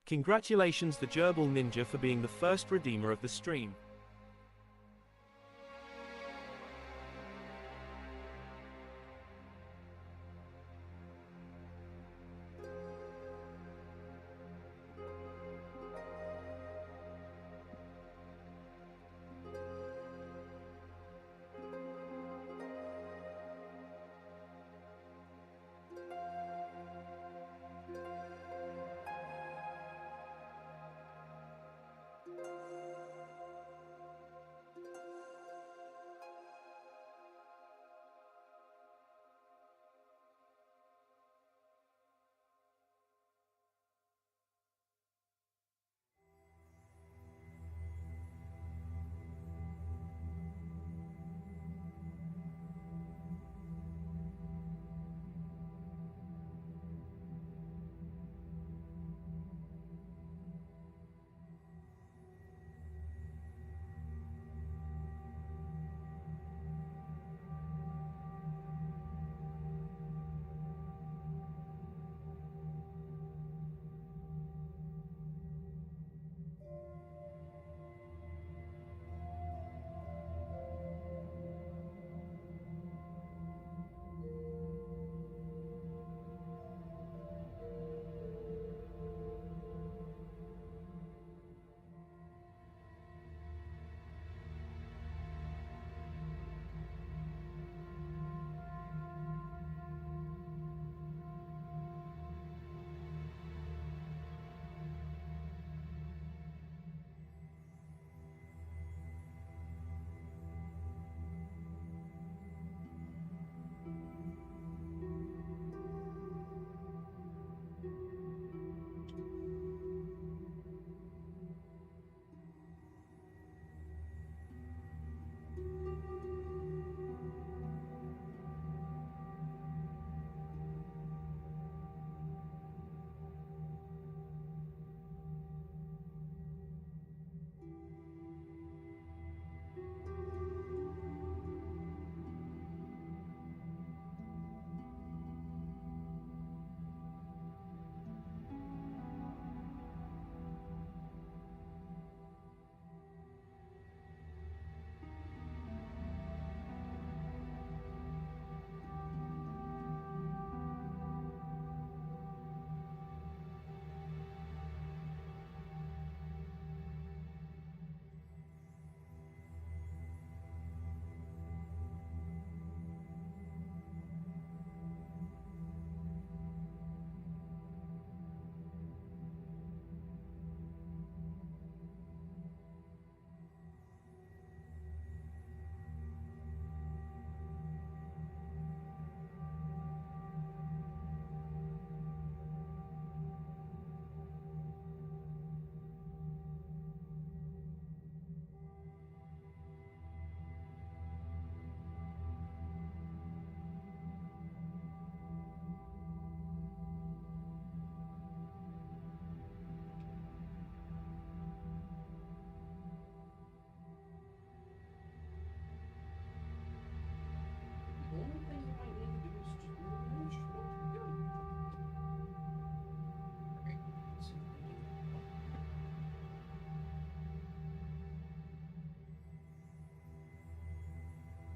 Congratulations the Gerbil Ninja for being the first redeemer of the stream.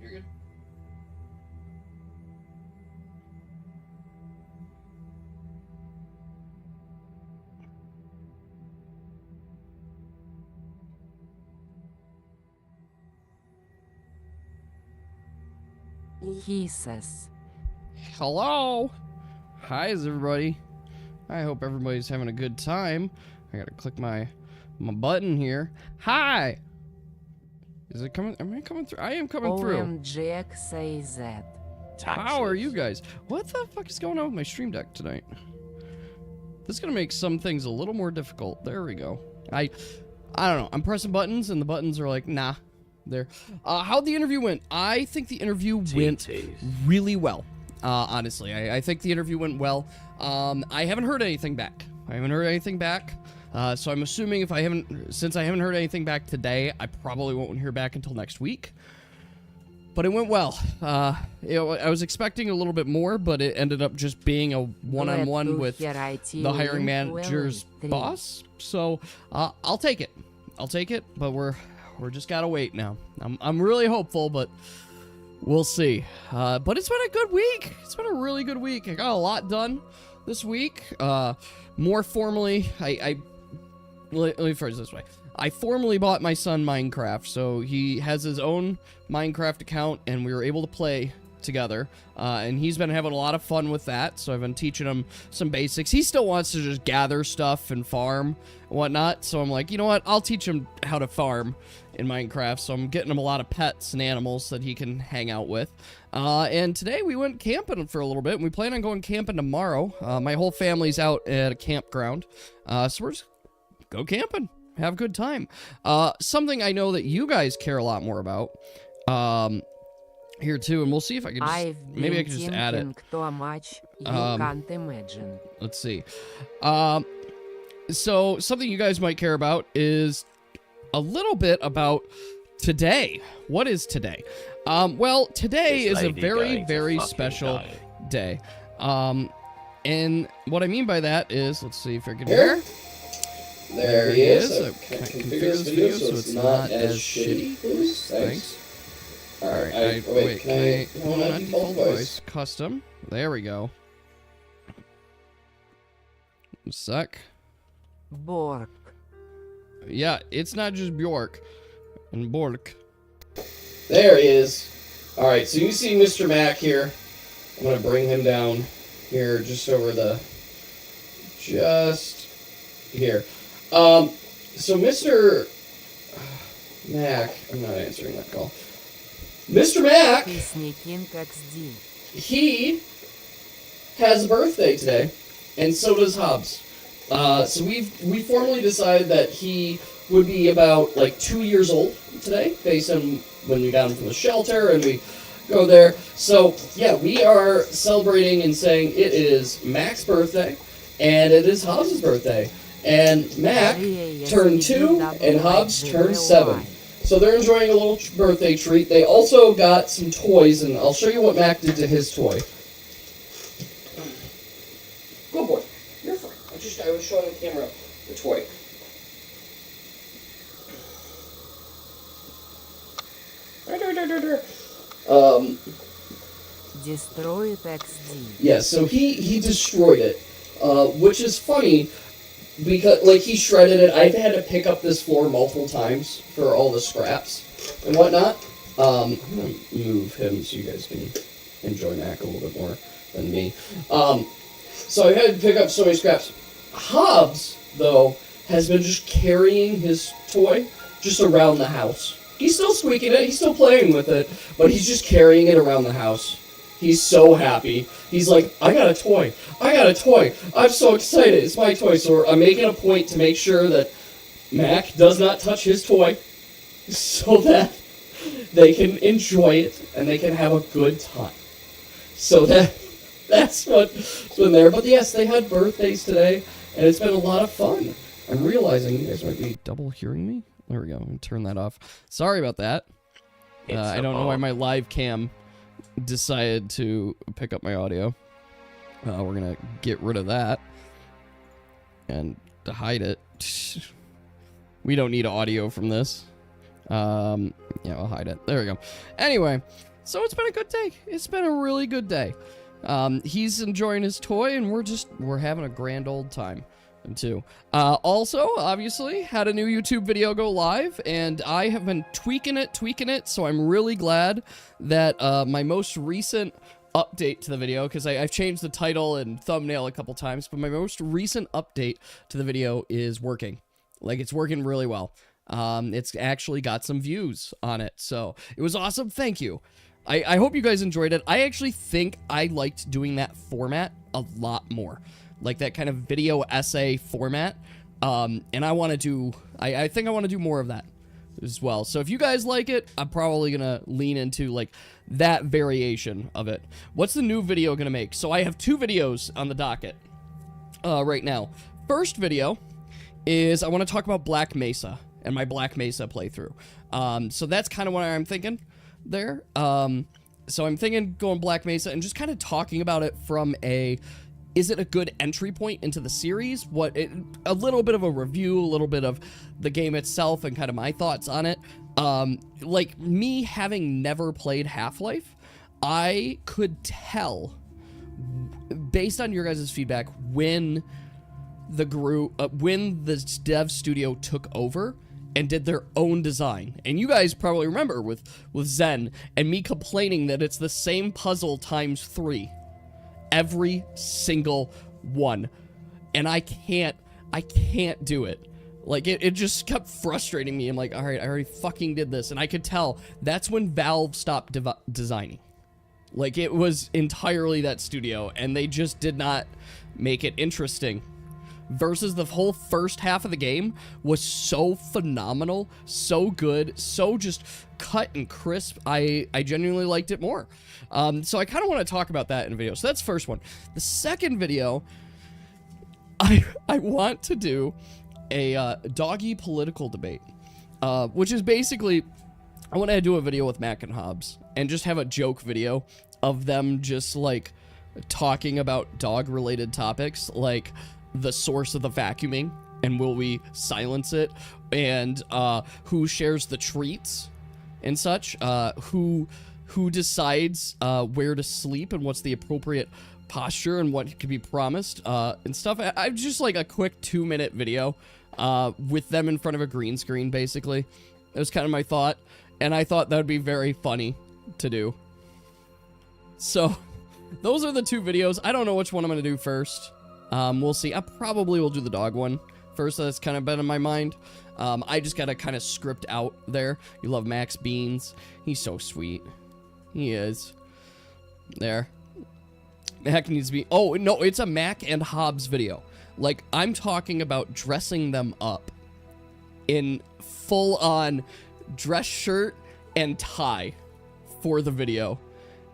You're good. He says, Hello. Hi, everybody. I hope everybody's having a good time. I gotta click my button here. Hi. Is it coming? Am I coming through? I am coming through. OMG says that. How are you guys? What the fuck is going on with my stream deck tonight? This is gonna make some things a little more difficult. There we go. I don't know. I'm pressing buttons and the buttons are like, nah. There. How'd the interview went? I think the interview went really well. Honestly, I think the interview went well. I haven't heard anything back. So I'm assuming since I haven't heard anything back today, I probably won't hear back until next week. But it went well. I was expecting a little bit more, but it ended up just being a one-on-one with the hiring manager's boss. So I'll take it. I'll take it. But we're just gotta wait now. I'm really hopeful, but we'll see. But it's been a good week. It's been a really good week. I got a lot done this week. More formally, let me phrase it this way. I formally bought my son Minecraft, so he has his own Minecraft account, and we were able to play together, and he's been having a lot of fun with that, so I've been teaching him some basics. He still wants to just gather stuff and farm and whatnot, so I'm like, you know what, I'll teach him how to farm in Minecraft, so I'm getting him a lot of pets and animals that he can hang out with. And today we went camping for a little bit, and we plan on going camping tomorrow. My whole family's out at a campground, so we're just go camping. Have a good time. Something I know that you guys care a lot more about. Here too, and we'll see if I can just maybe I can just add it. Much you can't imagine. Let's see. So something you guys might care about is a little bit about today. What is today? Well, today is a very special day. And what I mean by that is, let's see if I can hear. There he is. Can I configure this video so it's not as shitty, please? Thanks. Alright, wait, can I... Hold on, default voice. Custom. There we go. A sec. Bork. Yeah, it's not just Bjork and Bork. There he is. Alright, so you see Mr. Mac here. I'm gonna bring him down here, just over the... Just... here. So Mr. Mac, I'm not answering that call. Mr. Mac, he has a birthday today, and so does Hobbs. So we formally decided that he would be about like 2 years old today, based on when we got him from the shelter, and we go there. So yeah, we are celebrating and saying it is Mac's birthday, and it is Hobbs' birthday. And Mac turned 2, and Hobbs turned 7. So they're enjoying a little birthday treat. They also got some toys, and I'll show you what Mac did to his toy. Good boy. You're fine. I was showing the camera the toy. Destroyed XD. Yeah, so he destroyed it, which is funny. Because, like, he shredded it. I've had to pick up this floor multiple times for all the scraps and whatnot. I'm going to move him so you guys can enjoy Mac a little bit more than me. So I had to pick up so many scraps. Hobbs, though, has been just carrying his toy just around the house. He's still squeaking it. He's still playing with it. But he's just carrying it around the house. He's so happy. He's like, I got a toy. I got a toy. I'm so excited. It's my toy. So I'm making a point to make sure that Mac does not touch his toy so that they can enjoy it and they can have a good time. So that's what's been there. But yes, they had birthdays today, and it's been a lot of fun. I'm realizing you guys might be double hearing me. There we go. I'm going to turn that off. Sorry about that. I don't know why my live cam decided to pick up my audio. We're gonna get rid of that and to hide it. We don't need audio from this. Yeah, I'll hide it. There we go. Anyway, so it's been a good day. It's been a really good day. He's enjoying his toy, and we're having a grand old time too. Also, obviously, had a new YouTube video go live, and I have been tweaking it, so I'm really glad that my most recent update to the video, because I've changed the title and thumbnail a couple times, but my most recent update to the video is working. Like, it's working really well. It's actually got some views on it, so it was awesome. Thank you. I hope you guys enjoyed it. I actually think I liked doing that format a lot more. Like that kind of video essay format. And I want to do, I think I want to do more of that as well. So if you guys like it, I'm probably going to lean into like that variation of it. What's the new video going to make? So I have 2 videos on the docket right now. First video is I want to talk about Black Mesa and my Black Mesa playthrough. So that's kind of what I'm thinking. there. So I'm thinking going Black Mesa and just kind of talking about it from is it a good entry point into the series? A little bit of a review, a little bit of the game itself and kind of my thoughts on it. Like me having never played Half-Life, I could tell based on your guys' feedback when the dev studio took over and did their own design. And you guys probably remember with Zen and me complaining that it's the same puzzle times 3. Every single one. And I can't do it. Like, it just kept frustrating me. I'm like, all right, I already fucking did this. And I could tell that's when Valve stopped designing. Like, it was entirely that studio, and they just did not make it interesting. Versus the whole first half of the game was so phenomenal, so good, so just cut and crisp. I genuinely liked it more. So I kind of want to talk about that in a video. So that's the first one. The second video, I want to do a doggy political debate, which is basically, I want to do a video with Mac and Hobbs and just have a joke video of them just like talking about dog related topics, like the source of the vacuuming and will we silence it, and who shares the treats and such, who decides where to sleep and what's the appropriate posture and what can be promised and stuff. I just like a quick 2-minute video with them in front of a green screen, basically. That was kind of my thought, and I thought that would be very funny to do. So those are the 2 videos. I don't know which one I'm going to do first. We'll see. I probably will do the dog one first. That's kind of been in my mind. I just got to kind of script out there. You love Max Beans. He's so sweet. He is. There. Mac needs to be... Oh, no, it's a Mac and Hobbs video. Like, I'm talking about dressing them up in full-on dress shirt and tie for the video.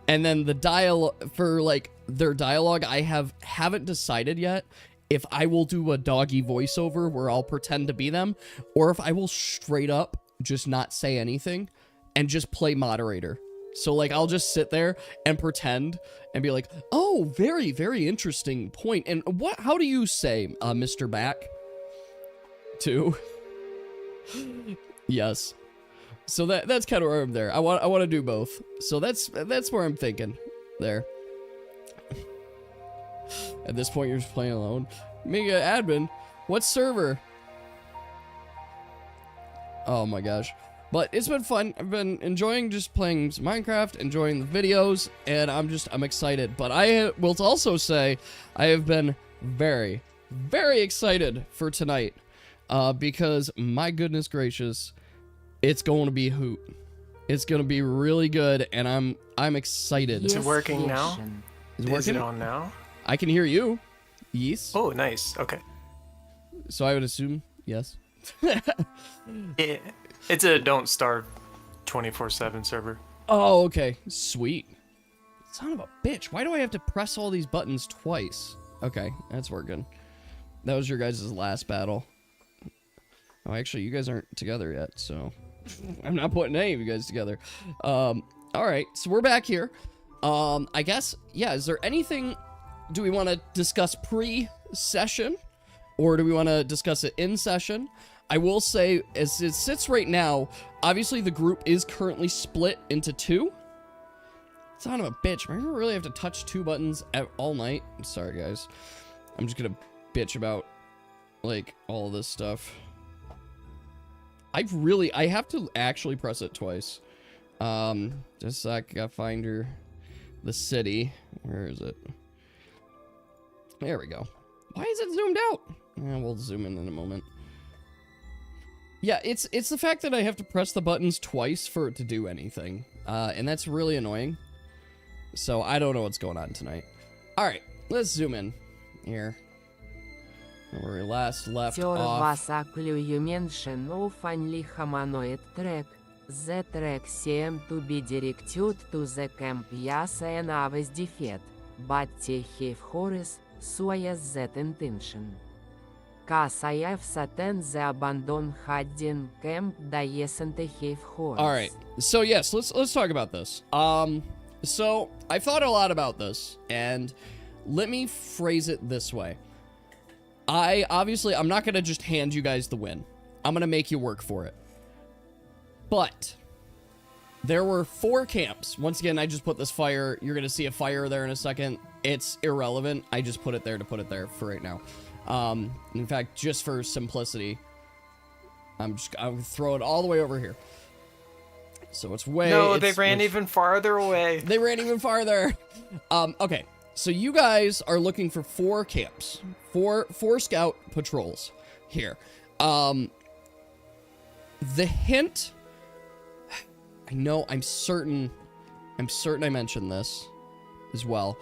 And then the dialogue, for, like, their dialogue, I haven't decided yet if I will do a doggy voiceover where I'll pretend to be them, or if I will straight up just not say anything and just play moderator. So, like, I'll just sit there and pretend and be like, oh, very, very interesting point. And how do you say, Mr. Back? To? Yes. So that's kind of where I'm there. I want to do both. So that's where I'm thinking there. At this point, you're just playing alone. Mega admin, what server? Oh my gosh. But it's been fun. I've been enjoying just playing some Minecraft, enjoying the videos, and I'm excited. But I will also say I have been very, very excited for tonight, because my goodness gracious, it's going to be a hoot. It's going to be really good, and I'm excited. Is it working now? Is it working? Is it on now? I can hear you. Yes. Oh, nice. Okay. So I would assume yes. Yeah. It's a don't starve 24/7 server. Oh, okay. Sweet. Son of a bitch. Why do I have to press all these buttons twice? Okay, that's working. That was your guys' last battle. Oh, actually, you guys aren't together yet, so I'm not putting any of you guys together. All right, so we're back here. I guess, yeah, is there anything... Do we want to discuss pre-session, or do we want to discuss it in session? I will say, as it sits right now, obviously the group is currently split into 2. Son of a bitch. Am I gonna really have to touch 2 buttons all night? I'm sorry, guys. I'm just gonna bitch about, like, all this stuff. I have to actually press it twice. Just so I gotta find the city. Where is it? There we go. Why is it zoomed out? We'll zoom in a moment. Yeah, it's the fact that I have to press the buttons twice for it to do anything. And that's really annoying. So I don't know what's going on tonight. Alright, let's zoom in here. Where we last left off. The track seemed to be directed to the camp Yas and Aves defeat, but they have Horus, so yes that intention. Xazaviar the abandoned hidden camp the have horse. All right. So yes, let's talk about this. So I thought a lot about this, and let me phrase it this way. I'm not gonna just hand you guys the win. I'm gonna make you work for it. But there were 4 camps. Once again, I just put this fire. You're gonna see a fire there in a second. It's irrelevant. I just put it there to put it there for right now. In fact, just for simplicity, I'll throw it all the way over here. So it's way... No, they ran even farther away. They ran even farther. Okay, so you guys are looking for 4 camps. 4 scout patrols here. The hint... I know, I'm certain I mentioned this as well.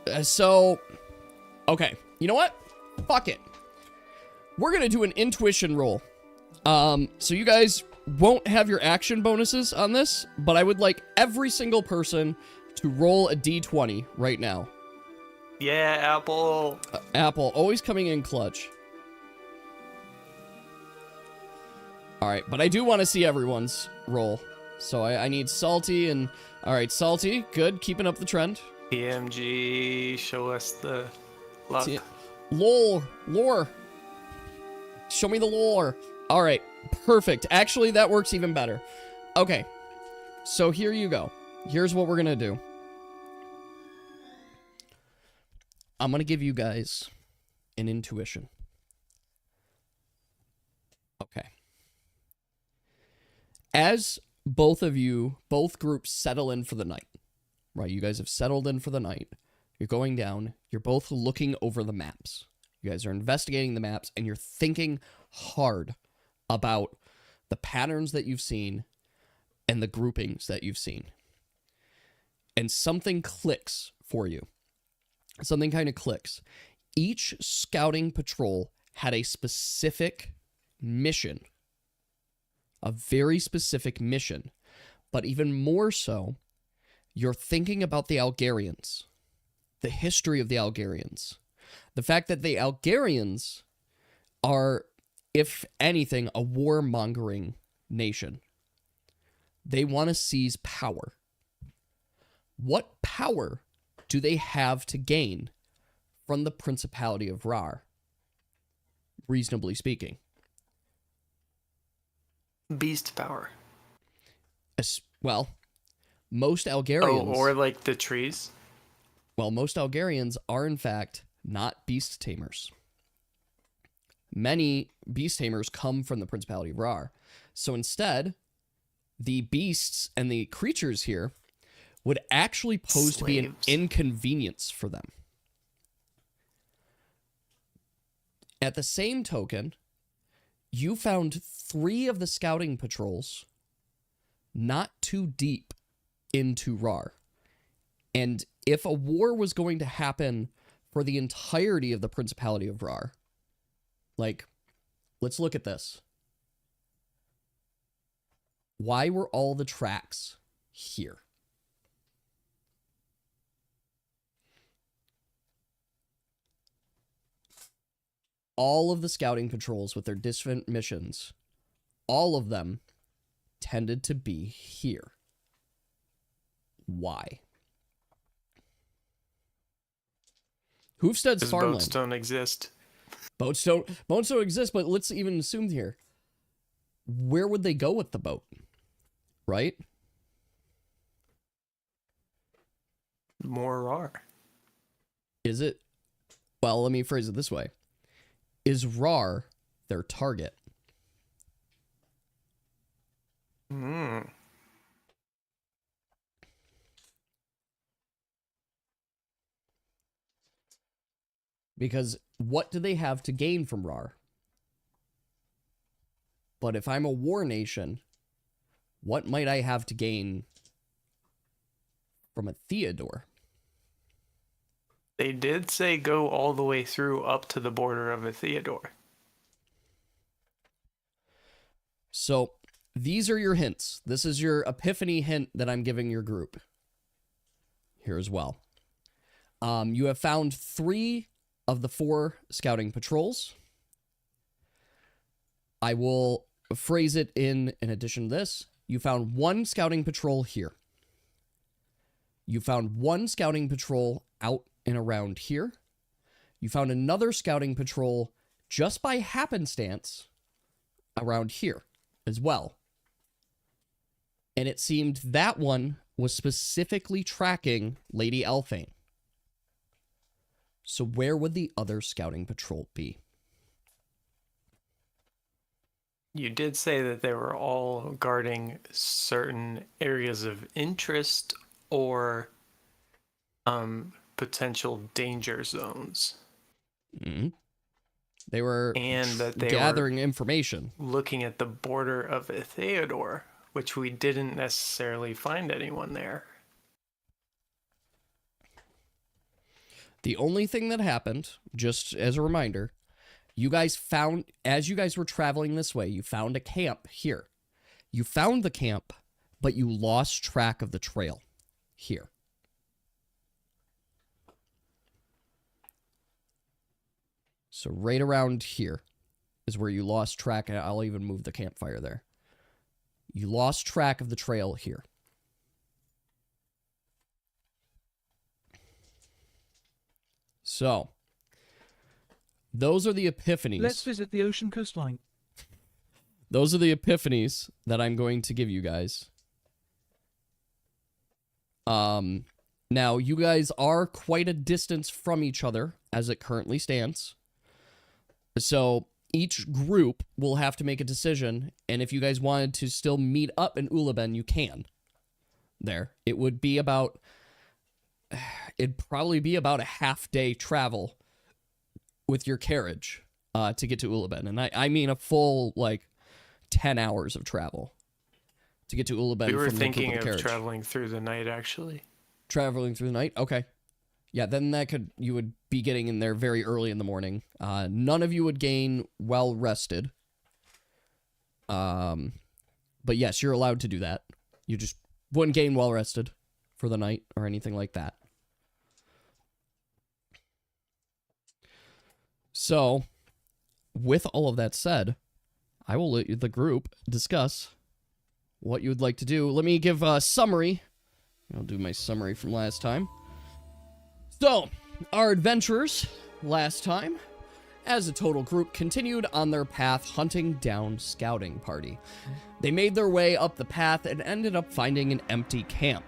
Okay, you know what? Fuck it. We're gonna do an intuition roll. So you guys won't have your action bonuses on this, but I would like every single person to roll a d20 right now. Yeah, Apple. Apple, always coming in clutch. Alright, but I do want to see everyone's roll. So I need Salty and... Alright, Salty, good, keeping up the trend. PMG, show us the luck. Lore. Show me the lore. Alright, perfect. Actually, that works even better. Okay, so here you go. Here's what we're gonna do. I'm gonna give you guys an intuition. Okay. As both groups settle in for the night, right? You guys have settled in for the night. You're going down. You're both looking over the maps. You guys are investigating the maps, and you're thinking hard about the patterns that you've seen and the groupings that you've seen. And something clicks for you. Something kind of clicks. Each scouting patrol had a specific mission. A very specific mission. But even more so, you're thinking about the Algarians. The history of the Algarians. The fact that the Algarians are, if anything, a warmongering nation. They want to seize power. What power do they have to gain from the Principality of Rar? Reasonably speaking. Beast power. Well, most Algarians... Oh, or like the trees? Well, most Algarians are, in fact, not beast tamers. Many beast tamers come from the Principality of Rar. So instead, the beasts and the creatures here would actually pose to be an inconvenience for them. At the same token, you found 3 of the scouting patrols not too deep into Rar. And if a war was going to happen for the entirety of the Principality of Rar, like, let's look at this. Why were all the tracks here? All of the scouting patrols with their different missions, all of them tended to be here. Why? Hoofstead's farmland. Boats don't exist. Boats don't exist, but let's even assume here. Where would they go with the boat? Right? More Rar. Is it? Well, let me phrase it this way. Is Rar their target? Because what do they have to gain from Rar? But if I'm a war nation, what might I have to gain from a Theodore? They did say go all the way through up to the border of a Theodore. So, these are your hints. This is your epiphany hint that I'm giving your group here as well. You have found 3 of the 4 scouting patrols. I will phrase it in addition to this. You found one scouting patrol here. You found one scouting patrol out and around here. You found another scouting patrol just by happenstance around here as well. And it seemed that one was specifically tracking Lady Elfane. So where would the other scouting patrol be? You did say that they were all guarding certain areas of interest or potential danger zones. Mm-hmm. They were and that they gathering were information. looking at the border of Theodore, which we didn't necessarily find anyone there. The only thing that happened, just as a reminder, you guys found, as you guys were traveling this way, you found a camp here. You found the camp, but you lost track of the trail here. So right around here is where you lost track, and I'll even move the campfire there. You lost track of the trail here. So, those are the epiphanies. Let's visit the ocean coastline. Those are the epiphanies that I'm going to give you guys. Now, you guys are quite a distance from each other as it currently stands. So, each group will have to make a decision, and if you guys wanted to still meet up in Ulaben, you can. There. It would be about... It'd probably be about a half-day travel with your carriage to get to Ulaben. And I mean a full, 10 hours of travel to get to Ulaben. We were from thinking of carriage. traveling through the night, actually. Traveling through the night? Okay. Yeah, then you would be getting in there very early in the morning. None of you would gain well rested. But yes, you're allowed to do that. You just wouldn't gain well rested for the night or anything like that. So, with all of that said, I will let the group discuss what you would like to do. Let me give a summary. I'll do my summary from last time. So, our adventurers last time, as a total group, continued on their path hunting down scouting party. They made their way up the path and ended up finding an empty camp.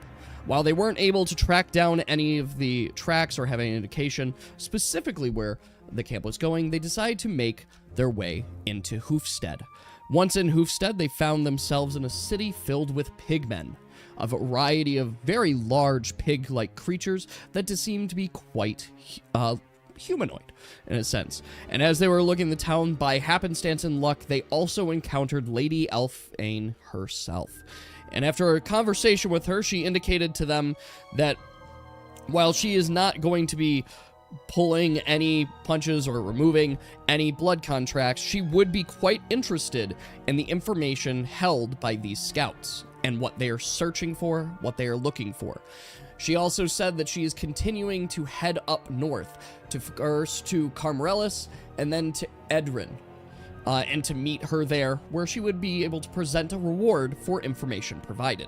While they weren't able to track down any of the tracks or have any indication specifically where the camp was going, they decided to make their way into Hoofstead. Once in Hoofstead, they found themselves in a city filled with pigmen, a variety of very large pig-like creatures that seemed to be quite humanoid, in a sense. And as they were looking at the town, by happenstance and luck, they also encountered Lady Elfane herself. And after a conversation with her, she indicated to them that while she is not going to be pulling any punches or removing any blood contracts, she would be quite interested in the information held by these scouts and what they are searching for, what they are looking for. She also said that she is continuing to head up north, to first to Carmarellis and then to Edrin, and to meet her there, where she would be able to present a reward for information provided.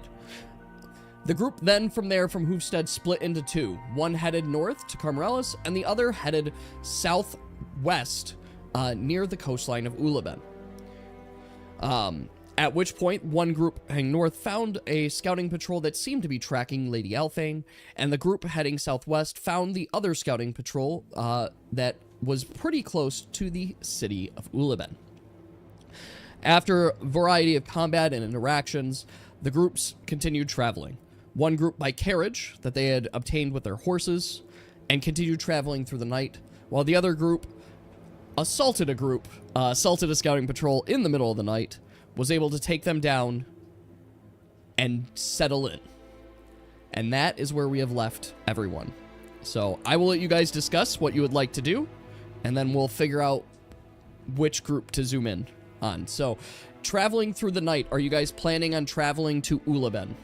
The group then from Hoofstead split into two. One headed north to Carmarellis, and the other headed southwest near the coastline of Ulaben. At which point, one group heading north found a scouting patrol that seemed to be tracking Lady Elfane, and the group heading southwest found the other scouting patrol that was pretty close to the city of Ulaben. After a variety of combat and interactions, the groups continued traveling. One group by carriage that they had obtained with their horses and continued traveling through the night, while the other group assaulted a scouting patrol in the middle of the night, was able to take them down and settle in. And that is where we have left everyone. So I will let you guys discuss what you would like to do, and then we'll figure out which group to zoom in on. So, traveling through the night, are you guys planning on traveling to Ulaben?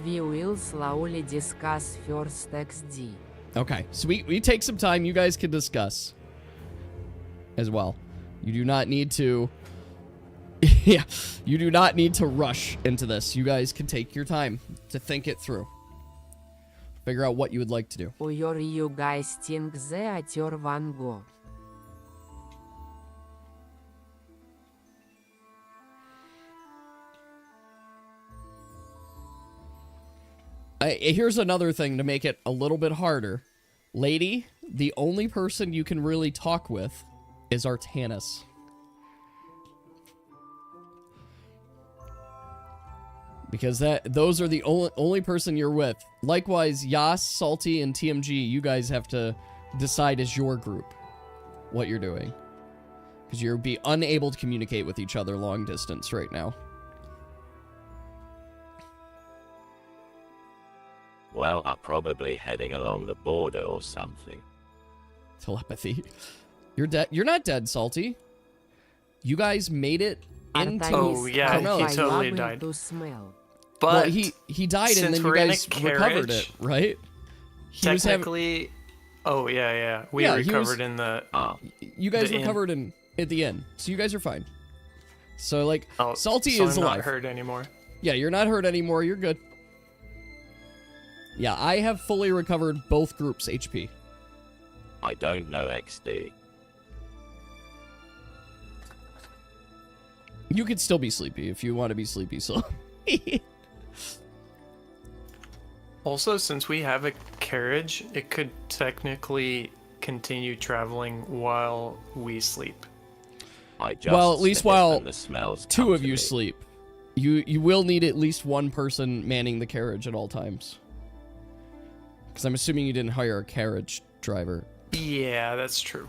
We will slowly discuss first XD. Okay, so we take some time. You guys can discuss as well. You do not need to... yeah, you do not need to rush into this. You guys can take your time to think it through. Figure out what you would like to do. Or you guys think the actor Van Gogh? Here's another thing to make it a little bit harder. Lady, the only person you can really talk with is Artanis. Because those are the only person you're with. Likewise, Yas, Salty, and TMG, you guys have to decide as your group what you're doing. Because you'll be unable to communicate with each other long distance right now. Well, I'm probably heading along the border or something. Telepathy. You're dead. You're not dead, Salty. You guys made it into Oh, yeah, Carmella. he totally died. To smell. But Well, he died and then you we're in a guys recovered it, carriage, right? He was having, technically... Oh, yeah. We Yeah, he was- recovered in the... you guys the inn. recovered at the end, so you guys are fine. So like, Oh, Salty so is I'm alive. not hurt anymore. Yeah, you're not hurt anymore. You're good. Yeah, I have fully recovered both groups' HP. I don't know XD. You could still be sleepy if you want to be sleepy. So. Also, since we have a carriage, it could technically continue traveling while we sleep. I just Well, at least sniff it while and the smells Two come of to you me. sleep. You will need at least one person manning the carriage at all times. Because I'm assuming you didn't hire a carriage driver. Yeah, that's true.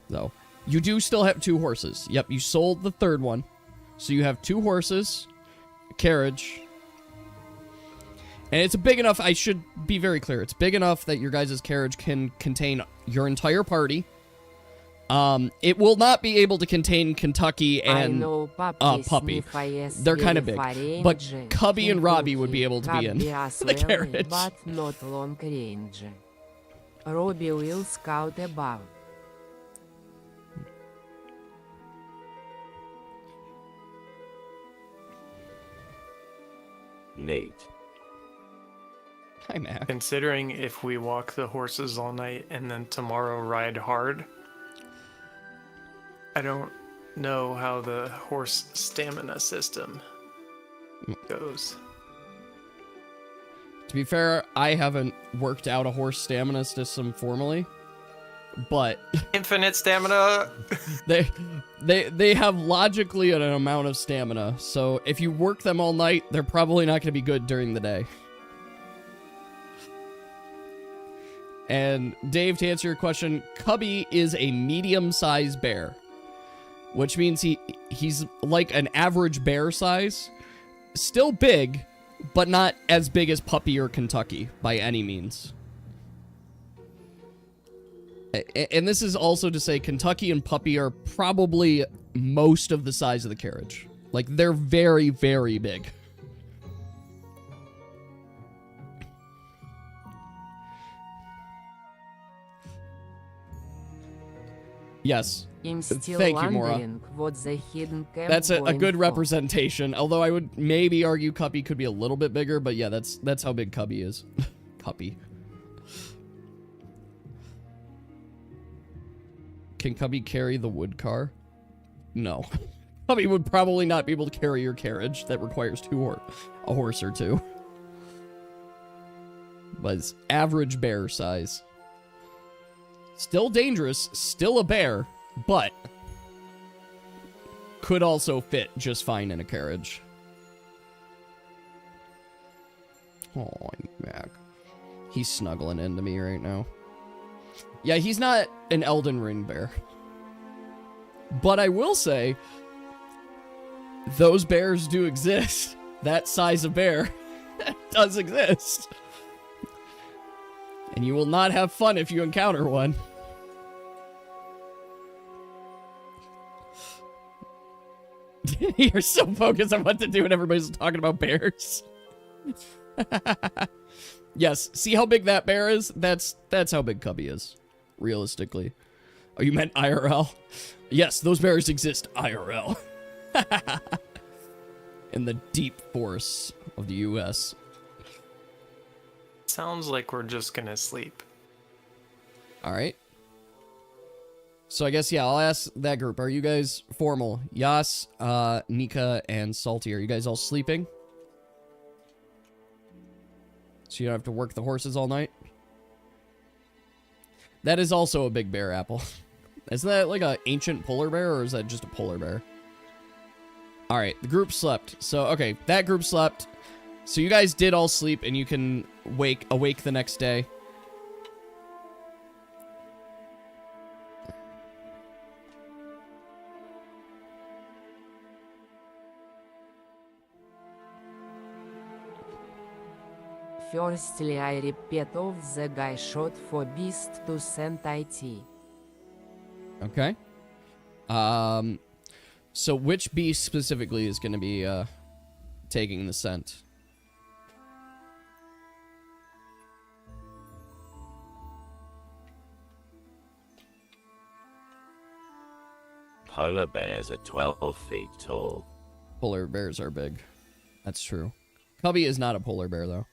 though. You do still have 2 horses. Yep, you sold the 3rd one. So you have 2 horses, a carriage. And it's big enough, I should be very clear, it's big enough that your guys' carriage can contain your entire party. It will not be able to contain Kentucky and Puppy. They're kind of big. But Cubby and Robbie would be able to be in the carriage. But not long range. Robbie will scout about. Neat. Hi, Mac. Considering if we walk the horses all night and then tomorrow ride hard, I don't know how the horse stamina system goes. To be fair, I haven't worked out a horse stamina system formally, but Infinite stamina! they have logically an amount of stamina. So if you work them all night, they're probably not going to be good during the day. And Dave, to answer your question, Cubby is a medium-sized bear, which means he's like an average bear size, still big, but not as big as Puppy or Kentucky by any means. And this is also to say Kentucky and Puppy are probably most of the size of the carriage. Like, they're very, very big. Yes. I'm still Thank you, Mora. wondering what the hidden camp That's a going good for. representation. Although I would maybe argue Cubby could be a little bit bigger, but yeah, that's how big Cubby is. Cubby. Can Cubby carry the wood car? No. Cubby would probably not be able to carry your carriage. That requires a horse or 2. But it's average bear size. Still dangerous, still a bear, but could also fit just fine in a carriage. Oh, Mac. He's snuggling into me right now. Yeah, he's not an Elden Ring bear. But I will say, those bears do exist. That size of bear does exist. And you will not have fun if you encounter one. You're so focused on what to do and everybody's talking about bears. Yes, see how big that bear is? That's how big Cubby is, realistically. Oh, you meant IRL? Yes, those bears exist IRL. In the deep forests of the U.S. Sounds like we're just gonna sleep. All right. So I guess, yeah, I'll ask that group. Are you guys formal? Yas, Nika, and Salty, are you guys all sleeping? So you don't have to work the horses all night? That is also a big bear apple. Is that like an ancient polar bear, or is that just a polar bear? All right, the group slept. So, okay, that group slept. So you guys did all sleep, and you can awake the next day. Firstly, I repeat of the guy shot for beast to send IT. Okay. So which beast specifically is going to be taking the scent? Polar bears are 12 feet tall. Polar bears are big. That's true. Cubby is not a polar bear, though.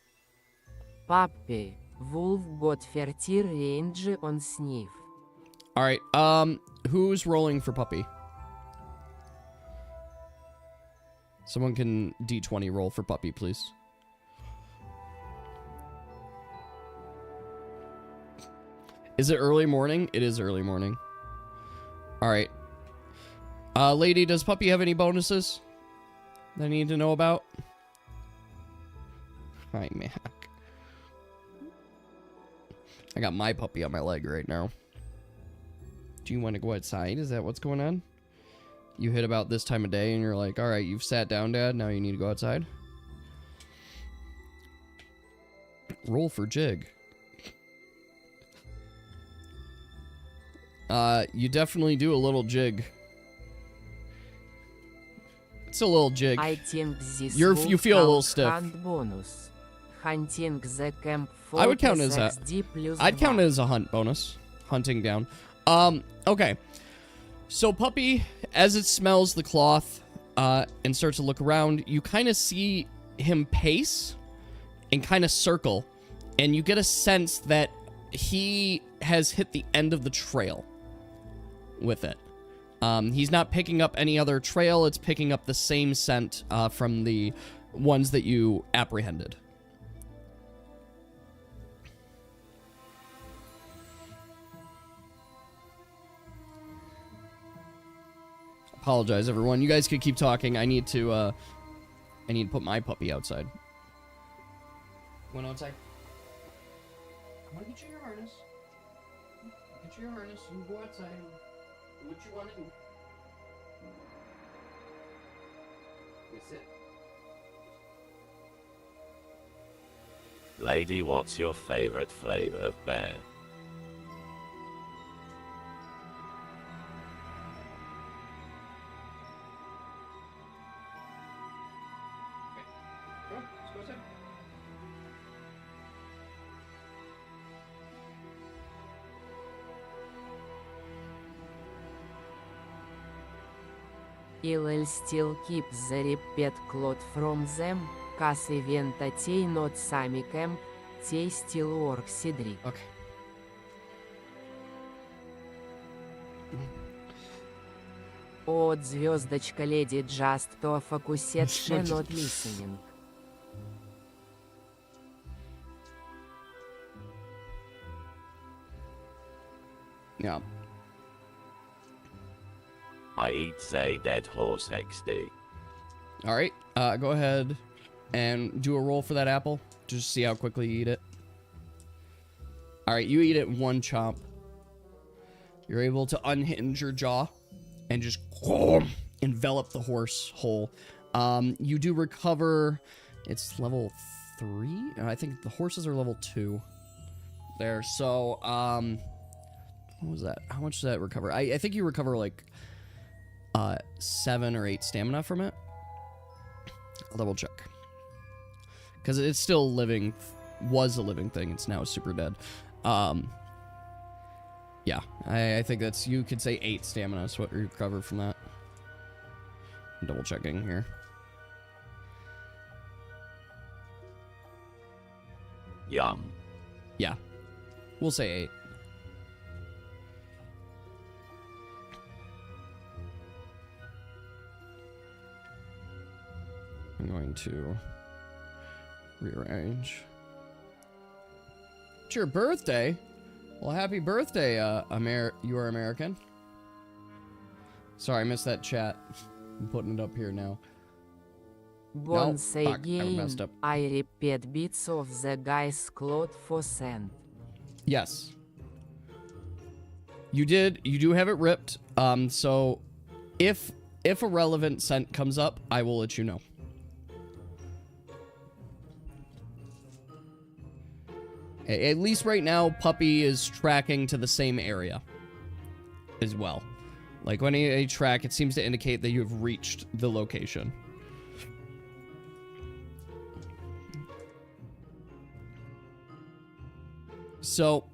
Puppy, wolf got 30 range on sniff. All right. Who's rolling for puppy? Someone can D20 roll for puppy, please. Is it early morning? It is early morning. All right. Lady, does puppy have any bonuses that I need to know about? Hi, Mac. I got my puppy on my leg right now. Do you want to go outside? Is that what's going on? You hit about this time of day and you're like, all right, you've sat down, Dad. Now you need to go outside. Roll for jig. You definitely do a little jig. It's a little jig. I think this You feel a little stiff. Bonus. Hunting the camp I would count it as a. I'd count it as a hunt bonus. Hunting down. Okay. So puppy, as it smells the cloth, and starts to look around, you kind of see him pace and kind of circle, and you get a sense that he has hit the end of the trail with it. He's not picking up any other trail. It's picking up the same scent from the ones that you apprehended. Apologize, everyone. You guys could keep talking. I need to put my puppy outside. Going outside? Come on, get you your harness. Get you your harness. You go outside. Do what you want to do. That's it. Lady, what's your favorite flavor of bear? I'll still keep the repeat cloth from them, cause event they not sami camp, they still work Cedric. Okay. От звездочка леди just to focused she not listening. Yeah. I eat a dead horse XD. All right. Go ahead and do a roll for that apple. Just see how quickly you eat it. All right. You eat it one chomp. You're able to unhinge your jaw and just envelop the horse whole. You do recover. It's level 3. I think the horses are level 2. There. So, what was that? How much did that recover? I think you recover like 7 or 8 stamina from it. I'll double check. Because it's still living, was a living thing. It's now super dead. Yeah, I think that's, you could say 8 stamina is what you recover from that. Double checking here. Yum. Yeah, we'll say 8. I'm going to rearrange. It's your birthday? Well, happy birthday, you are American. Sorry, I missed that chat. I'm putting it up here now. Once fuck, I again, messed up. I repeat bits of the guy's cloth for sand. Yes. You do have it ripped. So if a relevant scent comes up, I will let you know. At least right now, Puppy is tracking to the same area as well. Like when you track, it seems to indicate that you have reached the location. So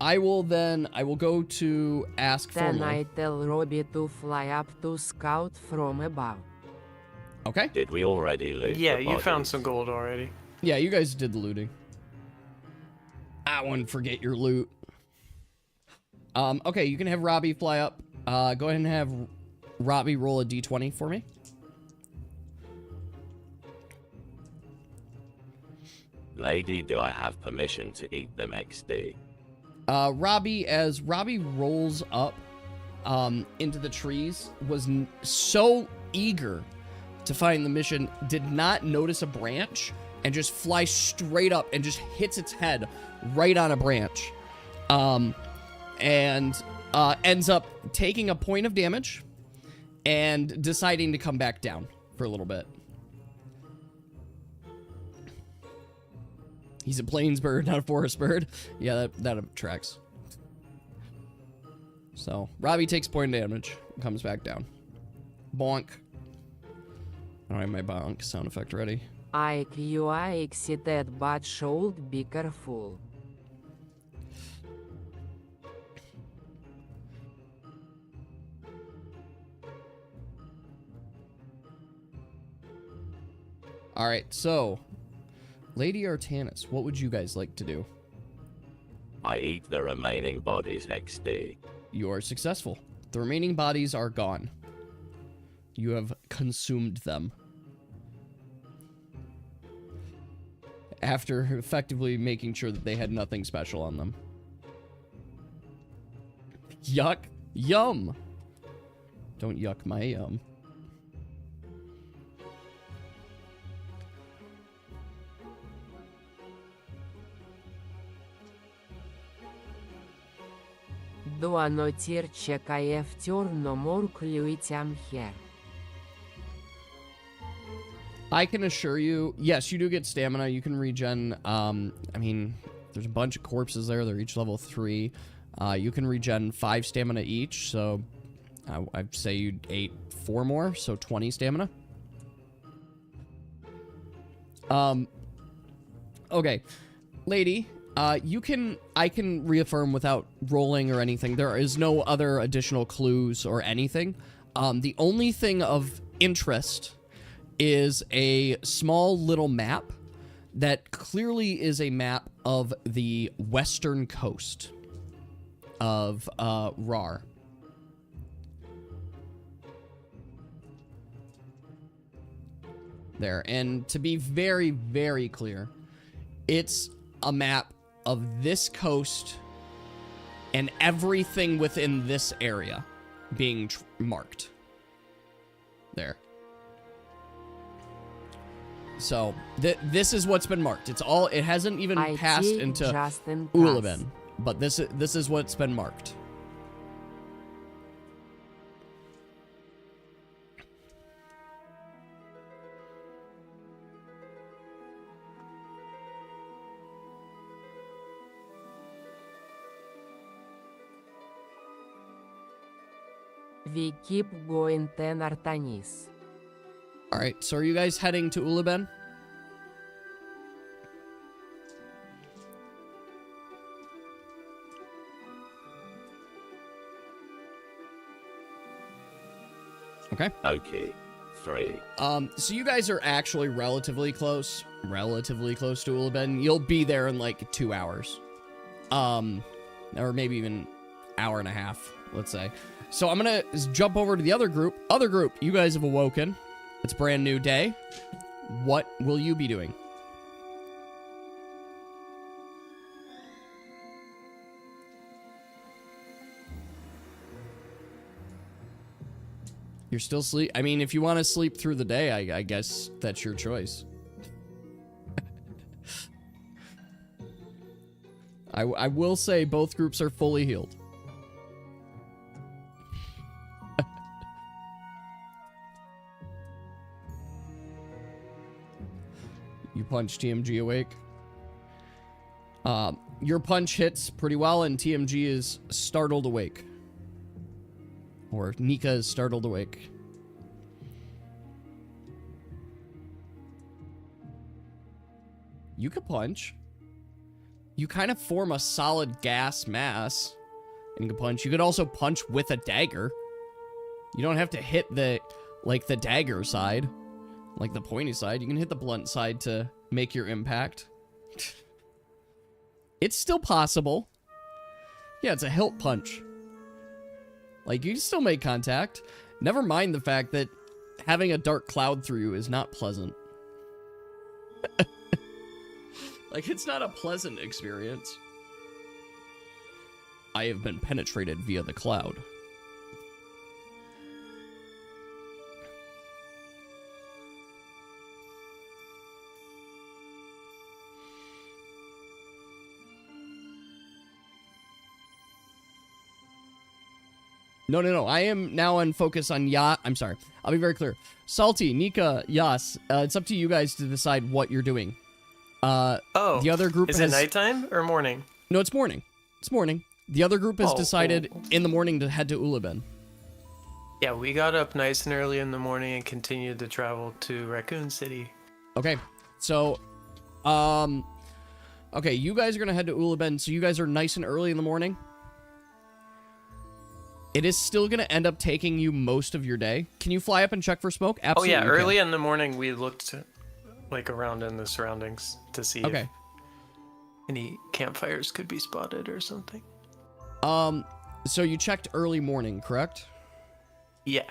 I will go to ask for Then more. I tell Robbie to fly up to scout from above. Okay. Did we already loot Yeah, the you found bodies? some gold already. Yeah, you guys did the looting. I wouldn't forget your loot. Okay, you can have Robbie fly up. Go ahead and have Robbie roll a d20 for me. Lady, do I have permission to eat them XD? Robbie, as Robbie rolls up into the trees, was so eager to find the mission, did not notice a branch, and just flies straight up and just hits its head right on a branch. And ends up taking a point of damage and deciding to come back down for a little bit. He's a plains bird, not a forest bird. Yeah, that tracks. So, Robbie takes point of damage and comes back down. Bonk. I don't have my bonk sound effect ready. You are excited but should be careful. Alright, so, Lady Artanis, what would you guys like to do? I eat the remaining bodies XD. You are successful. The remaining bodies are gone. You have consumed them. After effectively making sure that they had nothing special on them. Yuck. Yum. Don't yuck my yum. Do anotir чекає втюрно клюйтям here. I can assure you, yes, you do get stamina. You can regen, I mean, there's a bunch of corpses there. They're each level 3. You can regen 5 stamina each, so I'd say you ate 4 more, so 20 stamina. Okay. Lady, I can reaffirm without rolling or anything. There is no other additional clues or anything. The only thing of interest is a small little map that clearly is a map of the western coast of Rar. There, and to be very, very clear, it's a map of this coast and everything within this area being marked. There. So, this is what's been marked. It hasn't even passed into Ulaben, but this is what's been marked. We keep going ten Artanis. Alright, so are you guys heading to Ulaben? Okay. Okay. 3. So you guys are actually relatively close to Uleben. You'll be there in like 2 hours. Or maybe even hour and a half, let's say. So I'm gonna jump over to the other group. Other group, you guys have awoken. It's a brand new day. What will you be doing? You're still sleep. I mean, if you want to sleep through the day, I guess that's your choice. I will say both groups are fully healed. You punch TMG awake. Your punch hits pretty well, and TMG is startled awake. Or Nika is startled awake. You could punch. You kind of form a solid gas mass. And you can punch. You could also punch with a dagger. You don't have to hit the dagger side. Like the pointy side. You can hit the blunt side to make your impact. It's still possible. Yeah, it's a hilt punch. Like, you can still make contact. Never mind the fact that having a dark cloud through you is not pleasant. Like, it's not a pleasant experience. I have been penetrated via the cloud. No. I am now on focus on I'm sorry. I'll be very clear. Salty, Nika, Yas, it's up to you guys to decide what you're doing. The other group is it nighttime or morning? No, it's morning. It's morning. The other group has decided in the morning to head to Uleben. Yeah, we got up nice and early in the morning and continued to travel to Raccoon City. Okay. So, okay, you guys are going to head to Uleben, so you guys are nice and early in the morning. It is still going to end up taking you most of your day. Can you fly up and check for smoke? Absolutely. Oh, yeah. Early in the morning, we looked like around in the surroundings to see if any campfires could be spotted or something. So you checked early morning, correct? Yeah.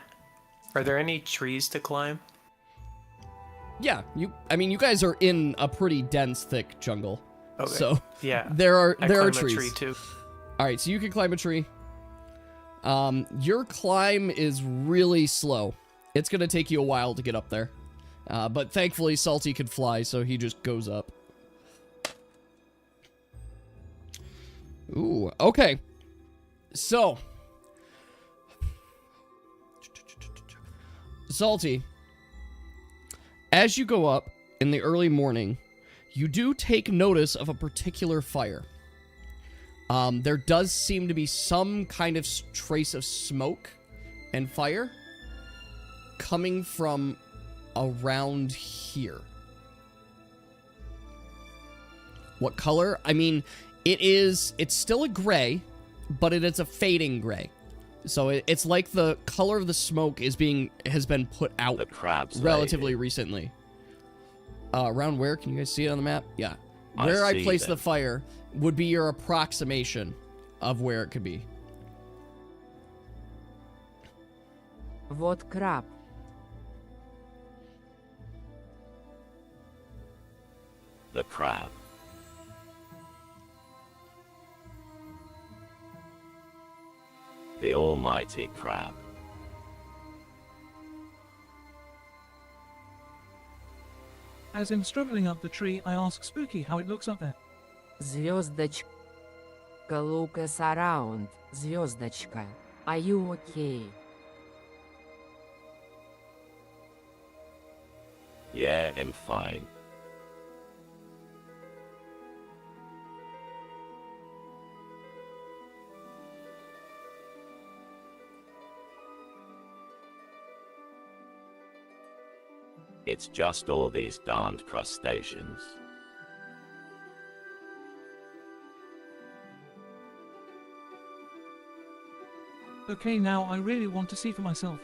Are there any trees to climb? Yeah. I mean, you guys are in a pretty dense, thick jungle. Okay. So yeah, there are trees. A tree too. All right, so you can climb a tree. Your climb is really slow. It's gonna take you a while to get up there. But thankfully Salty can fly, so he just goes up. Ooh, okay. So, Salty, as you go up in the early morning, you do take notice of a particular fire. There does seem to be some kind of trace of smoke and fire coming from around here. What color? I mean, it's still a gray, but it is a fading gray. So it's like the color of the smoke has been put out The crab's relatively lady. recently. Around where? Can you guys see it on the map? Yeah. I Where I see place the them. fire would be your approximation of where it could be. Вот краб. The crab. The almighty crab. As I'm struggling up the tree, I ask Spooky how it looks up there. Звездочка. Look us around. Звездочка. Are you okay? Yeah, I'm fine. It's just all these darned crustaceans. Okay, now I really want to see for myself.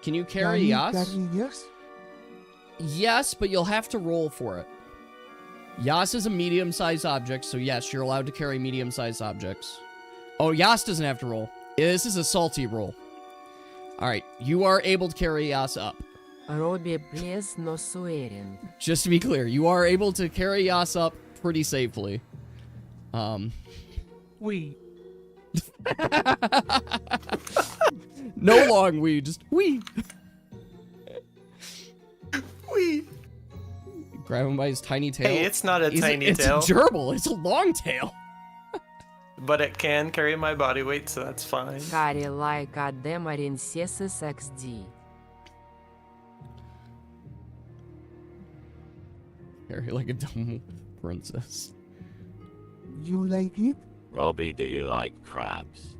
Can you carry Yas? Yes, but you'll have to roll for it. Yas is a medium-sized object, so yes, you're allowed to carry medium-sized objects. Oh, Yas doesn't have to roll. This is a salty roll. Alright, you are able to carry Yas up. Robbie, please, no swearing. Just to be clear, you are able to carry Yas up pretty safely. We. No long we, just we. Wee. Grab him by his tiny tail. Hey, it's not a tiny it's tail, a gerbil. It's a long tail. but it can carry my body weight, so that's fine. Carry like a Demarin XD. Carry like a dumb princess. You like it? Robbie, do you like crabs?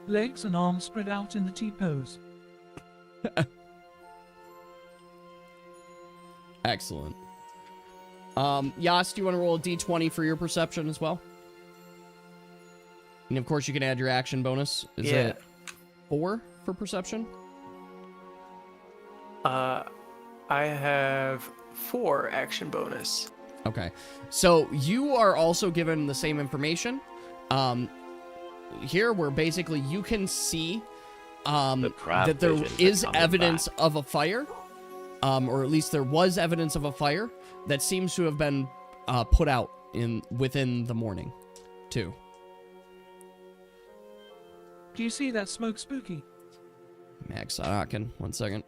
Legs and arms spread out in the T-pose. Excellent. Yas, do you want to roll a d20 for your perception as well? And of course, you can add your action bonus. Is Yeah. it 4 for perception? I have 4 action bonus. Okay. So you are also given the same information. Here, where basically you can see crab that there visions are is coming evidence back. of a fire, or at least there was evidence of a fire that seems to have been put out within the morning, too. Do you see that smoke, Spooky? Max Sadakin, 1 second.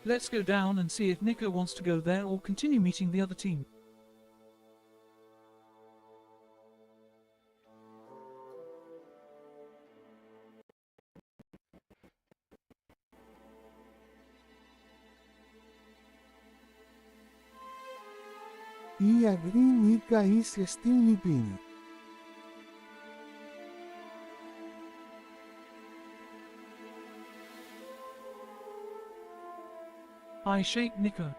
Let's go down and see if Nico wants to go there or continue meeting the other team. I agree Nika is still living. I shake Nico.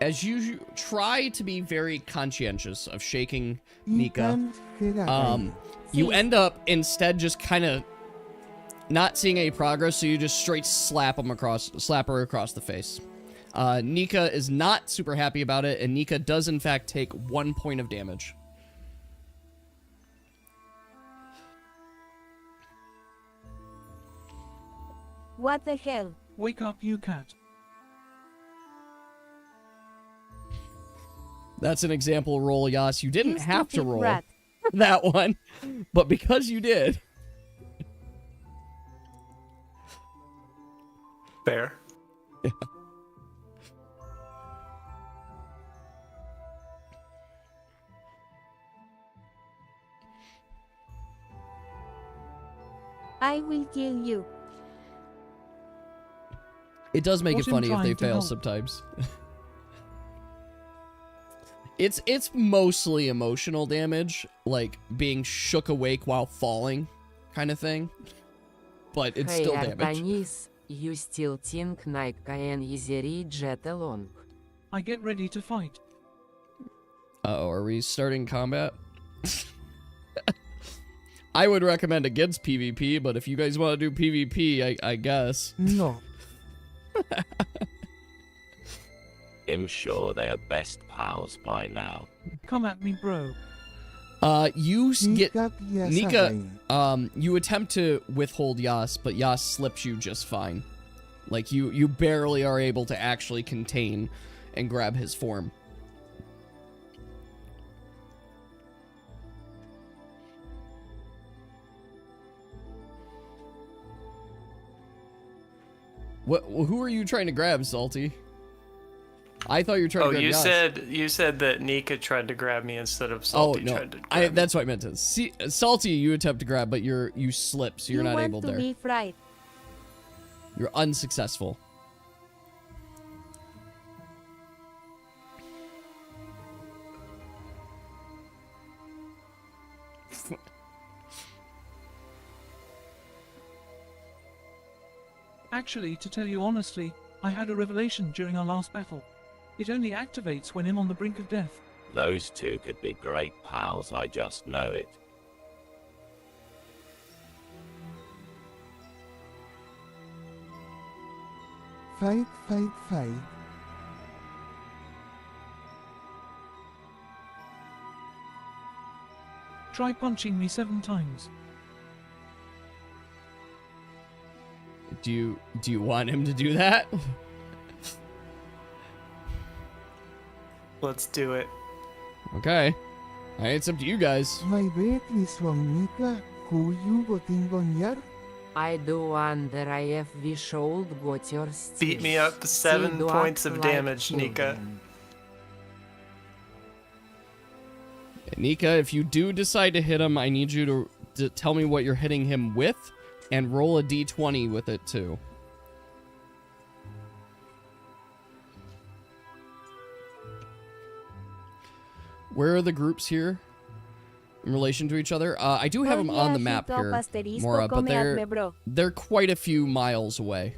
As you try to be very conscientious of shaking I Nika, can't get away. you end up instead just kind of not seeing any progress, so you just straight slap her across the face. Nika is not super happy about it, and Nika does in fact take 1 point of damage. What the hell? Wake up, you cat. That's an example roll, Yas. You didn't You have to stupid roll rat. that one, but because you did. Fair. I will kill you. It does make Was it him funny if they trying to fail help. sometimes. It's mostly emotional damage, like being shook awake while falling, kind of thing. But it's Hey still damage. Artanis, you still think Nike can easily jet along? I get ready to fight. Uh-oh, are we starting combat? I would recommend against PvP, but if you guys want to do PvP, I guess. No. I'm sure they are best pals by now. Come at me, bro. You get Nika. Xazaviar. You attempt to withhold Yas, but Yas slips you just fine. Like you barely are able to actually contain and grab his form. Who are you trying to grab, Salty? I thought you were trying to grab Yas. you said that Nika tried to grab me instead of Salty tried to grab me. That's what I meant to see. Salty, you attempt to grab, but you slip, so you're not able want to there. be fried. You're unsuccessful. Actually, to tell you honestly, I had a revelation during our last battle. It only activates when I'm on the brink of death. Those two could be great pals, I just know it. Fight, fight, fight. Try punching me 7 times. Do you want him to do that? Let's do it. Okay. Alright, it's up to you guys. May Beatrice Nika, who you voting on yet? I do wonder if we should got your Beat me up 7 points of damage, Nika. Nika, if you do decide to hit him, I need you to tell me what you're hitting him with and roll a d20 with it too. Where are the groups here in relation to each other? I do have them on the map here, Mora, but they're quite a few miles away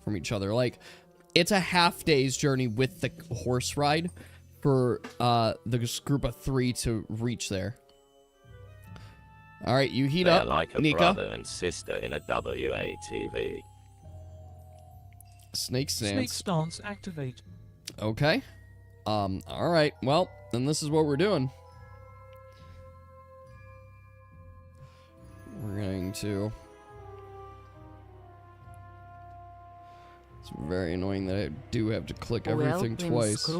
from each other. Like, it's a half-day's journey with the horse ride for the group of 3 to reach there. All right, you heat They're up, like a Nika. brother and sister in a WATV. Snake stance. Snake stance activate. Okay. All right. Well, then this is what we're doing. We're going to... It's very annoying that I do have to click everything twice.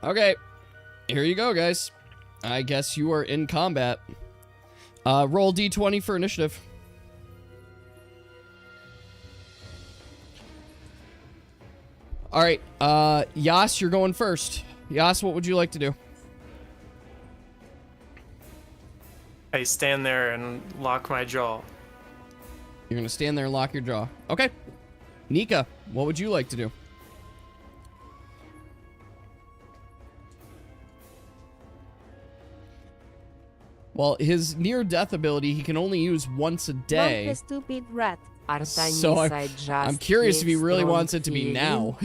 Okay. Here you go, guys. I guess you are in combat. Roll d20 for initiative. All right, Yas, you're going first. Yas, what would you like to do? I stand there and lock my jaw. You're gonna stand there and lock your jaw. Okay. Nika, what would you like to do? Well, his near-death ability, he can only use once a day. Don't the stupid rat. So I'm curious if he really wants it to be now.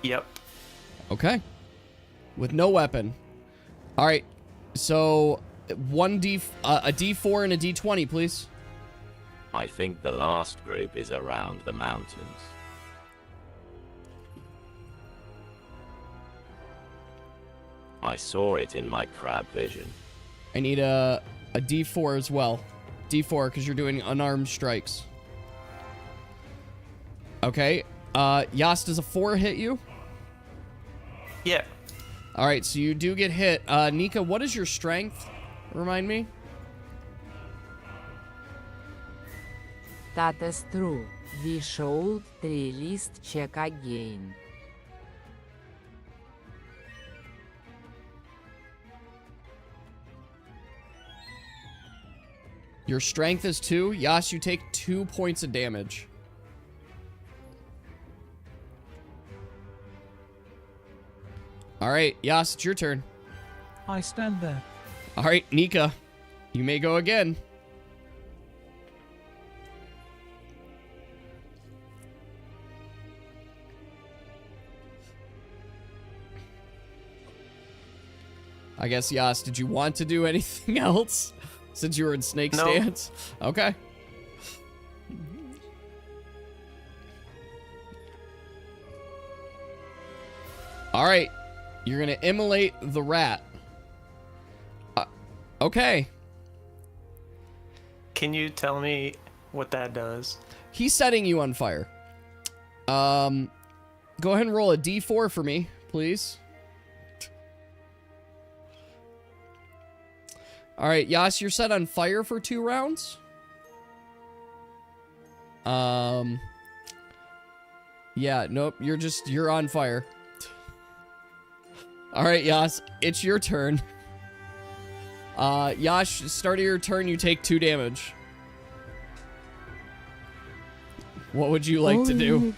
Yep. Okay. With no weapon. All right. So a D4 and a D20, please. I think the last group is around the mountains. I saw it in my crab vision. I need a D4 as well. D4, because you're doing unarmed strikes. Okay. Yas, does a 4 hit you? Yeah. All right, so you do get hit. Nika, what is your strength? Remind me. That is true. We should list check again. Your strength is 2. Yas, you take 2 points of damage. All right, Yas, it's your turn. I stand there. All right, Nika, you may go again. I guess, Yas, did you want to do anything else since you were in snake stance? Okay. All right. You're going to immolate the rat. Okay. Can you tell me what that does? He's setting you on fire. Go ahead and roll a D4 for me, please. All right, Yas, you're set on fire for 2 rounds. Yeah, nope, you're on fire. All right, Yas, it's your turn. Yas, start of your turn, you take 2 damage. What would you like to do?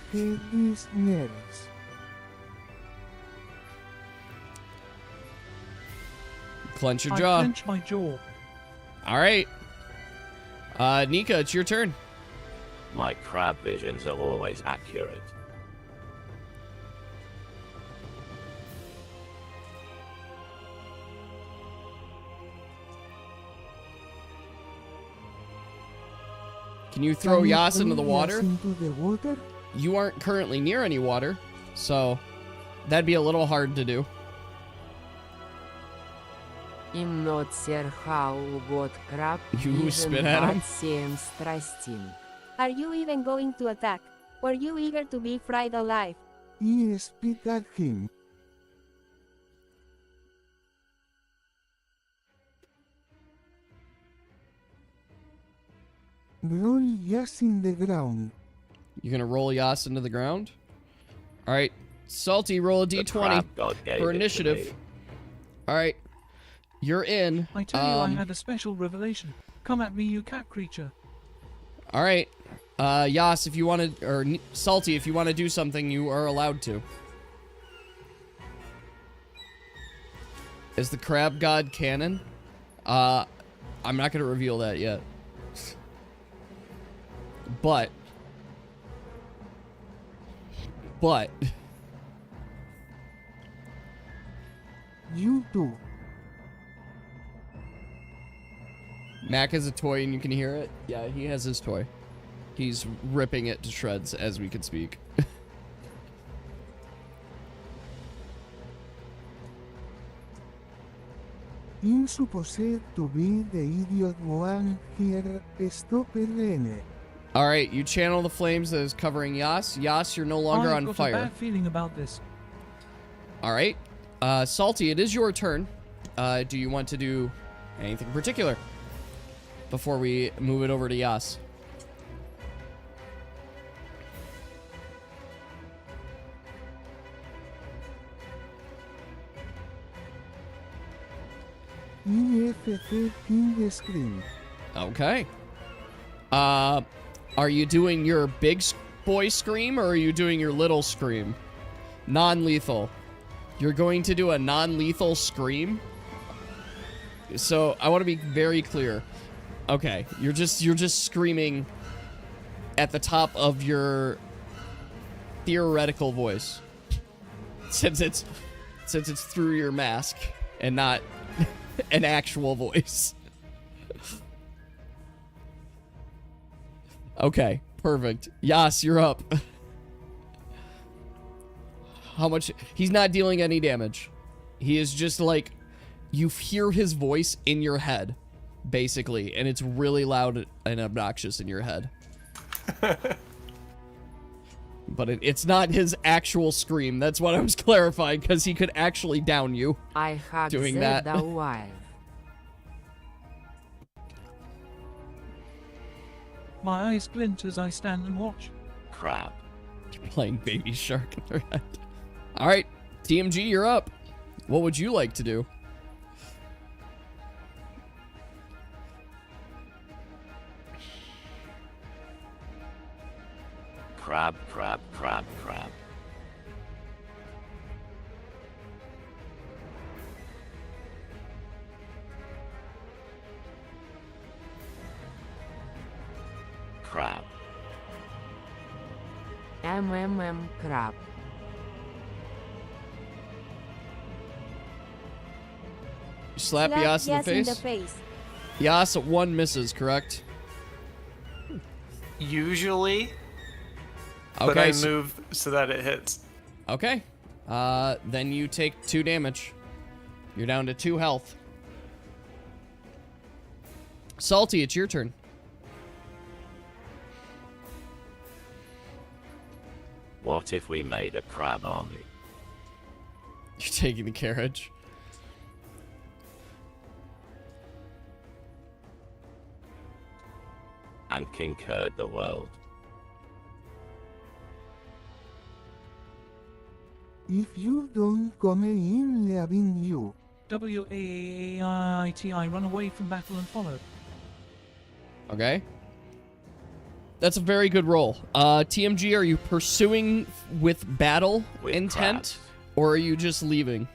Clench your jaw. I clench my jaw. All right. Nika, it's your turn. My crab visions are always accurate. Can you throw Yas into the water? Into the water? You aren't currently near any water, so that'd be a little hard to do. Im not ser how got crab. You spit at him? Xazaviar. Are you even going to attack? Or you eager to be fried alive? I spit at him. Roll Yas in the ground. You're gonna roll Yas into the ground? Alright. Salty, roll a The d20 crab god gave for it to initiative. me. Alright. You're in. I tell you, I had a special revelation. Come at me, you cat creature. Alright. Yas, if you want to, or Salty, if you want to do something, you are allowed to. Is the crab god canon? I'm not gonna reveal that yet. But. You too. Mac has a toy and you can hear it? Yeah, he has his toy. He's ripping it to shreds as we can speak. I'm supposed to be the idiot one here. Stop it. Alright, you channel the flames that is covering Yas. Yas, you're no longer I've on got fire. a bad feeling about this. Alright. Salty, it is your turn. Do you want to do anything particular before we move it over to Yas? IFT in the screen. Okay. Are you doing your big boy scream or are you doing your little scream? Non-lethal. You're going to do a non-lethal scream? So, I want to be very clear. Okay, you're just screaming at the top of your theoretical voice. Since it's through your mask and not an actual voice. Okay, perfect. Yas, you're up. How much? He's not dealing any damage. He is just like, you hear his voice in your head, basically, and it's really loud and obnoxious in your head. But it's not his actual scream. That's what I was clarifying, because he could actually down you. I had Doing that. the wife. My eyes glint as I stand and watch. Crab. You're playing Baby Shark in their head. Alright, TMG, you're up. What would you like to do? Crab, crab, crab, crab. Crab. Crab. You slap Slap Yas in the Yas in face? the face. Yas, 1 misses, correct? Usually, but Okay, I move so that it hits. okay. Then you take 2 damage. You're down to 2 health. Salty, it's your turn. What if we made a crab army? You're taking the carriage. And conquered the world? If you don't come in, leaving you. W-A-A-I-T-I, run away from battle and follow. Okay. That's a very good roll. TMG, are you pursuing with battle With intent? crabs. Or are you just leaving?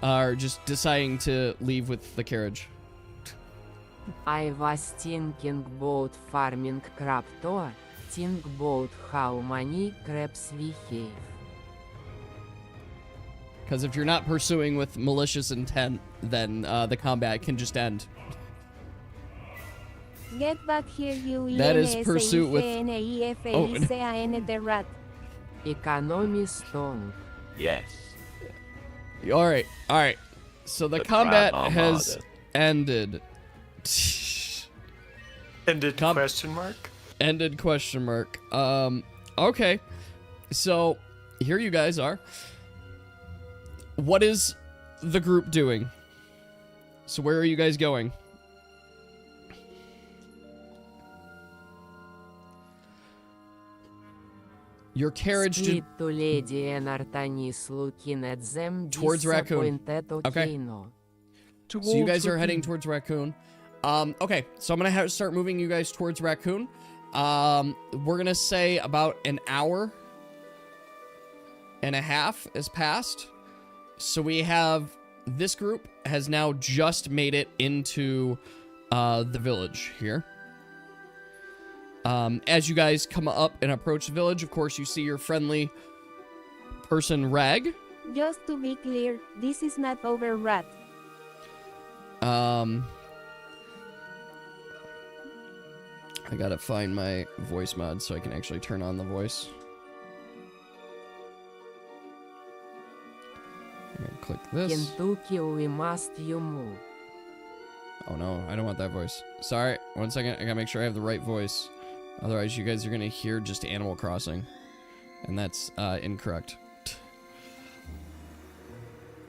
Or just deciding to leave with the carriage? I was thinking about farming crab too. Think about how many crabs we have. Because if you're not pursuing with malicious intent, then the combat can just end. Get back here, you That is pursuit with... rat. Economy stone. Yes. Alright, alright. So the combat has ended. Ended question mark? Ended question mark. Okay. So, here you guys are. What is the group doing? So where are you guys going? Your carriage Speed to Lady Enartanis looking at them towards Raccoon. disappointed. Okay. No. So you guys are heading towards Raccoon. Okay, so I'm gonna start moving you guys towards Raccoon. We're gonna say about an hour and a half has passed. So we have this group has now just made it into the village here. As you guys come up and approach the village, of course, you see your friendly person, Rag. Just to be clear, this is not over, rat. I gotta find my voice mod so I can actually turn on the voice. I'm gonna click this. Kentucky, we must you move. Oh no, I don't want that voice. Sorry, 1 second, I gotta make sure I have the right voice. Otherwise, you guys are gonna hear just Animal Crossing. And that's incorrect.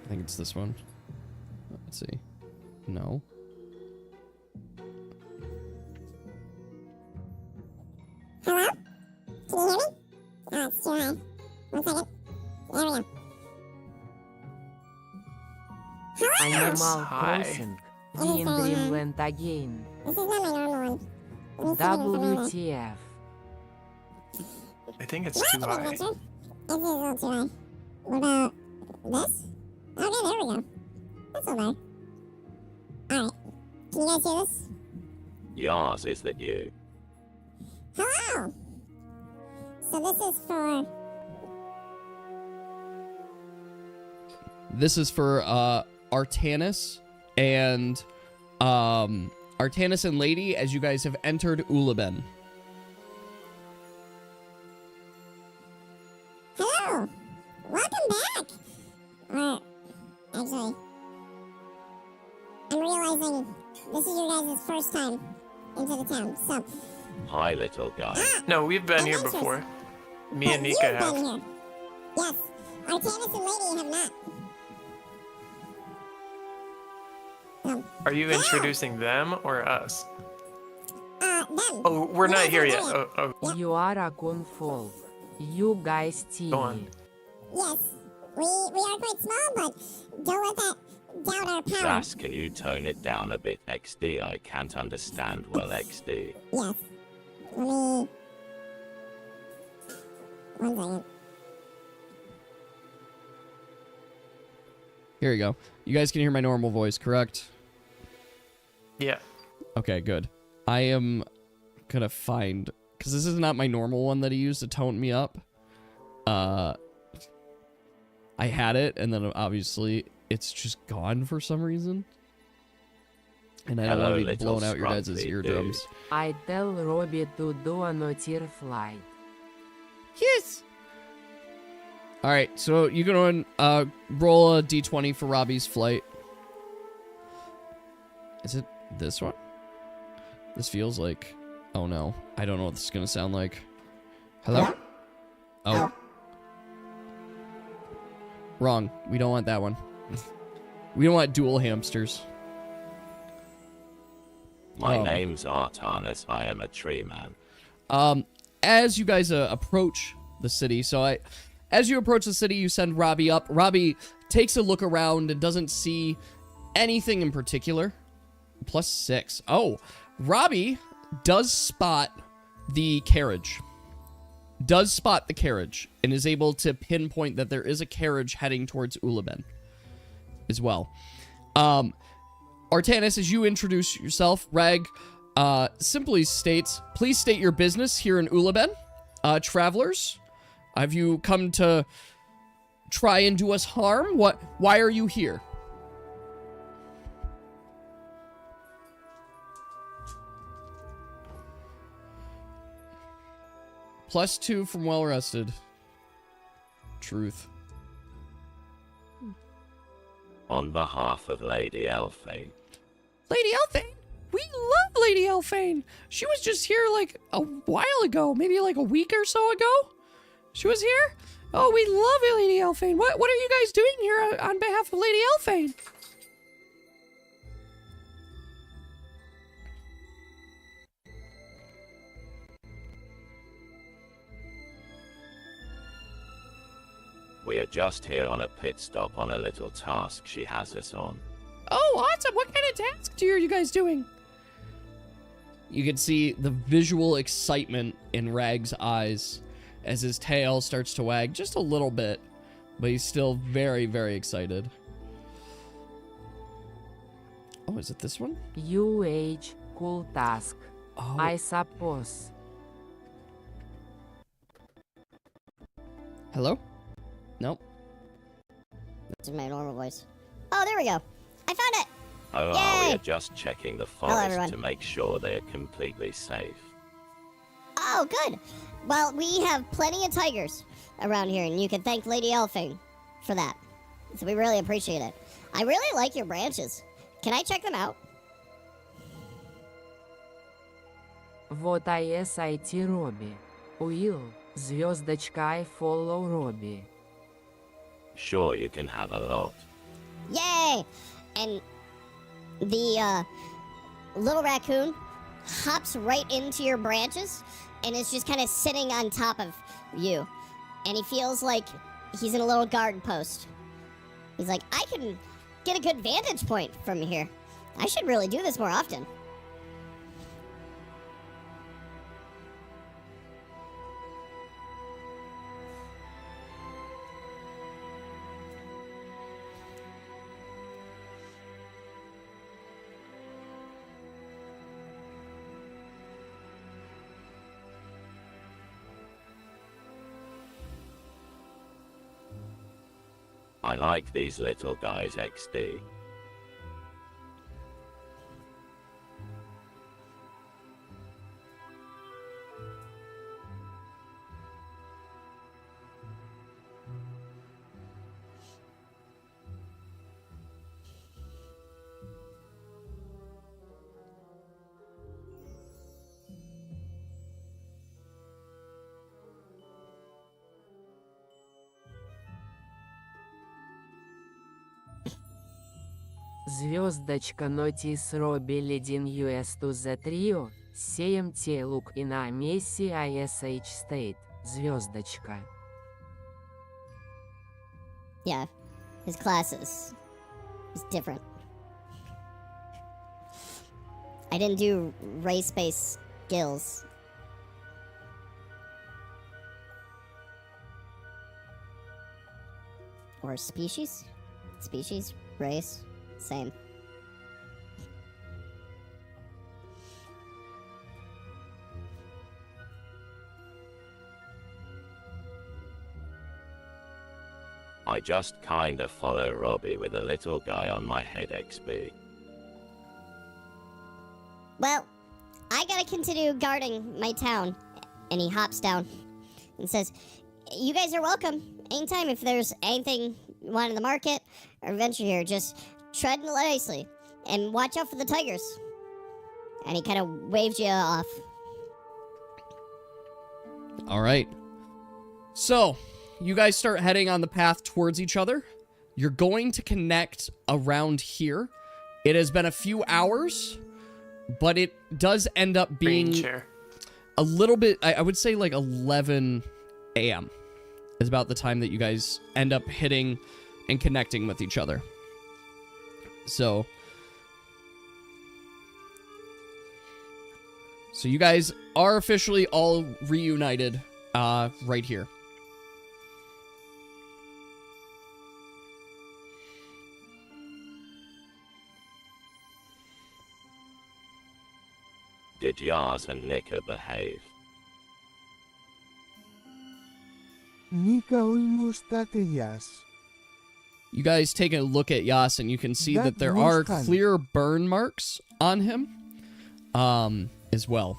I think it's this one. Let's see. No. Hello? Can you hear me? Oh, it's too high. 1 second. There we go. Animal Hi. Crossing. We in Dreamland again. This is not my normal one. Let me see if it's WTF. I think it's What too happened, high. Adventure? It is a little too high. What about this? Okay, there we go. That's so bad. Alright. Can you guys hear this? Yours is the you. Hello! So this is for... This is for Artanis and Artanis and Lady as you guys have entered Ulaben. Hello! Welcome back! Or, actually... I'm realizing this is your guys' first time into the town, so... Hi, little guy. No, we've been here Adventures. before. Me and You've Nika been have. here. Yes. Artanis and Lady have not. Are you introducing them or us? Them. Oh, we're You not guys here are yet. there. Oh, You are a folk. You guys teeny. go on. Yes. We are quite small, but don't let that doubt our power. Ras, can you tone it down a bit, XD? I can't understand well, XD. Yes. Let me... 1 second. Here you go. You guys can hear my normal voice, correct? Yeah. Okay, good. I am gonna find... Because this is not my normal one that he used to tone me up. I had it, and then obviously it's just gone for some reason. And I don't Hello, want to be little blowing out your guys' scrumpy eardrums. I tell Robbie to do a notier flight. Yes! Alright, so you can roll a d20 for Robbie's flight. Is it this one? This feels like... Oh no, I don't know what this is going to sound like. Hello? Oh. Wrong. We don't want that one. We don't want dual hamsters. My name's Artanis. I am a tree man. As you guys approach the city, as you approach the city, you send Robbie up. Robbie takes a look around and doesn't see anything in particular. +6. Oh, Robbie does spot the carriage. And is able to pinpoint that there is a carriage heading towards Ulaben as well. Artanis, as you introduce yourself, Rag simply states, please state your business here in Ulaben. Travelers, have you come to try and do us harm? Why are you here? +2 from well rested. Truth. On behalf of Lady Elfane. Lady Elfane? We love Lady Elfane. She was just here like a while ago, maybe like a week or so ago. She was here? Oh, we love Lady Elfane. What are you guys doing here on behalf of Lady Elfane? We are just here on a pit stop on a little task she has us on. Oh, awesome. What kind of task are you guys doing? You can see the visual excitement in Rag's eyes as his tail starts to wag just a little bit, but he's still very, very excited. Oh, is it this one? Cool task. Oh. I suppose. Hello? Nope. This is my normal voice. Oh, there we go. I found it. Oh, Yay! we are just checking the Hello, forest everyone. to make sure they are completely safe. Oh, good. Well, we have plenty of tigers around here, and you can thank Lady Elfane for that. So we really appreciate it. I really like your branches. Can I check them out? Вот ISIT Робби. Will, звездочка I follow Робби. Sure, you can have a lot. Yay! And the little raccoon hops right into your branches and is just kind of sitting on top of you. And he feels like he's in a little guard post. He's like, I can get a good vantage point from here. I should really do this more often. I like these little guys, XD. Звездочка Notice Робби Leading US to the Trio, CMT Look in a Messi ISH State, звездочка. Yeah, his classes is different. I didn't do race-based skills. Or species? Species? Race? Same. I just kinda follow Robbie with a little guy on my head, XB. Well, I gotta continue guarding my town. And he hops down and says, you guys are welcome. Anytime if there's anything you want in the market or venture here, just tread nicely and watch out for the tigers. And he kind of waves you off. All right. So, you guys start heading on the path towards each other. You're going to connect around here. It has been a few hours, but it does end up being a little bit, I would say like 11 a.m. is about the time that you guys end up hitting and connecting with each other. So you guys are officially all reunited right here. Did Yas and Nika behave? Nika almost at a yes. You guys take a look at Yas and you can see that there was are fun. clear burn marks on him as well.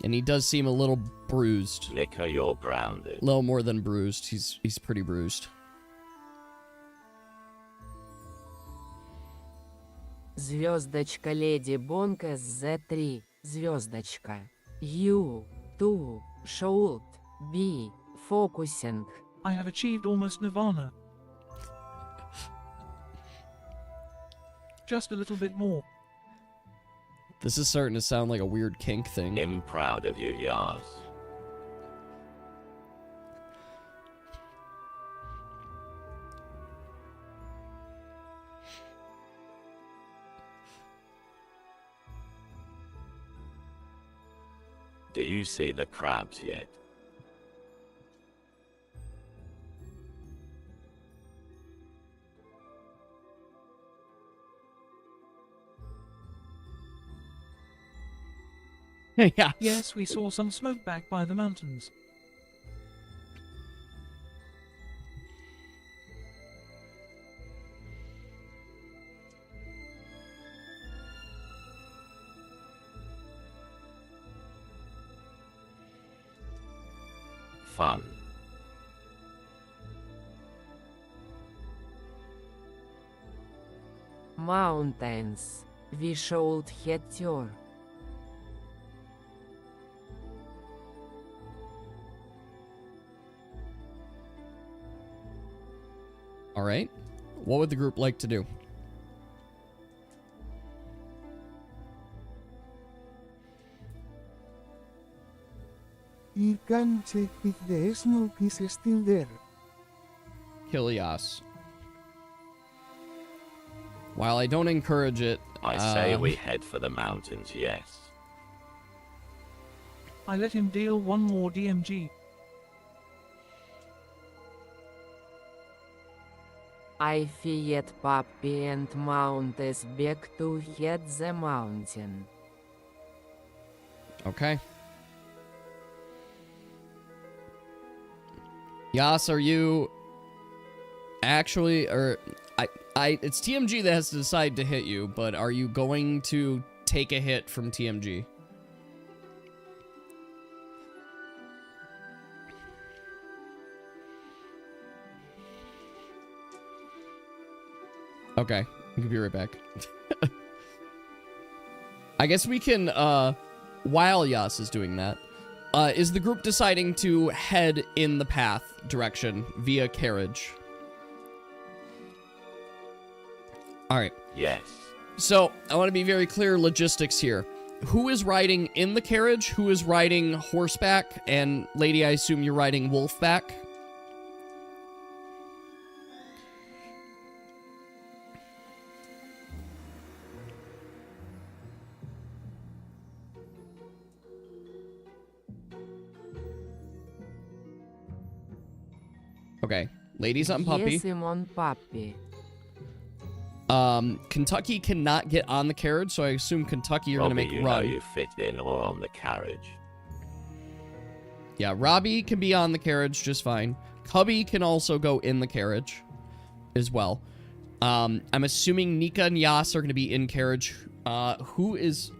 And he does seem a little bruised. Nika, you're grounded. A little more than bruised. He's pretty bruised. Звездочка Леди Бонка Z3. Звездочка. You. Too. Should. Be. Focusing. I have achieved almost nirvana. Just a little bit more. This is starting to sound like a weird kink thing. I'm proud of you, Yas. Do you see the crabs yet? Yeah. Yes, we saw some smoke back by the mountains. Fun. Mountains. We should head there. All right. What would the group like to do? You can check if the smoke is still there. Kill Yas. While I don't encourage it, I say we head for the mountains, yes. I let him deal one more DMG. I feed puppy and mount is back to head the mountain. Okay. Yas, are you actually, or it's TMG that has to decide to hit you, but are you going to take a hit from TMG? Okay, we can be right back. I guess we can, while Yas is doing that, is the group deciding to head in the path direction via carriage? Alright. Yes. So, I want to be very clear logistics here. Who is riding in the carriage? Who is riding horseback? And, lady, I assume you're riding wolfback? Okay. Ladies on puppy. Yes, I'm on puppy. Kentucky cannot get on the carriage, so I assume Kentucky you're going to make you run. know you fit in or on the carriage. Yeah, Robbie can be on the carriage just fine. Cubby can also go in the carriage as well. I'm assuming Nika and Yas are going to be in carriage. Who is...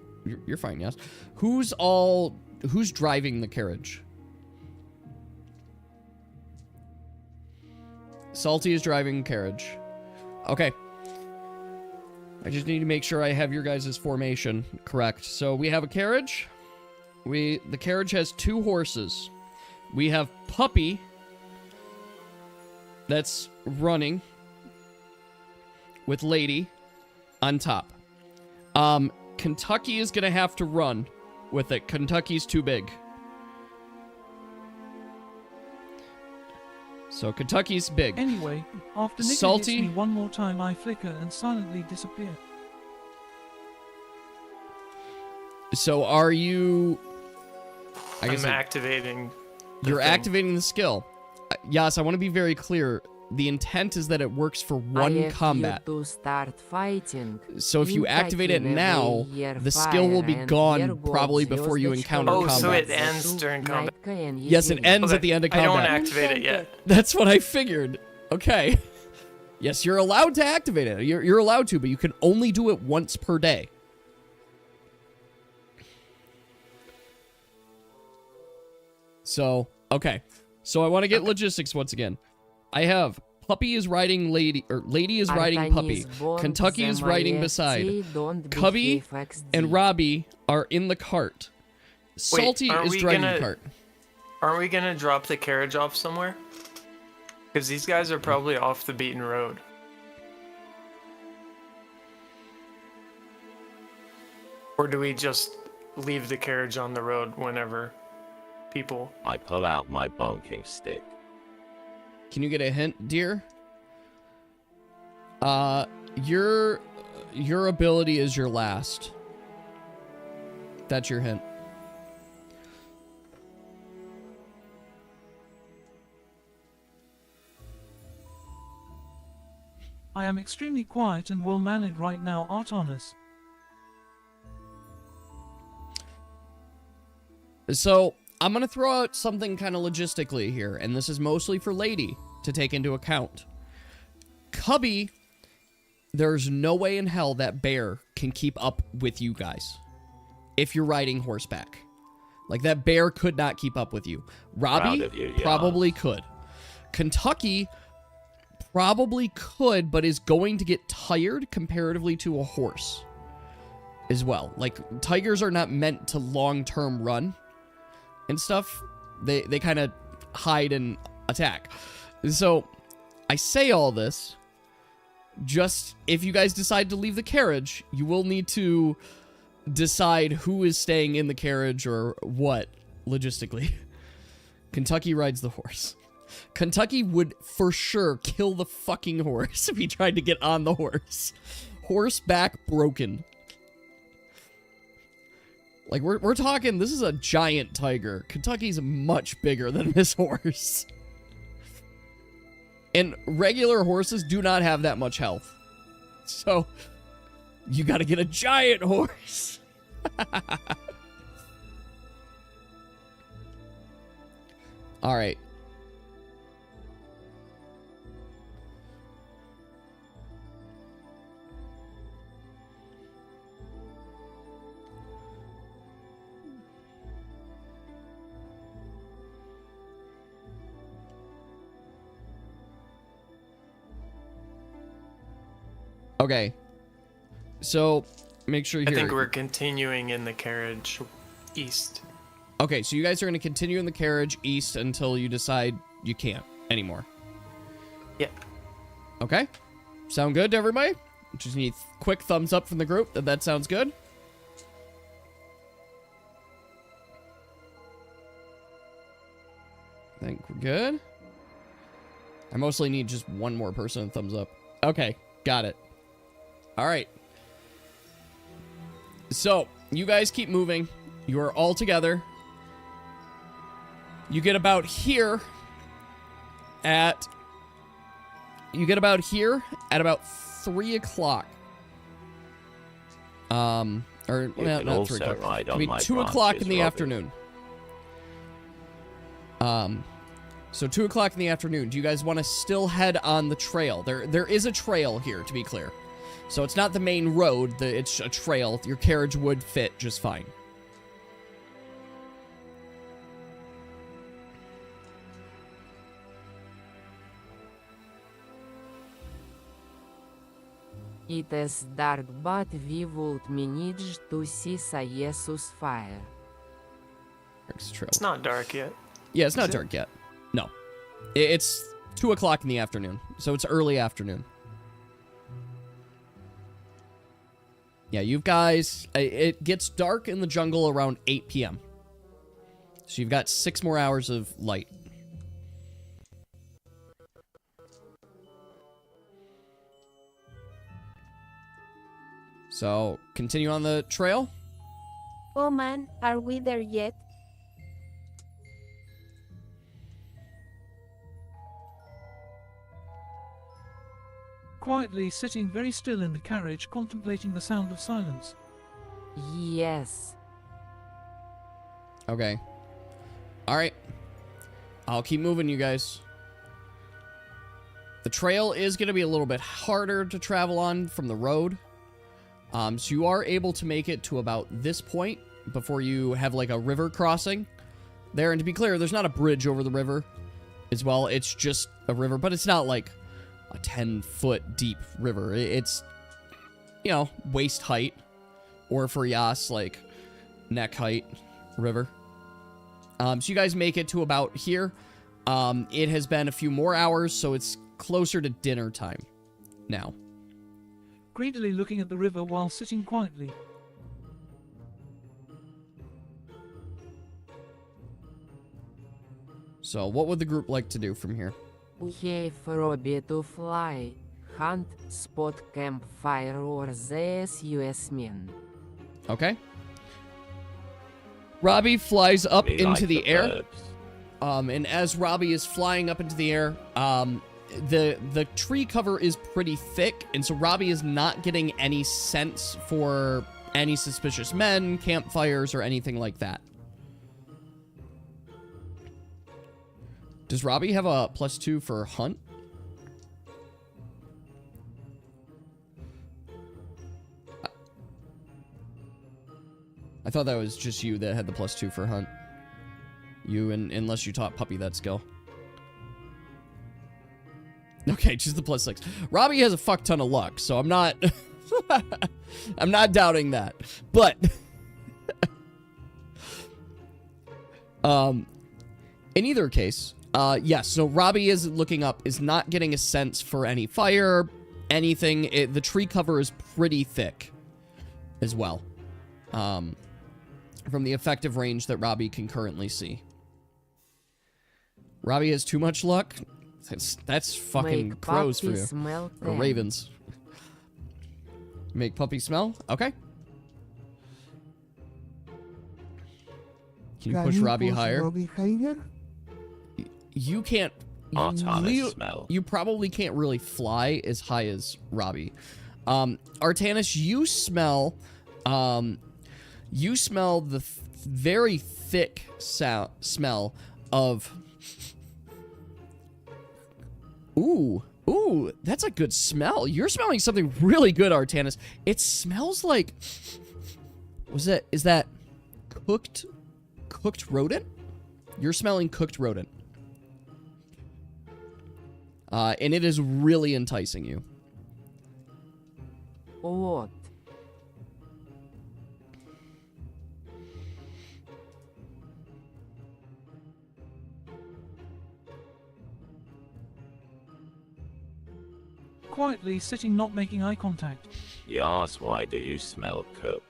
You're fine, Yas. Who's driving the carriage? Salty is driving carriage. Okay. I just need to make sure I have your guys' formation correct. So we have a carriage. The carriage has 2 horses. We have Puppy that's running with Lady on top. Kentucky is going to have to run with it. Kentucky's too big. So Kentucky's big. Anyway, after Nika Salty. hits me one more time, I flicker and silently disappear. So are you... I'm activating. You're activating the skill. Yas, I want to be very clear. the intent is that it works for I one have combat. you to start fighting. So if you In activate it taking now, away your the skill will be fire and gone your probably gold before you звездочка encounter Oh, so combat. it ends during combat. Nightka and Yes, it Yezelin. ends at the end of I don't combat. activate it yet. That's what I figured. Okay. Yes, you're allowed to activate it. You're allowed to, but you can only do it once per day. So, okay. So I want to get logistics once again. I have Puppy is riding Lady, or Lady is riding Puppy. Kentucky is riding beside. Cubby and Robbie are in the cart. Salty aren't is we driving gonna- the cart. Aren't we gonna drop the carriage off somewhere? Because these guys are probably off the beaten road. Or do we just leave the carriage on the road whenever people... I pull out my bonking stick. Can you get a hint, dear? Your ability is your last. That's your hint. I am extremely quiet and well-mannered right now, Artonis. So, I'm going to throw out something kind of logistically here, and this is mostly for Lady to take into account. Cubby, there's no way in hell that bear can keep up with you guys if you're riding horseback. Like, that bear could not keep up with you. Robbie Proud of you, yeah. probably could. Kentucky probably could, but is going to get tired comparatively to a horse as well. Like, tigers are not meant to long-term run and stuff. They kind of hide and attack. So, I say all this, just if you guys decide to leave the carriage, you will need to decide who is staying in the carriage or what, logistically. Kentucky rides the horse. Kentucky would for sure kill the fucking horse if he tried to get on the horse. Horseback broken. Like, we're talking, this is a giant tiger. Kentucky's much bigger than this horse. And regular horses do not have that much health. So, you gotta get a giant horse. Alright. Okay. So, make sure I here. think we're continuing in the carriage east. Okay, so you guys are going to continue in the carriage east until you decide you can't anymore. Yeah. Okay. Sound good to everybody? Just need quick thumbs up from the group that sounds good. I think we're good. I mostly need just one more person to thumbs up. Okay, got it. All right. So, you guys keep moving. You are all together. You get about here at... You get about here at about 3 o'clock. Or, well, can not also 3 o'clock. ride I on mean, my 2 o'clock in branches, the Robbie. afternoon. So 2 o'clock in the afternoon. Do you guys want to still head on the trail? There is a trail here, to be clear. So it's not the main road. It's a trail. Your carriage would fit just fine. It is dark, but we would manage to see Jesus fire. It's not dark yet. Yeah, it's not Is it? dark yet. No. It's 2 o'clock in the afternoon. So it's early afternoon. Yeah, you guys... It gets dark in the jungle around 8 p.m. So you've got 6 more hours of light. So, continue on the trail. Oh man, are we there yet? Quietly sitting very still in the carriage, contemplating the sound of silence. Yes. Okay. Alright. I'll keep moving, you guys. The trail is going to be a little bit harder to travel on from the road. So you are able to make it to about this point before you have like a river crossing there. And to be clear, there's not a bridge over the river as well. It's just a river, but it's not like a 10-foot deep river. It's, you know, waist height, or for Yas, like neck height river. So you guys make it to about here. It has been a few more hours, so it's closer to dinner time now. Greedily looking at the river while sitting quietly. So what would the group like to do from here? Hey Robbie to fly, hunt, spot, campfire or ZSUS men. Okay. Robbie flies up We into like the air. birds. And as Robbie is flying up into the air, the tree cover is pretty thick, and so Robbie is not getting any sense for any suspicious men, campfires, or anything like that. Does Robbie have a +2 for hunt? I thought that was just you that had the +2 for hunt. You, unless you taught Puppy that skill. Okay, just the +6. Robbie has a fuck ton of luck, so I'm not... I'm not doubting that. But... in either case, yes, so Robbie is looking up, is not getting a sense for any fire, anything. The tree cover is pretty thick as well. From the effective range that Robbie can currently see. Robbie has too much luck? That's fucking Make crows for puppy you. smell Or them. ravens. Make puppy smell? Okay. Can you push Robbie higher? Robbie higher? You can't... Artanis smell. You probably can't really fly as high as Robbie. Artanis, you smell... you smell the very thick smell of... Ooh, that's a good smell. You're smelling something really good, Artanis. It smells like... Is that cooked rodent? You're smelling cooked rodent. And it is really enticing you. What? Quietly sitting, not making eye contact. Yas, why do you smell cooked?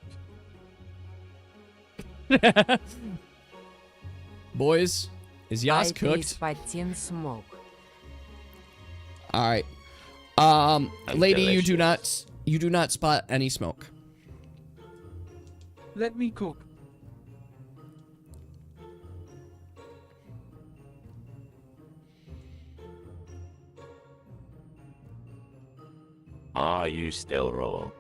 Boys, is Yas I cooked? taste patin smoke. All right. Lady, you do not spot any smoke. Let me cook. Are you still raw?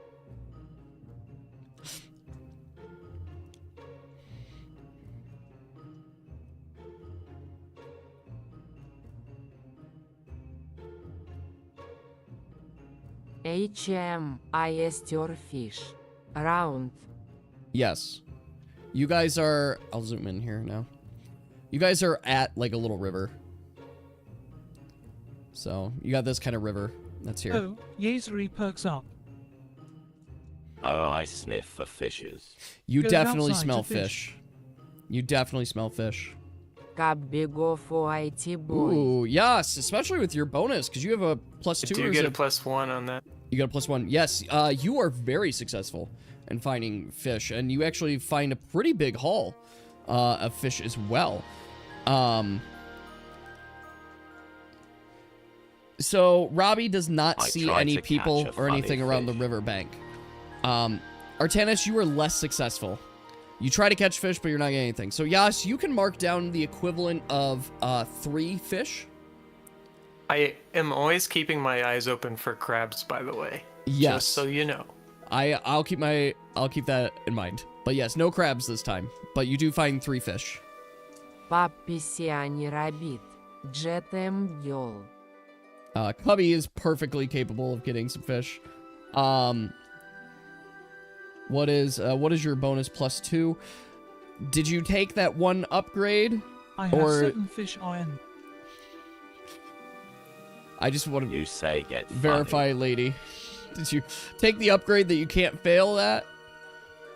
I stir fish. Round. Yes. You guys are... I'll zoom in here now. You guys are at, like, a little river. So, you got this kind of river that's here. Oh, Xazaviar perks up. Oh, I sniff for fishes. You Goes definitely outside smell to fish. fish. You definitely smell fish. Cabbigo for IT boy. Ooh, yes, especially with your bonus, because you have a +2. Do or you is get a it- +1 on that? You got a +1. Yes, you are very successful in finding fish, and you actually find a pretty big haul of fish as well. So Robbie does not I see tried any to people catch a or anything funny around the fish. riverbank. Artanis, you are less successful. You try to catch fish, but you're not getting anything. So Yas, you can mark down the equivalent of 3 fish. I am always keeping my eyes open for crabs, by the way. Yes. Just so you know. I'll keep that in mind. But yes, no crabs this time. But you do find 3 fish. Папписяни рабит. Джетем дёл. Cubby is perfectly capable of getting some fish. What is your bonus +2? Did you take that 1 upgrade? I have 7 fish iron. I just want to You say get verify, funny. lady. Did you take the upgrade that you can't fail at?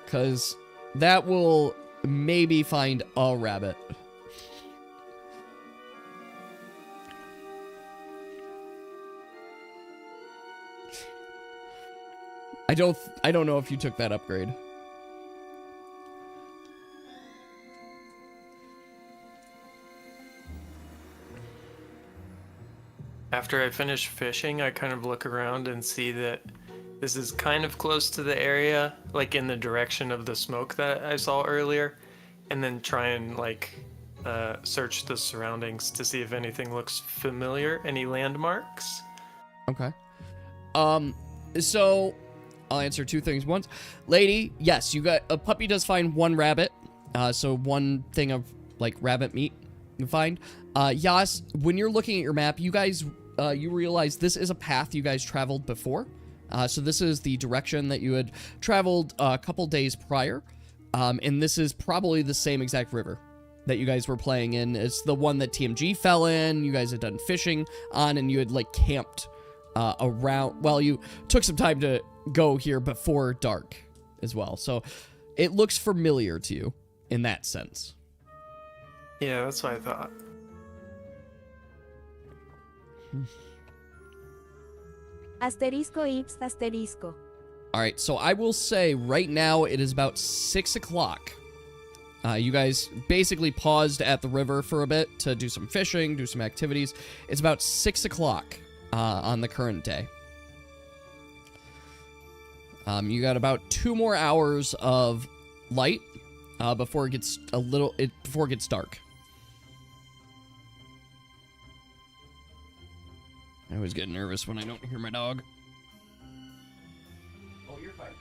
Because that will maybe find a rabbit. I don't know if you took that upgrade. After I finish fishing, I kind of look around and see that this is kind of close to the area, like in the direction of the smoke that I saw earlier, and then try and search the surroundings to see if anything looks familiar, any landmarks. Okay. So I'll answer 2 things once. Lady, yes, you got a puppy does find 1 rabbit. So 1 thing of like rabbit meat you find. Yas, when you're looking at your map, you guys you realize this is a path you guys traveled before. So this is the direction that you had traveled a couple days prior. And this is probably the same exact river that you guys were playing in. It's the one that TMG fell in, you guys had done fishing on, and you had like camped around. Well, you took some time to go here before dark as well. So it looks familiar to you in that sense. Yeah, that's what I thought. Asterisco Ips asterisco. All right, so I will say right now it is about 6 o'clock. You guys basically paused at the river for a bit to do some fishing, do some activities. It's about 6 o'clock on the current day. You got about 2 more hours of light before it gets before it gets dark. I always get nervous when I don't hear my dog. Oh, you're fine.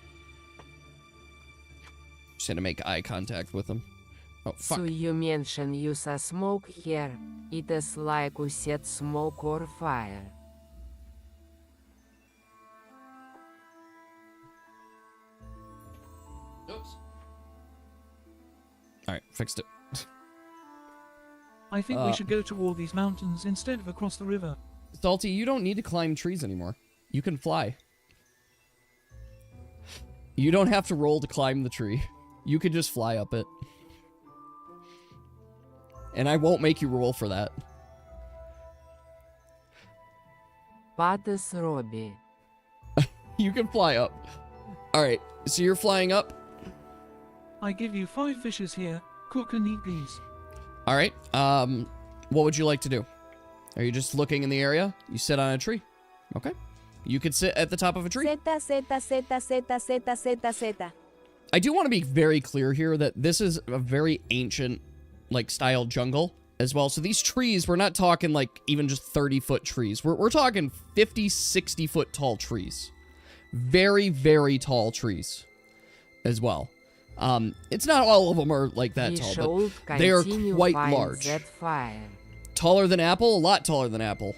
Just had to make eye contact with him. Oh, fuck. So you mention use a smoke here. It is like you set smoke or fire. Oops. Alright, fixed it. I think we should go toward these mountains instead of across the river. Salty, you don't need to climb trees anymore. You can fly. You don't have to roll to climb the tree. You can just fly up it. And I won't make you roll for that. Patis Robbie. You can fly up. Alright, so you're flying up. I give you 5 fishes here. Cook and eat these. Alright, what would you like to do? Are you just looking in the area? You sit on a tree. Okay. You could sit at the top of a tree. Zeta, zeta, zeta, zeta, zeta, zeta, zeta. I do want to be very clear here that this is a very ancient, like, style jungle as well. So these trees, we're not talking, like, even just 30-foot trees. We're talking 50, 60-foot tall trees. Very, very tall trees as well. It's not all of them are like that tall, but they are quite large. Taller than Apple? A lot taller than Apple.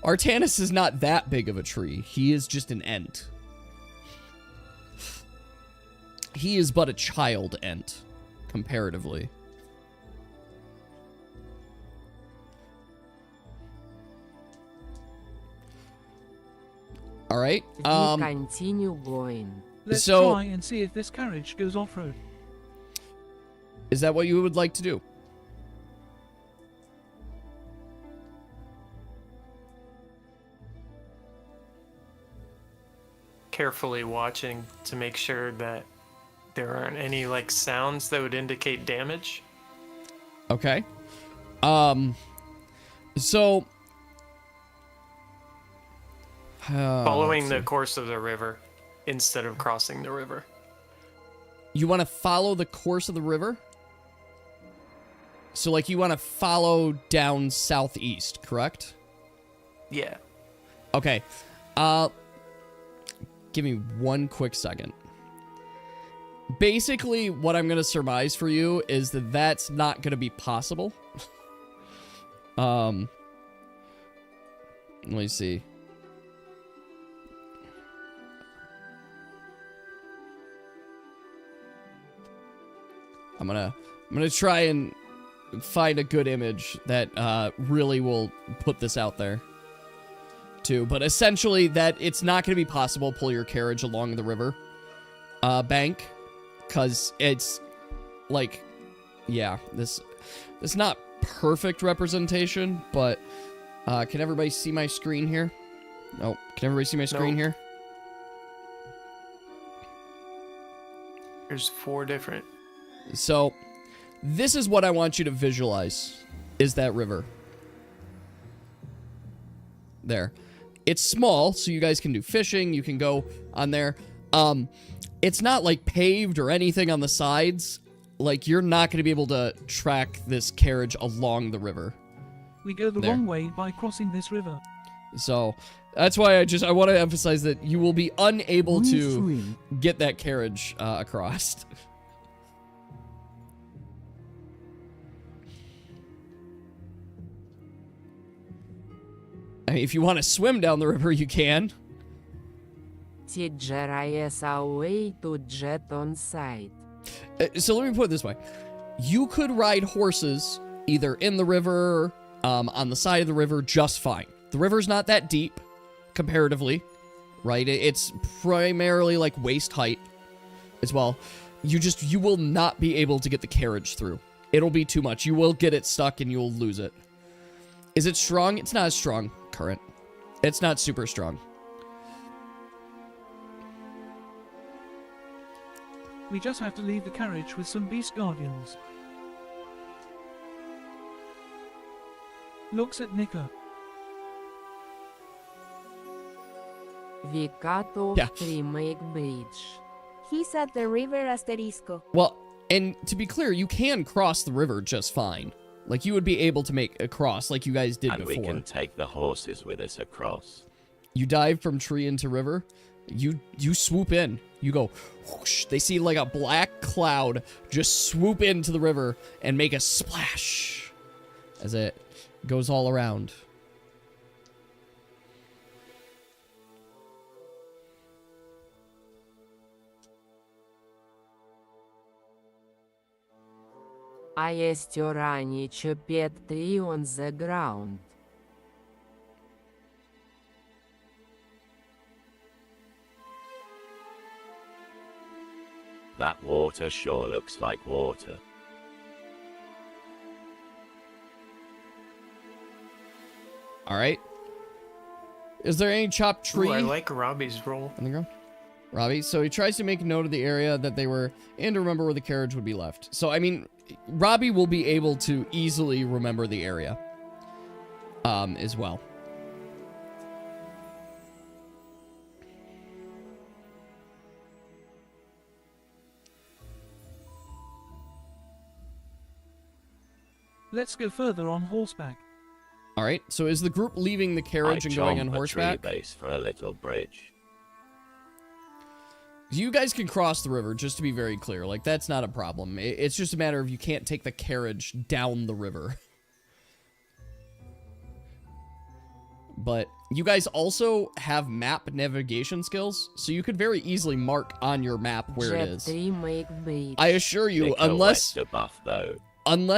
Artanis is not that big of a tree. He is just an ent. He is but a child ent, comparatively. All right. Continue going. Let's try and see if this carriage goes off-road. Is that what you would like to do? Carefully watching to make sure that there aren't any like sounds that would indicate damage. Okay. So following the course of the river instead of crossing the river. You want to follow the course of the river? So, like, you want to follow down southeast, correct? Yeah. Okay. Give me one quick second. Basically, what I'm going to surmise for you is that that's not going to be possible. Let me see. I'm gonna try and find a good image that really will put this out there too. But essentially, that it's not going to be possible to pull your carriage along the river bank, because it's like, yeah, this is not perfect representation, but can everybody see my screen here? No, can everybody see my screen here? There's 4 different. So, this is what I want you to visualize, is that river. There. It's small, so you guys can do fishing, you can go on there. It's not, like, paved or anything on the sides. Like, you're not going to be able to track this carriage along the river. We go the wrong way by crossing this river. So, that's why I want to emphasize that you will be unable to get that carriage across. I mean, if you want to swim down the river, you can. Xazaviar away to jet on site. So let me put it this way. You could ride horses either in the river, on the side of the river, just fine. The river's not that deep, comparatively, right? It's primarily like waist height as well. You will not be able to get the carriage through. It'll be too much. You will get it stuck and you'll lose it. Is it strong? It's not as strong, current. It's not super strong. We just have to leave the carriage with some beast guardians. Looks at Nika. We cut off Remake Bridge. He's at the river Asterisco. Well, and to be clear, you can cross the river just fine. Like, you would be able to make a cross like you guys did before. And we can take the horses with us across. You dive from tree into river. You swoop in. You go whoosh. They see like a black cloud just swoop into the river and make a splash as it goes all around. I estorani chopet tree on the ground. That water sure looks like water. All right. Is there any chopped tree? Ooh, I like Robbie's roll. On the ground? Robbie, so he tries to make note of the area that they were and to remember where the carriage would be left. So, I mean, Robbie will be able to easily remember the area as well. Let's go further on horseback. All right. So is the group leaving the carriage and going on horseback? Tree base for a little bridge. You guys can cross the river, just to be very clear. Like, that's not a problem. It's just a matter of you can't take the carriage down the river. But you guys also have map navigation skills, so you could very easily mark on your map where it is. I assure you, unless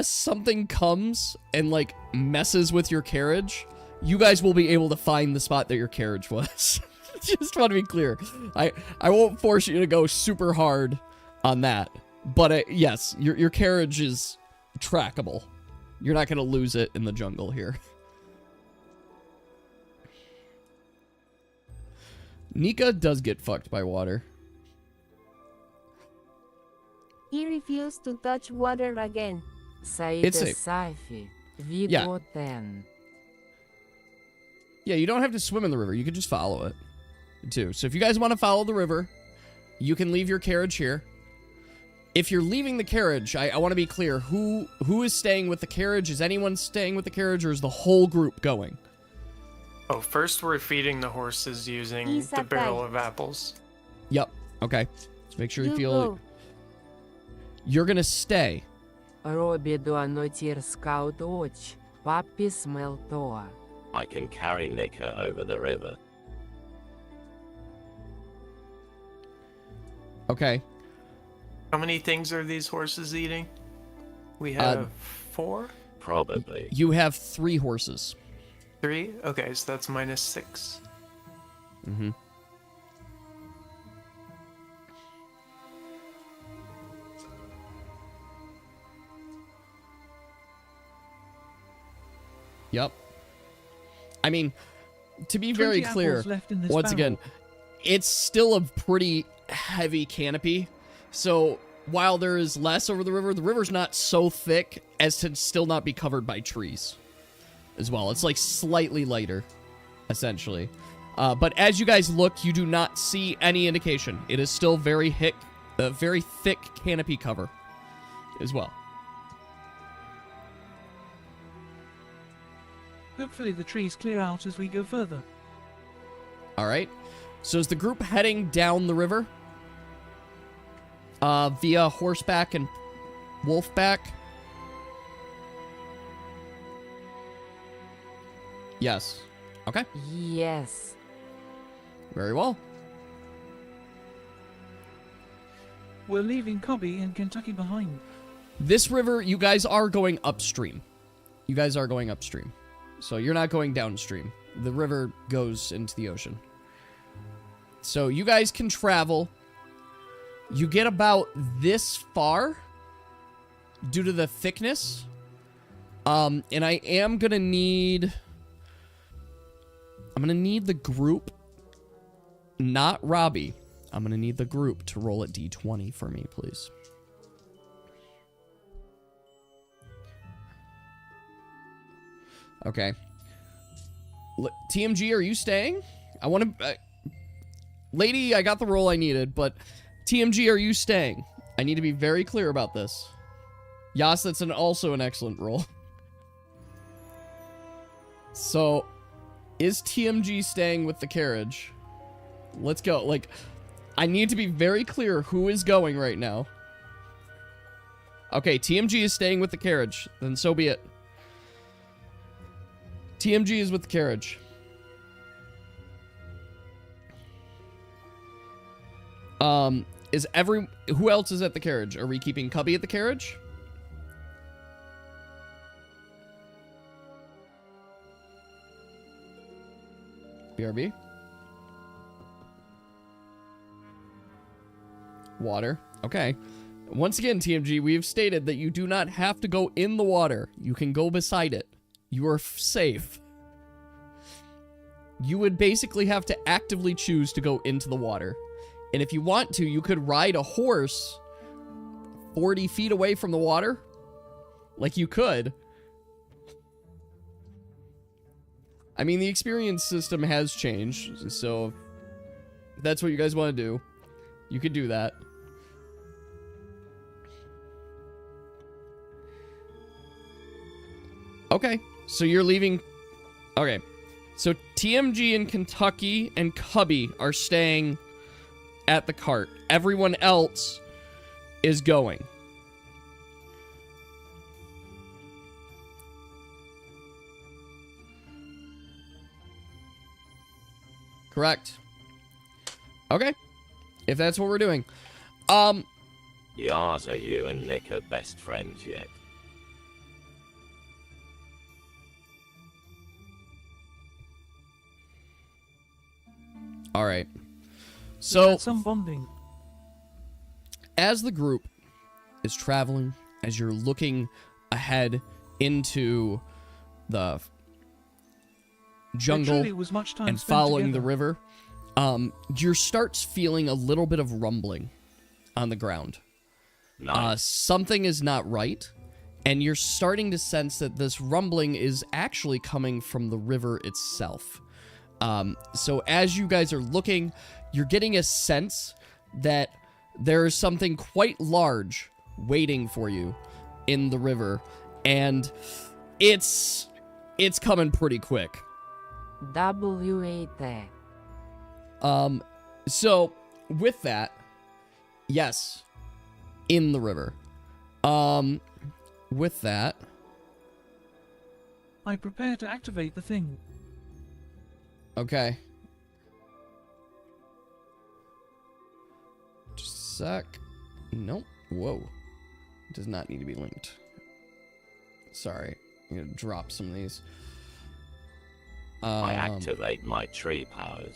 something comes and, like, messes with your carriage, you guys will be able to find the spot that your carriage was. Just want to be clear. I won't force you to go super hard on that. But yes, your carriage is trackable. You're not going to lose it in the jungle here. Nika does get fucked by water. He refused to touch water again. It's safe. Yeah. Yeah, you don't have to swim in the river. You can just follow it, too. So if you guys want to follow the river, you can leave your carriage here. if you're leaving the carriage, I want to be clear. Who is staying with the carriage? Is anyone staying with the carriage, or is the whole group going? Oh, first we're feeding the horses using the barrel of apples. Yep. Okay. Let's make sure you feel... go. You're gonna stay. Робби дуанотир скаут оч. Паппи смел тоа. I can carry Nika over the river. Okay. How many things are these horses eating? We have 4? Probably. You have 3 horses. 3? Okay, so that's -6. Mm-hmm. Yep. I mean, to be very 20 clear, apples left in this once barrel. again, it's still a pretty heavy canopy. So while there is less over the river's not so thick as to still not be covered by trees as well. It's like slightly lighter, essentially. But as you guys look, you do not see any indication. It is still very thick canopy cover as well. Hopefully the trees clear out as we go further. All right. So is the group heading down the river? Via horseback and wolfback? Yes. Okay. Yes. Very well. We're leaving Cobby in Kentucky behind. This river, you guys are going upstream. You guys are going upstream. So you're not going downstream. The river goes into the ocean. So you guys can travel. You get about this far due to the thickness. And I am going to need... I'm going to need the group, not Robbie. I'm going to need the group to roll a d20 for me, please. Okay. TMG, are you staying? I want to... lady, I got the roll I needed, but... TMG, are you staying? I need to be very clear about this. Yas, that's also an excellent roll. So, is TMG staying with the carriage? Let's go. Like, I need to be very clear who is going right now. Okay, TMG is staying with the carriage. Then so be it. TMG is with the carriage. Who else is at the carriage? Are we keeping Cubby at the carriage? BRB? Water. Okay. Once again, TMG, we've stated that you do not have to go in the water. You can go beside it. You are safe. You would basically have to actively choose to go into the water. And if you want to, you could ride a horse 40 feet away from the water. Like, you could. I mean, the experience system has changed, so if that's what you guys want to do, you could do that. Okay, so you're leaving... Okay, so TMG in Kentucky and Cubby are staying at the cart. Everyone else is going. Correct. Okay. If that's what we're doing. Yas, are you and Nick are best friends yet? Alright. So, some bonding. As the group is traveling, as you're looking ahead into the jungle and following the river, you starts feeling a little bit of rumbling on the ground. Nice. Something is not right, and you're starting to sense that this rumbling is actually coming from the river itself. So as you guys are looking, you're getting a sense that there is something quite large waiting for you in the river, and it's coming pretty quick. WAT. So with that, yes, in the river. With that, I prepare to activate the thing. okay. Just a sec. Nope. Whoa. It does not need to be linked. Sorry. I'm gonna drop some of these. I activate my tree powers.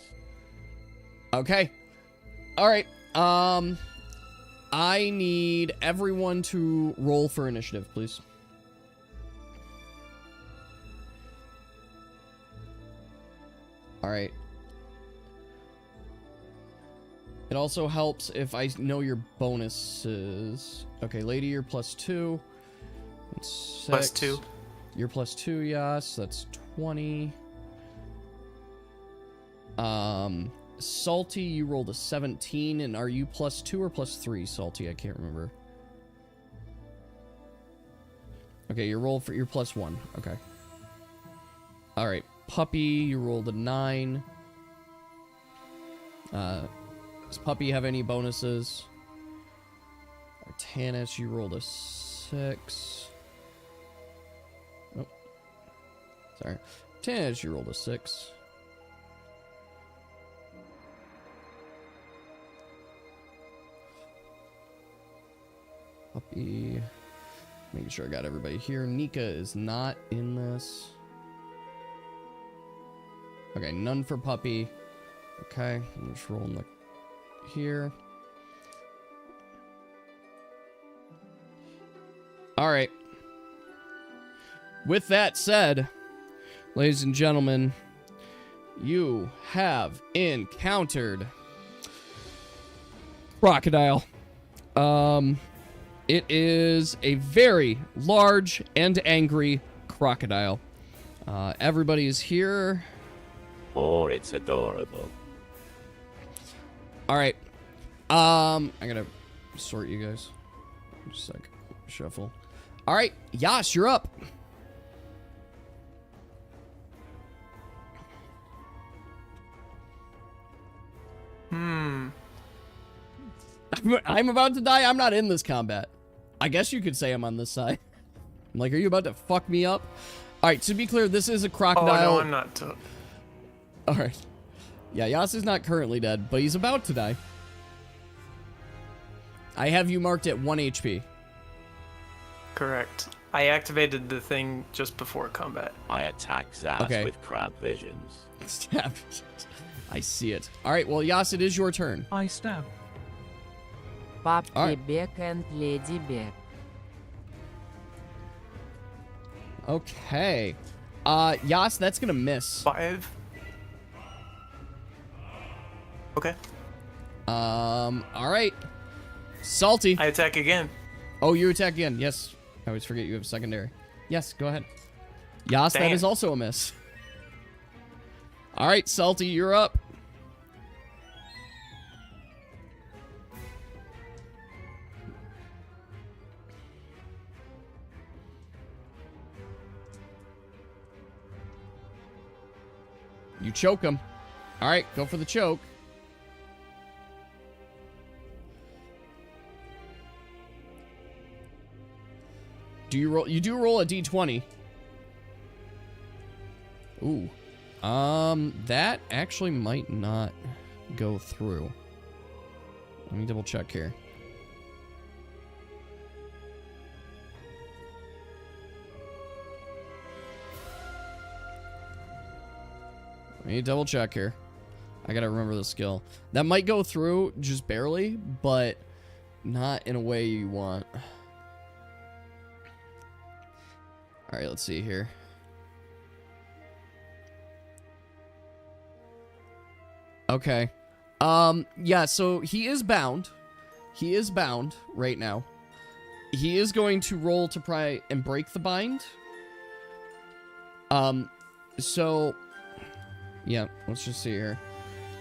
Okay. Alright. I need everyone to roll for initiative, please. Alright. It also helps if I know your bonuses. Okay, Lady, you're +2. That's 6. +2. You're +2, yes. That's 20. Salty, you rolled a 17, and are you +2 or +3, Salty? I can't remember. Okay, you're +1. Okay. Alright, Puppy, you rolled a 9. Does Puppy have any bonuses? Artanis, you rolled a 6. Nope. Sorry. Artanis, you rolled a 6. Puppy. Making sure I got everybody here. Nika is not in this. Okay, none for Puppy. Okay, I'm just rolling the here. Alright. With that said, ladies and gentlemen, you have encountered Crocodile. It is a very large and angry crocodile. Everybody is here. Oh, it's adorable. Alright. I gotta sort you guys. Just like shuffle. Alright, Yas, you're up. I'm about to die. I'm not in this combat. I guess you could say I'm on this side. I'm like, are you about to fuck me up? Alright, to be clear, this is a crocodile. Oh, no, I'm not. Alright. Yeah, Yas is not currently dead, but he's about to die. I have you marked at 1 HP. Correct. I activated the thing just before combat. I attack Zaz with crab visions. Stab. I see it. Alright, well, Yas, it is your turn. I stab. Puppy Beck and Lady Beck. Okay. Yas, that's gonna miss. 5. Okay. Alright. Salty. I attack again. Oh, you attack again. Yes. I always forget you have secondary. Yes, go ahead. Yas, that is also a miss. Alright, Salty, you're up. You choke him. Alright, go for the choke. Do you roll? You do roll a d20. Ooh. That actually might not go through. Let me double check here. Let me double check here. I gotta remember the skill. That might go through just barely, but not in a way you want. Alright, let's see here. Okay. Yeah, so he is bound. He is bound right now. He is going to roll to try and break the bind. So... yeah, let's just see here.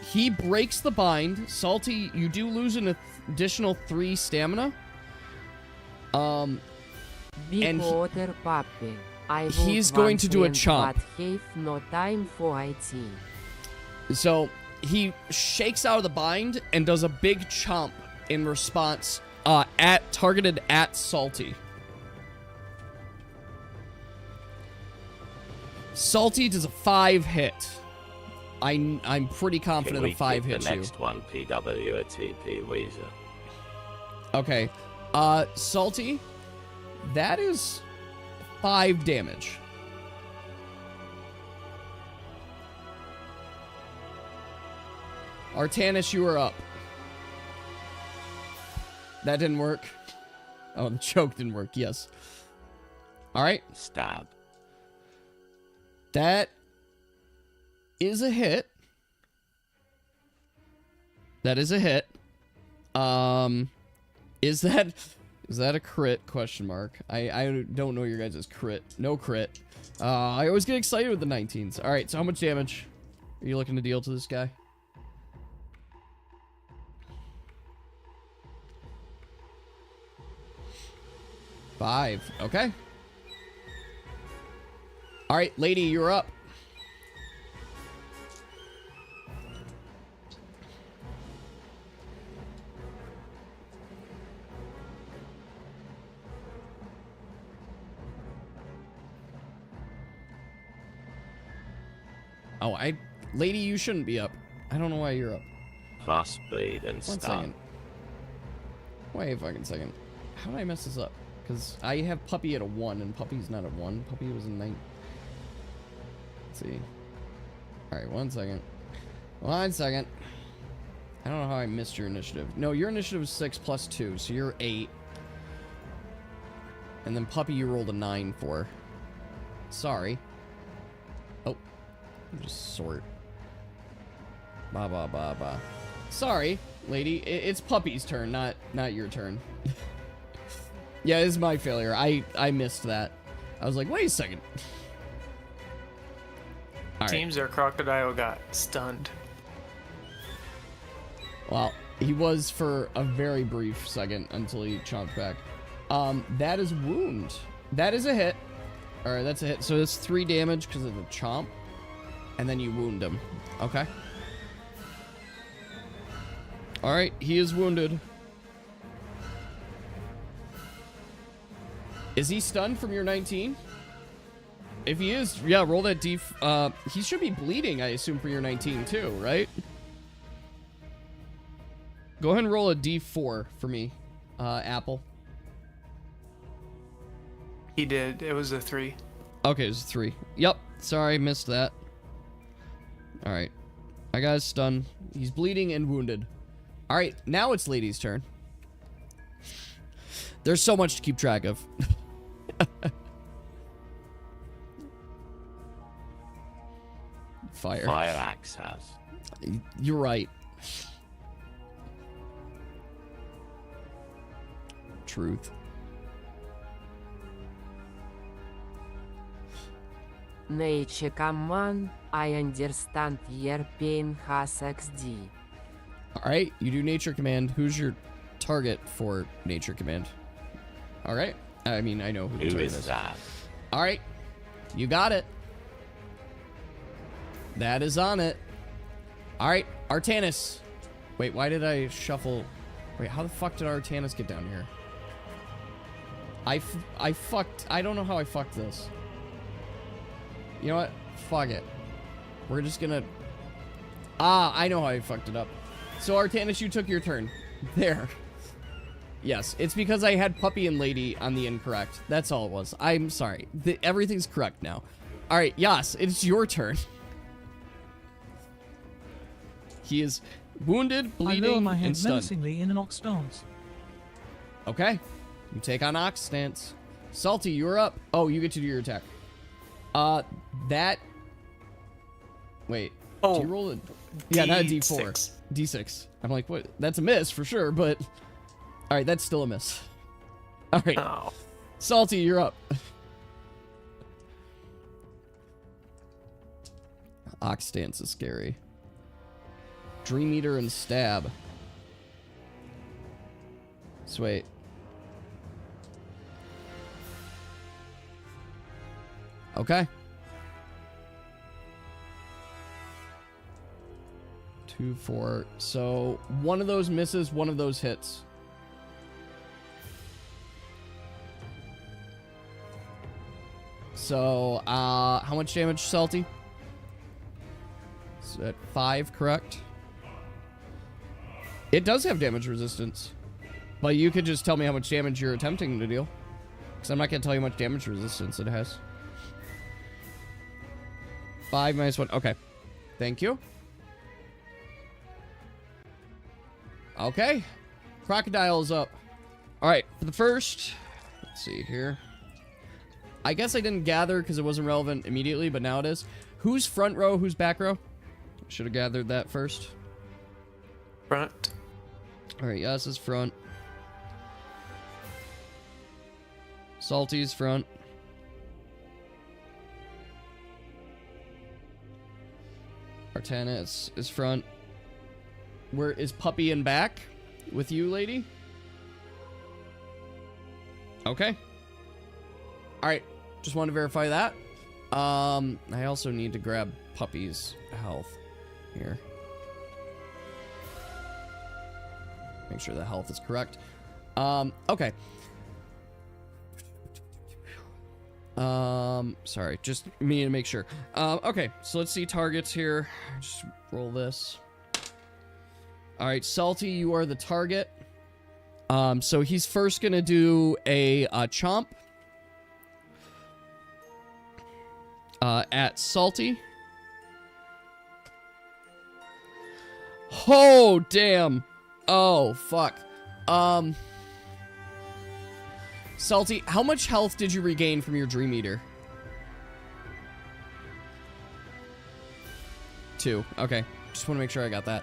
He breaks the bind. Salty, you do lose an additional 3 stamina. Big And he- water puppy. I would he's going to do a want chomp. but have no time for IT. So he shakes out of the bind and does a big chomp in response, targeted at Salty. Salty does a 5 hit. I'm pretty confident a 5 hits the you. next one, PW a TP Weezer. Okay. Salty, that is 5 damage. Artanis, you are up. That didn't work. Oh, the choke didn't work, yes. Alright. Stab. That is a hit. That is a hit. Is that a crit? Question mark. I don't know your guys' crit. No crit. I always get excited with the 19s. Alright, so how much damage are you looking to deal to this guy? Five. Okay. Alright, lady, you're up. Oh, lady, you shouldn't be up. I don't know why you're up. Plus bleed and One stun. second. Wait a fucking second. How did I mess this up? Because I have Puppy at a 1, and Puppy's not a 1. Puppy was a 9. Let's see. Alright, 1 second. 1 second. I don't know how I missed your initiative. No, your initiative is 6 plus 2, so you're 8. And then Puppy you rolled a 9 for. Sorry. Oh. Just sort. Ba ba ba ba. Sorry, lady. It's Puppy's turn, not your turn. Yeah, it's my failure. I missed that. I was like, wait a second. All right. Seems our crocodile got stunned. Well, he was for a very brief second until he chomped back. That is wound. That is a hit. All right, that's a hit. So it's 3 damage because of the chomp, and then you wound him. Okay. All right, he is wounded. Is he stunned from your 19? If he is, yeah, roll that D. He should be bleeding, I assume, for your 19 too, right? Go ahead and roll a D4 for me, Apple. He did. It was a 3. Okay, it was a 3. Yep. Sorry, missed that. All right. I got his stun. He's bleeding and wounded. All right, now it's lady's turn. There's so much to keep track of. Fire. Fire axe has. You're right. Truth. Nature command, I understand your pain has XD. Alright, you do nature command. Who's your target for nature command? Alright. I mean, I know who the Who target is that? Alright. You got it. That is on it. Alright, Artanis. Wait, why did I shuffle? Wait, how the fuck did Artanis get down here? I fucked. I don't know how I fucked this. You know what? Fuck it. We're just gonna... Ah, I know how I fucked it up. So, Artanis, you took your turn. There. Yes, it's because I had Puppy and Lady on the incorrect. That's all it was. I'm sorry. Everything's correct now. Alright, Yas, it's your turn. He is wounded, I lower bleeding, my head and stunned. menacingly in an ox stance. Okay. You take on Ox stance. Salty, you're up. Oh, you get to do your attack. That... Wait. Oh. Did you roll a... Yeah, not a D4. D6. D6. I'm like, what? That's a miss for sure, but... Alright, that's still a miss. Alright. Oh. Salty, you're up. Ox stance is scary. Dream Eater and Stab. Sweet. Okay. 2, 4. So one of those misses, one of those hits. So, how much damage, Salty? Is that 5, correct? It does have damage resistance. But you could just tell me how much damage you're attempting to deal. Because I'm not going to tell you how much damage resistance it has. 5 minus 1. Okay. Thank you. Okay. Crocodile is up. Alright, for the first... Let's see here. I guess I didn't gather because it wasn't relevant immediately, but now it is. Who's front row? Who's back row? Should have gathered that first. Front. Alright, Yas is front. Salty's front. Artana is front. Where is Puppy in back? With you, lady? Okay. Alright. Just want to verify that. I also need to grab Puppy's health here. Make sure the health is correct. Okay. Sorry, just me to make sure. Okay, so let's see targets here. Just roll this. Alright, Salty, you are the target. So he's first gonna do a chomp. At Salty. Oh, damn. Oh, fuck. Salty, how much health did you regain from your Dream Eater? 2. Okay. Just want to make sure I got that.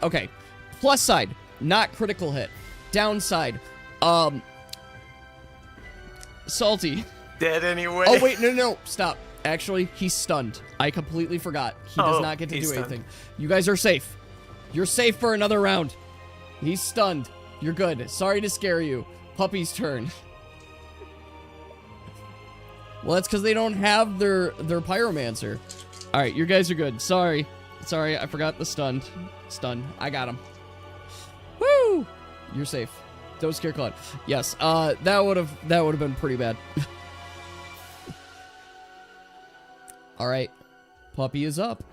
Okay. Plus side, not critical hit. Downside, Salty. Dead anyway. Oh, wait, no. Stop. Actually, he's stunned. I completely forgot. He does not get to do anything. You guys are safe. You're safe for another round. He's stunned. You're good. Sorry to scare you. Puppy's turn. Well, that's because they don't have their pyromancer. All right, you guys are good. Sorry, I forgot the stun. I got him. Woo! You're safe. Don't scare Claude. Yes. That would have been pretty bad. All right, Puppy is up.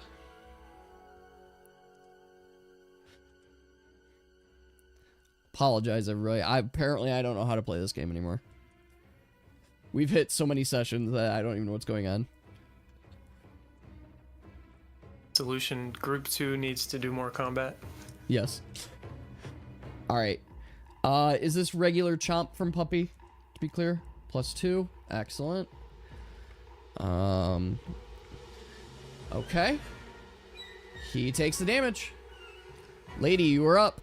Apologize, everybody. Apparently I don't know how to play this game anymore. We've hit so many sessions that I don't even know what's going on. Solution, Group 2 needs to do more combat. Yes. Alright. Is this regular chomp from Puppy? To be clear. +2. Excellent. Okay. He takes the damage. Lady, you are up.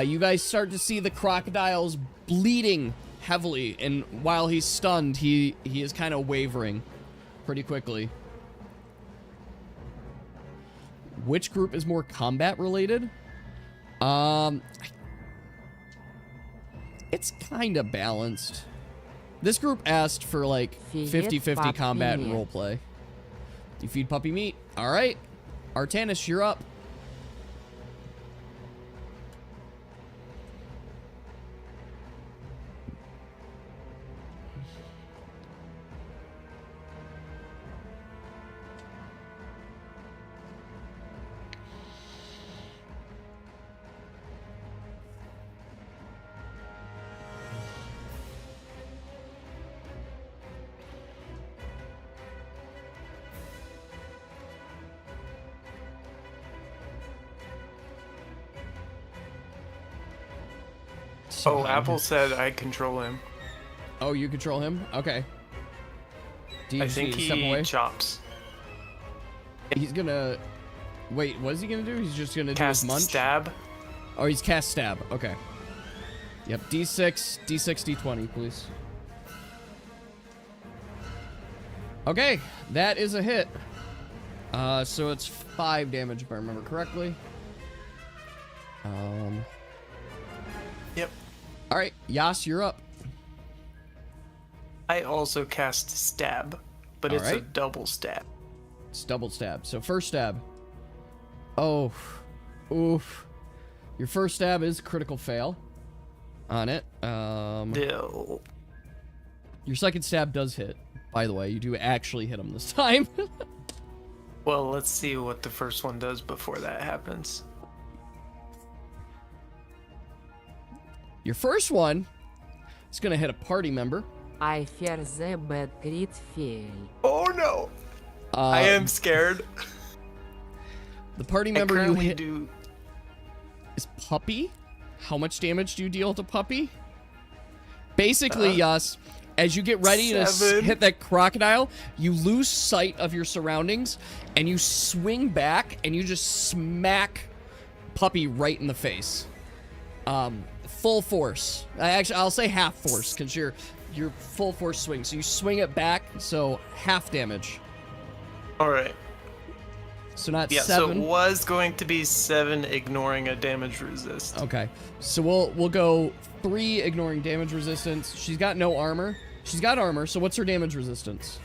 You guys start to see the crocodiles bleeding heavily, and while he's stunned, he is kind of wavering pretty quickly. Which group is more combat related? It's kind of balanced. This group asked for like 50-50 combat and roleplay. You feed Puppy meat. All right, Artanis, you're up. Oh, Apple said I control him. Oh, you control him? Okay. I think he chops. He's gonna... Wait, what is he gonna do? He's just gonna cast do his munch? Stab. Oh, he's cast stab. Okay. Yep, D6, D20, please. Okay, that is a hit. So it's 5 damage if I remember correctly. Yep. All right, Yas, you're up. I also cast stab, but it's a Alright. double stab. It's double stab. So first stab. Oh. Oof. Your first stab is critical fail on it. Dill. Your second stab does hit. By the way, you do actually hit him this time. Well, let's see what the first one does before that happens. Your first one is going to hit a party member. I fear the bad crit fail. Oh no! I am scared. The party I member you currently hit do. is Puppy. How much damage do you deal to Puppy? Basically, Yas, as you get ready to 7. hit that crocodile, you lose sight of your surroundings, and you swing back, and you just smack Puppy right in the face. Full force. I'll say half force, because you're full force swing. So you swing it back, so half damage. Alright. So not Yeah, 7. so it was going to be 7 ignoring a damage resist. Okay, so we'll go 3 ignoring damage resistance. She's got no armor. She's got armor, so what's her damage resistance?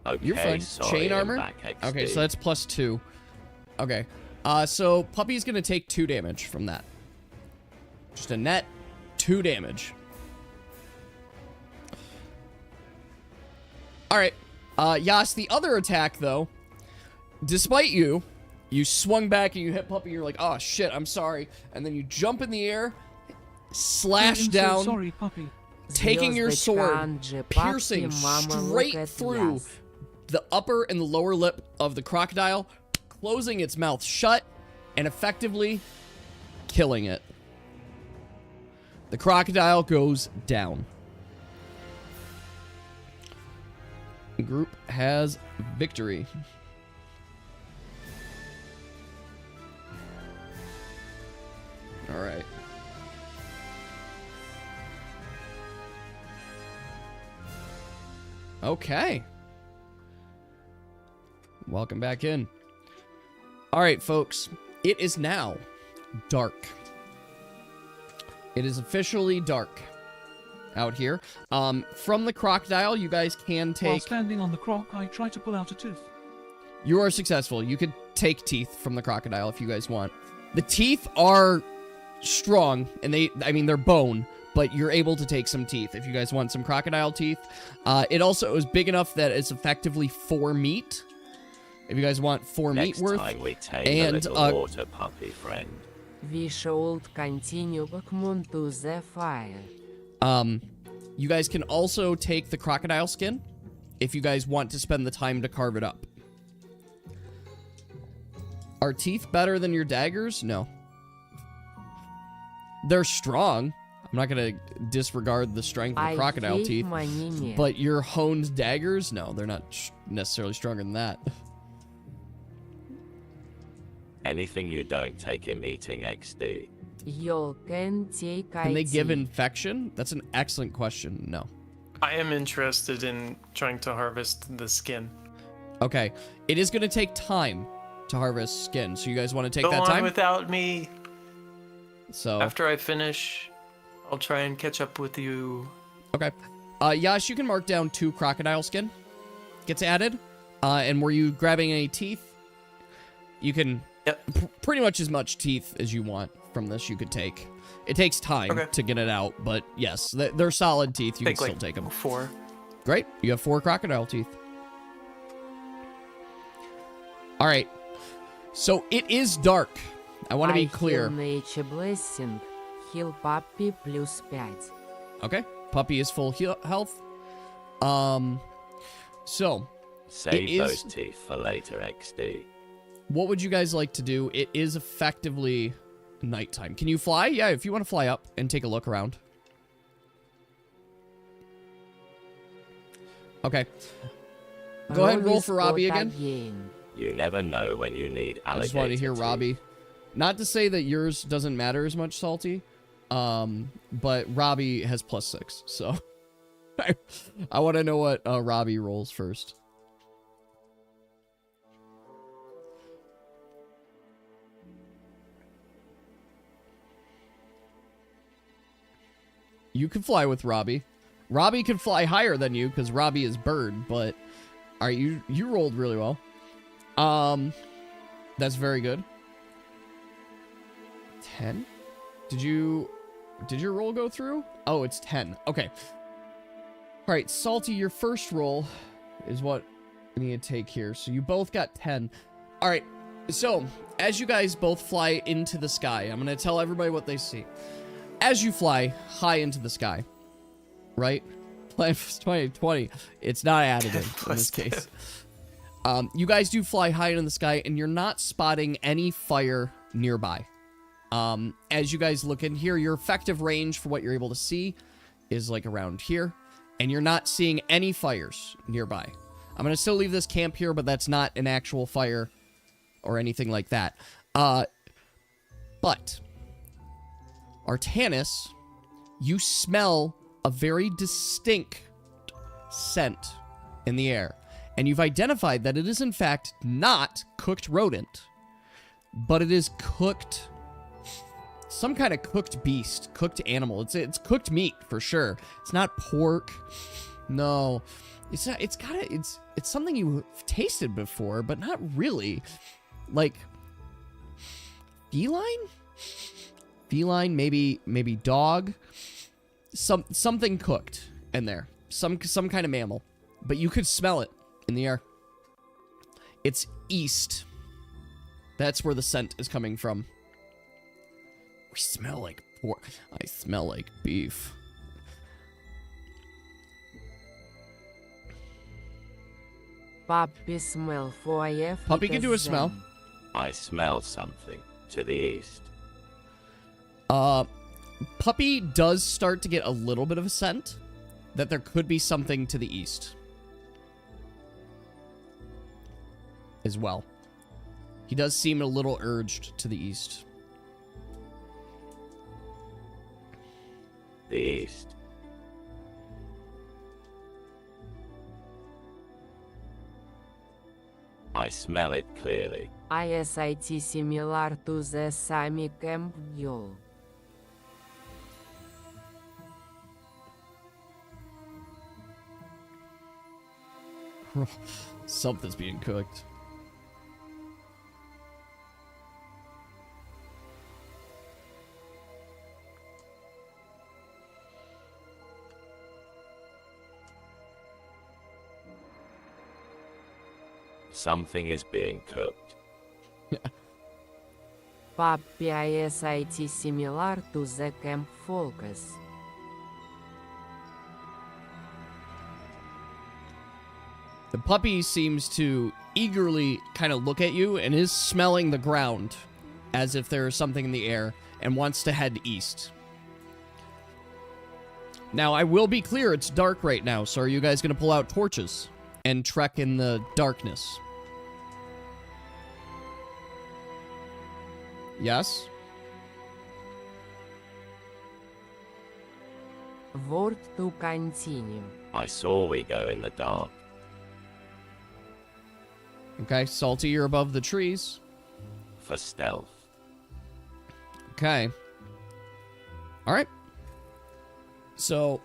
Okay, You're fine. sorry, Chain I'm armor? back, XD. Okay, so that's +2. Okay, so Puppy's gonna take 2 damage from that. Just a net 2 damage. Alright, Yas, the other attack, though, despite you swung back and you hit Puppy, you're like, oh shit, I'm sorry. And then you jump in the air, slash I'm down, so sorry, puppy. taking your Звездочка sword, Анджи, piercing папки, мама, straight look at through Yas. the upper and the lower lip of the crocodile, closing its mouth shut, and effectively killing it. The crocodile goes down. Group has victory. All right. Okay. Welcome back in. All right, folks. It is now dark. It is officially dark out here. From the crocodile, you guys can While take... standing on the croc, I try to pull out a tooth. You are successful. You could take teeth from the crocodile if you guys want. The teeth are strong, and they're bone, but you're able to take some teeth if you guys want some crocodile teeth. It also is big enough that it's effectively 4 meat. If you guys want 4 meat worth. Next time we take and, a little water puppy friend. We should continue back moon to the fire. You guys can also take the crocodile skin if you guys want to spend the time to carve it up. Are teeth better than your daggers? No. They're strong. I'm not going to disregard the strength of I crocodile hate teeth. money. But your honed daggers? No, they're not necessarily stronger than that. Anything you don't take him eating XD. You can take Can they give IT. infection? That's an excellent question. No. I am interested in trying to harvest the skin. Okay. It is going to take time to harvest skin. So you guys want to take Go that on time? without me. So After I finish, I'll try and catch up with you. okay. Yash, you can mark down 2 crocodile skin. Gets added. And were you grabbing any teeth? You can pretty much as much teeth as you want from this you could take. It takes time to get it out, but yes, they're solid teeth. You can still take them. 4. Great. You have 4 crocodile teeth. All right. So it is dark. I want to be clear. Nature blessing. Heal puppy +5. Okay. Puppy is full health. So Save those teeth for later XD. what would you guys like to do? It is effectively nighttime. Can you fly? Yeah, if you want to fly up and take a look around. Okay. Go ahead and roll for Robbie again. You never know when you need alligator I just wanted to hear teeth. Robbie. Not to say that yours doesn't matter as much, Salty. But Robbie has +6, so I want to know what Robbie rolls first. You can fly with Robbie. Robbie can fly higher than you because Robbie is bird, but all right, you rolled really well. That's very good. 10? Did your roll go through? Oh, it's 10. Okay. All right, Salty, your first roll is what we need to take here. So you both got 10. All right. So, as you guys both fly into the sky, I'm going to tell everybody what they see. As you fly high into the sky, right? Plan 2020. It's not additive in this case. You guys do fly high into the sky, and you're not spotting any fire nearby. As you guys look in here, your effective range for what you're able to see is like around here, and you're not seeing any fires nearby. I'm going to still leave this camp here, but that's not an actual fire or anything like that. But Artanis, you smell a very distinct scent in the air. And you've identified that it is, in fact, not cooked rodent, but it is cooked, some kind of cooked beast, cooked animal. It's cooked meat, for sure. It's not pork. No. It's not, it's something you've tasted before, but not really. Like, feline? Feline, maybe dog. Something cooked in there. Some kind of mammal. But you could smell it in the air. It's east. That's where the scent is coming from. We smell like pork. I smell like beef. Puppy smell for a Puppy can do a smell. I smell something to the east. Puppy does start to get a little bit of a scent that there could be something to the east as well. He does seem a little urged to the east. The east. I smell it clearly. ISIT similar to the Sami camp mule. Something's being cooked. Something is being cooked. Puppy ISIT similar to the camp focus. The puppy seems to eagerly kind of look at you and is smelling the ground as if there is something in the air and wants to head east. Now, I will be clear, it's dark right now, so are you guys going to pull out torches and trek in the darkness? Yes? Word to continue. I saw we go in the dark. Okay, Salty, you're above the trees. For stealth. Okay. Alright. So,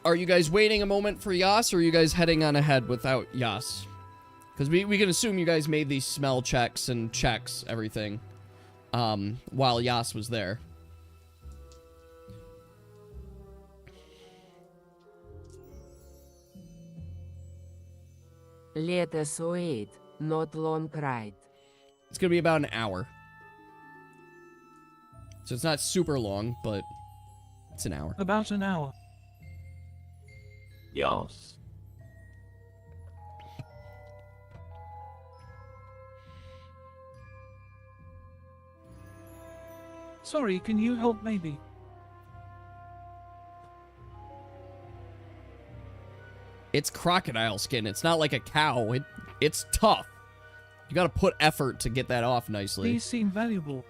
are you guys waiting a moment for Yas, or are you guys heading on ahead without Yas? Because we can assume you guys made these smell checks and checks, everything, while Yas was there. Let us wait, not long ride. It's going to be about an hour. So it's not super long, but it's an hour. About an hour. Yes. Sorry, can you help maybe? It's crocodile skin. It's not like a cow. It's tough. You gotta put effort to get that off nicely. These seem valuable.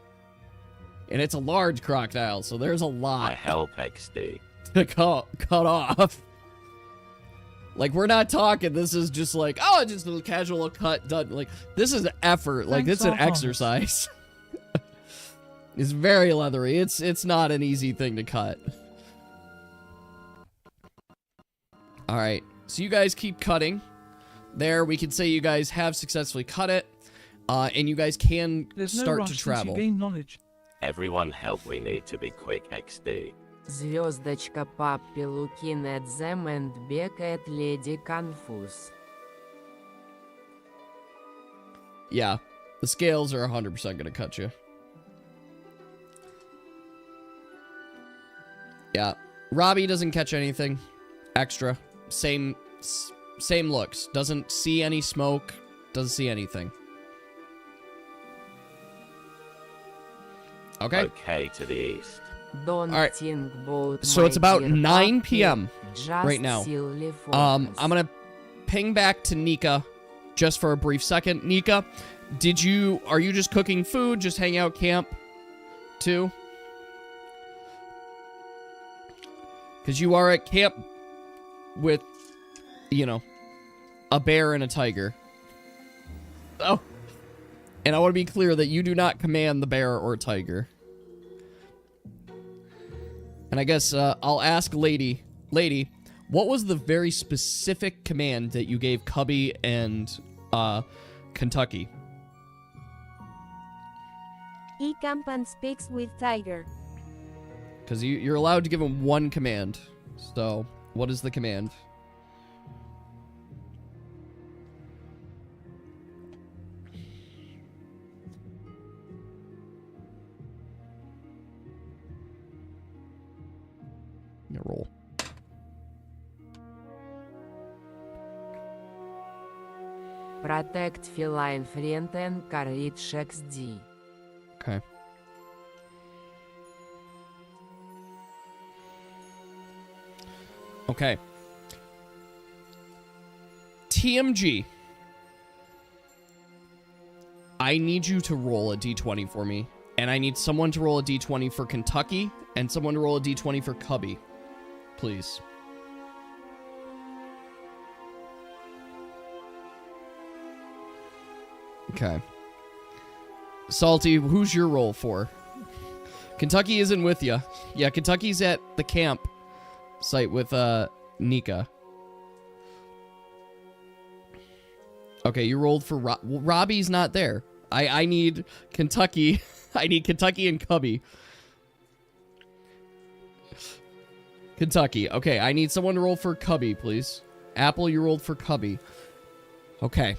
And it's a large crocodile, so there's a I lot help XD. to cut off. Like, we're not talking, this is just like, oh, just a casual cut, done. Like, this is effort. Like, Thanks, it's an Alphonse. exercise. It's very leathery. It's not an easy thing to cut. All right. So you guys keep cutting. There, we could say you guys have successfully cut it. And you guys can There's no start rush to since travel. you gain knowledge. Everyone help, we need to be quick XD. Звездочка Паппи looking at them and back at Lady Confuse. Yeah, the scales are 100% going to cut you. Yeah, Robbie doesn't catch anything extra. Same looks. Doesn't see any smoke. Doesn't see anything. Okay. Okay, to the east. Don't All right. think about So my it's about dear 9 Pappy, p.m. just right now. silly I'm focus. gonna ping back to Nika just for a brief second. Nika, are you just cooking food, just hanging out camp too? Because you are at camp with, a bear and a tiger. Oh. And I want to be clear that you do not command the bear or tiger. And I guess I'll ask Lady, what was the very specific command that you gave Cubby and Kentucky? E camp and speaks with Tiger. Because you're allowed to give him one command. So, what is the command? Roll. Protect feline friend and courage XD. Okay. Okay. TMG. I need you to roll a d20 for me. And I need someone to roll a d20 for Kentucky and someone to roll a d20 for Cubby. Please. Okay. Salty, who's your roll for? Kentucky isn't with you. Yeah, Kentucky's at the camp site with Nika. Okay, you rolled for Robbie's not there. I need Kentucky. I need Kentucky and Cubby. Kentucky. Okay, I need someone to roll for Cubby, please. Apple, you rolled for Cubby. Okay.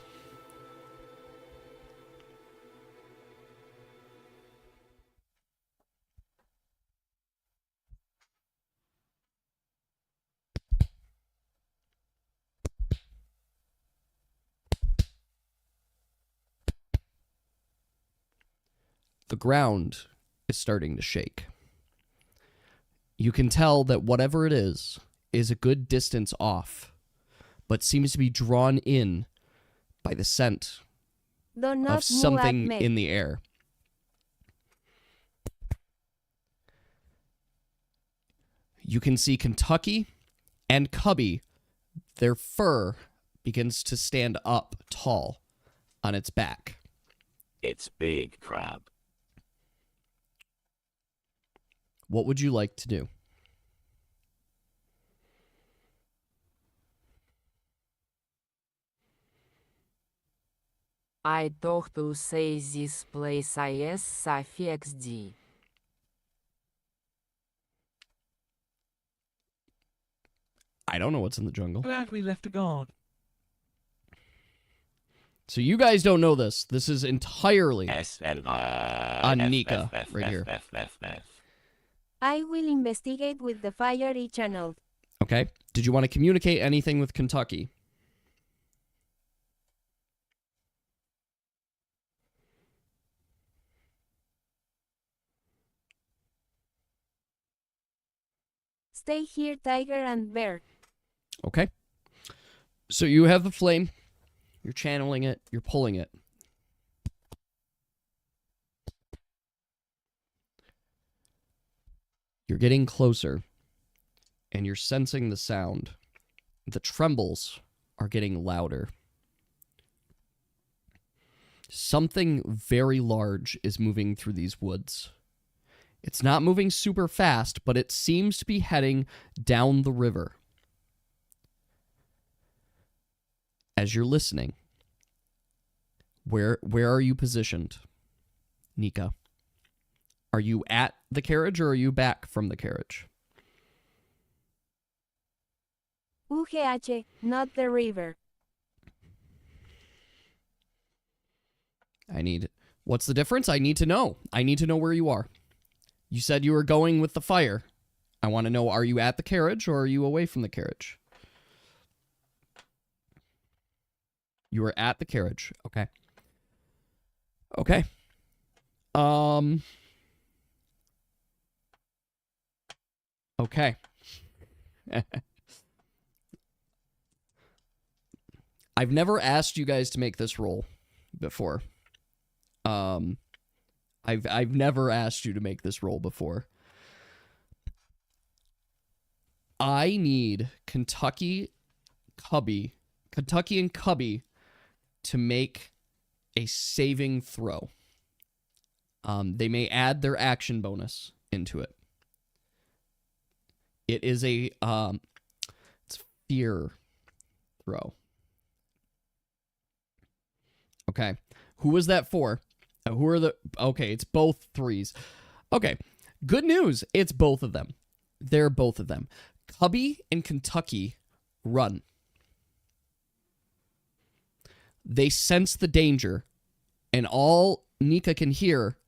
The ground is starting to shake. You can tell that whatever it is a good distance off, but seems to be drawn in by the scent Do not of move at something me. in the air. You can see Kentucky and Cubby, their fur begins to stand up tall on its back. It's big, crab. What would you like to do? I thought to say this place is safe XD. I don't know what's in the jungle. Glad we left a guard. So you guys don't know this. This is entirely on Nika right here. I will investigate with the fiery channel. Okay. Did you want to communicate anything with Kentucky? Stay here, Tiger and Bear. Okay. So you have the flame. You're channeling it. You're pulling it. You're getting closer. And you're sensing the sound. The trembles are getting louder. Something very large is moving through these woods. It's not moving super fast, but it seems to be heading down the river. as you're listening, where are you positioned, Nika? Are you at the carriage or are you back from the carriage? Uheache, not the river. What's the difference? I need to know. I need to know where you are. You said you were going with the fire. I want to know, are you at the carriage or are you away from the carriage? You were at the carriage. Okay. Okay. Okay. I've never asked you guys to make this roll before. I've never asked you to make this roll before. I need Kentucky and Cubby to make a saving throw. They may add their action bonus into it. It is a it's fear throw. Okay. Who was that for? Who are the... Okay, it's both threes. Okay. Good news. It's both of them. They're both of them. Cubby and Kentucky run. They sense the danger, and all Nika can hear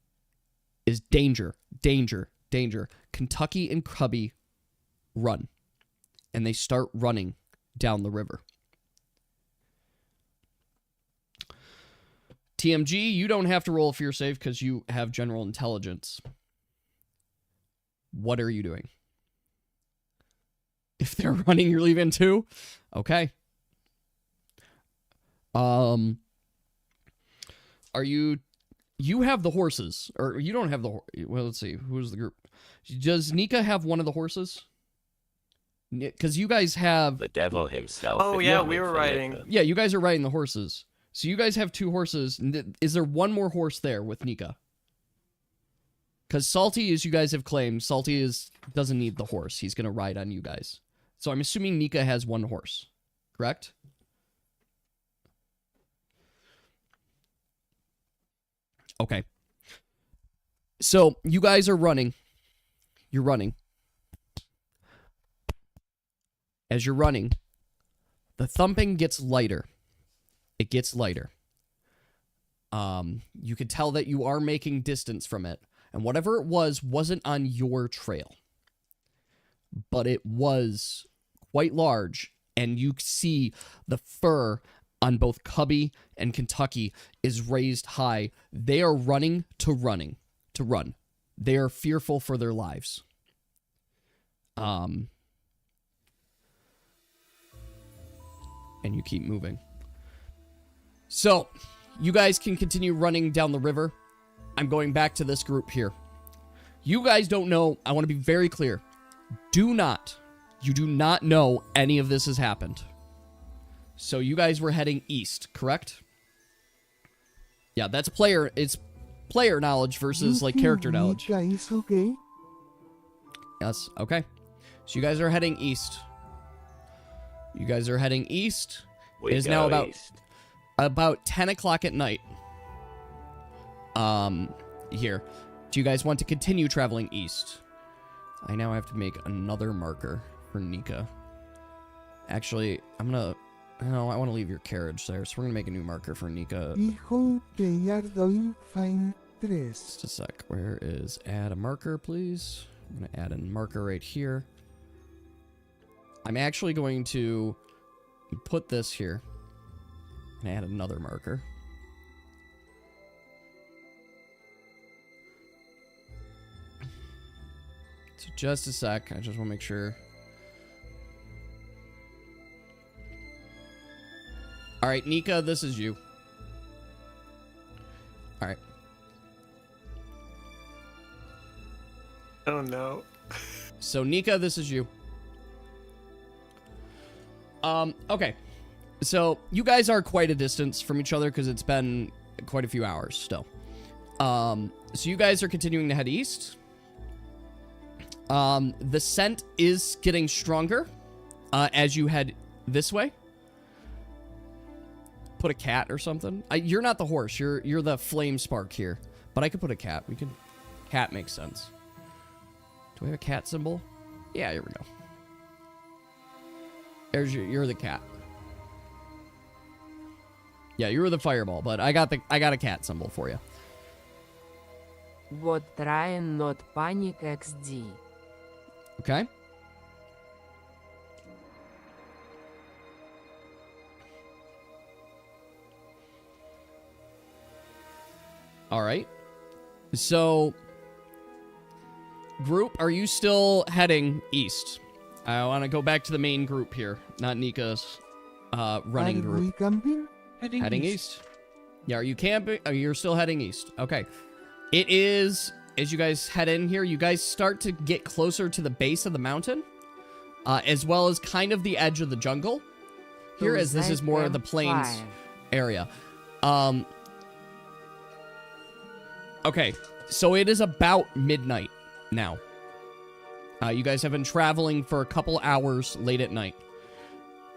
is danger, danger, danger. Kentucky and Cubby run. And they start running down the river. TMG, you don't have to roll a fear save because you have general intelligence. What are you doing? If they're running, you're leaving too? Okay. Are you have the horses, or you don't have the, well, let's see, who's the group? Does Nika have one of the horses? Because you guys have... The devil himself. Oh, yeah, we were riding. Yeah, you guys are riding the horses. So you guys have two horses. Is there one more horse there with Nika? Because Salty, as you guys have claimed, Salty doesn't need the horse. He's going to ride on you guys. So I'm assuming Nika has one horse. Correct? Okay. So you guys are running. You're running. As you're running, the thumping gets lighter. It gets lighter. You can tell that you are making distance from it. And whatever it was wasn't on your trail. But it was quite large. And you see the fur on both Cubby and Kentucky is raised high. They are running to run. They are fearful for their lives. And you keep moving. So, you guys can continue running down the river. I'm going back to this group here. You guys don't know. I want to be very clear. You do not know any of this has happened. So you guys were heading east, correct? Yeah, that's it's player knowledge versus like character knowledge. Okay. Yes, okay. So you guys are heading east. You guys are heading east. It is now about 10 o'clock at night. Here. Do you guys want to continue traveling east? I now have to make another marker for Nika. Actually, I want to leave your carriage there, so we're going to make a new marker for Nika. Just a sec. Where is add a marker, please? I'm going to add a marker right here. I'm actually going to put this here and add another marker. So just a sec. I just want to make sure. All right, Nika, this is you. All right. Oh, no. So, Nika, this is you. Okay. So, you guys are quite a distance from each other because it's been quite a few hours still. So, you guys are continuing to head east. The scent is getting stronger as you head this way. put a cat or something. You're not the horse. You're the flame spark here. But I could put a cat. We could. Cat makes sense. Do we have a cat symbol? Yeah, here we go. There's you're the cat. Yeah, you were the fireball, but I got a cat symbol for you. Вот try not panic XD. Okay. All right. So, group, are you still heading east? I want to go back to the main group here, not Nika's running Are we group. camping? Heading east. Yeah, are you camping? You're still heading east. Okay. It is, as you guys head in here, you guys start to get closer to the base of the mountain, as well as kind of the edge of the jungle here, as this is more of the plains area. Okay, so it is about midnight now. You guys have been traveling for a couple hours late at night.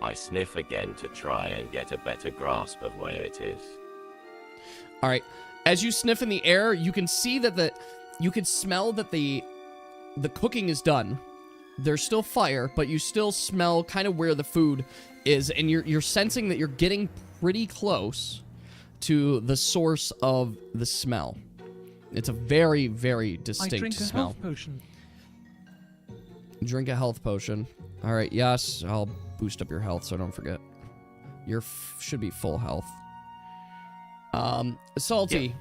I sniff again to try and get a better grasp of where it is. All right. As you sniff in the air, you can see that you can smell that the cooking is done. There's still fire, but you still smell kind of where the food is, and you're sensing that you're getting pretty close to the source of the smell. It's a very, very distinct I drink a smell. health potion. Drink a health potion. All right, yes, I'll boost up your health so don't forget. You should be full health. Salty. Yeah.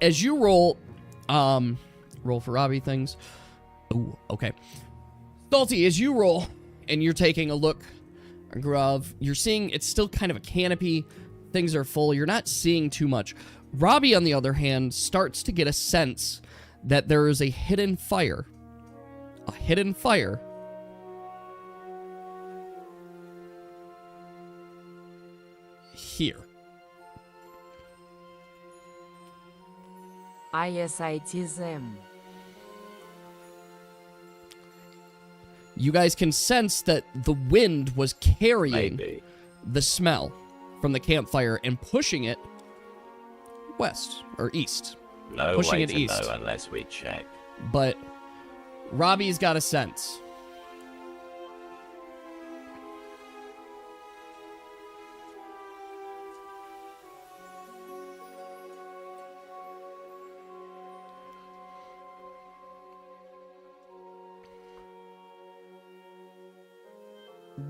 As you roll for Robbie things. Ooh, okay. Salty, as you roll, and you're taking a look, Grove, you're seeing it's still kind of a canopy. Things are full. You're not seeing too much. Robbie, on the other hand, starts to get a sense that there is a hidden fire. A hidden fire. Here. ISIT them. You guys can sense that the wind was carrying the smell from the campfire and pushing it west or east. No pushing way it to east. know unless we check. But Robbie's got a sense.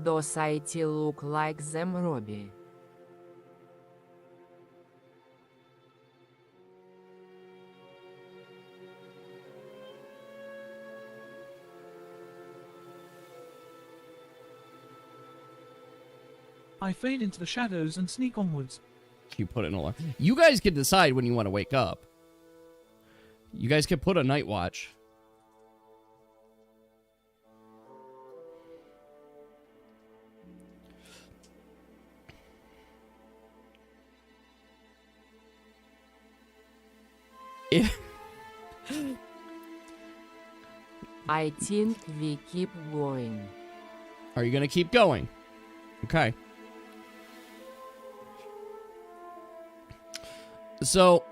Does IT look like them, Robbie? I fade into the shadows and sneak onwards. You put an alarm. You guys can decide when you want to wake up. You guys can put a night watch. I think we keep going. Are you going to keep going? Okay. So,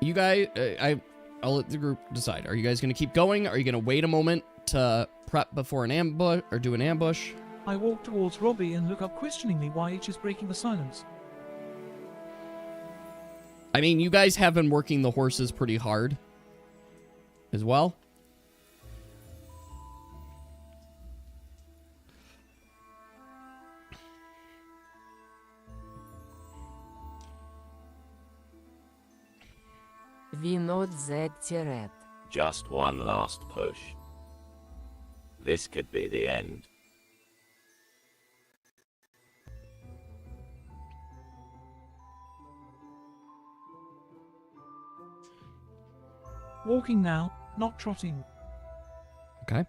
you guys, I'll let the group decide. Are you guys going to keep going? Are you going to wait a moment to prep before an ambush or do an ambush? I walk towards Robbie and look up questioningly why H is breaking the silence. I mean, you guys have been working the horses pretty hard as well. We not that threat. Just one last push. This could be the end. Walking now, not trotting. Okay.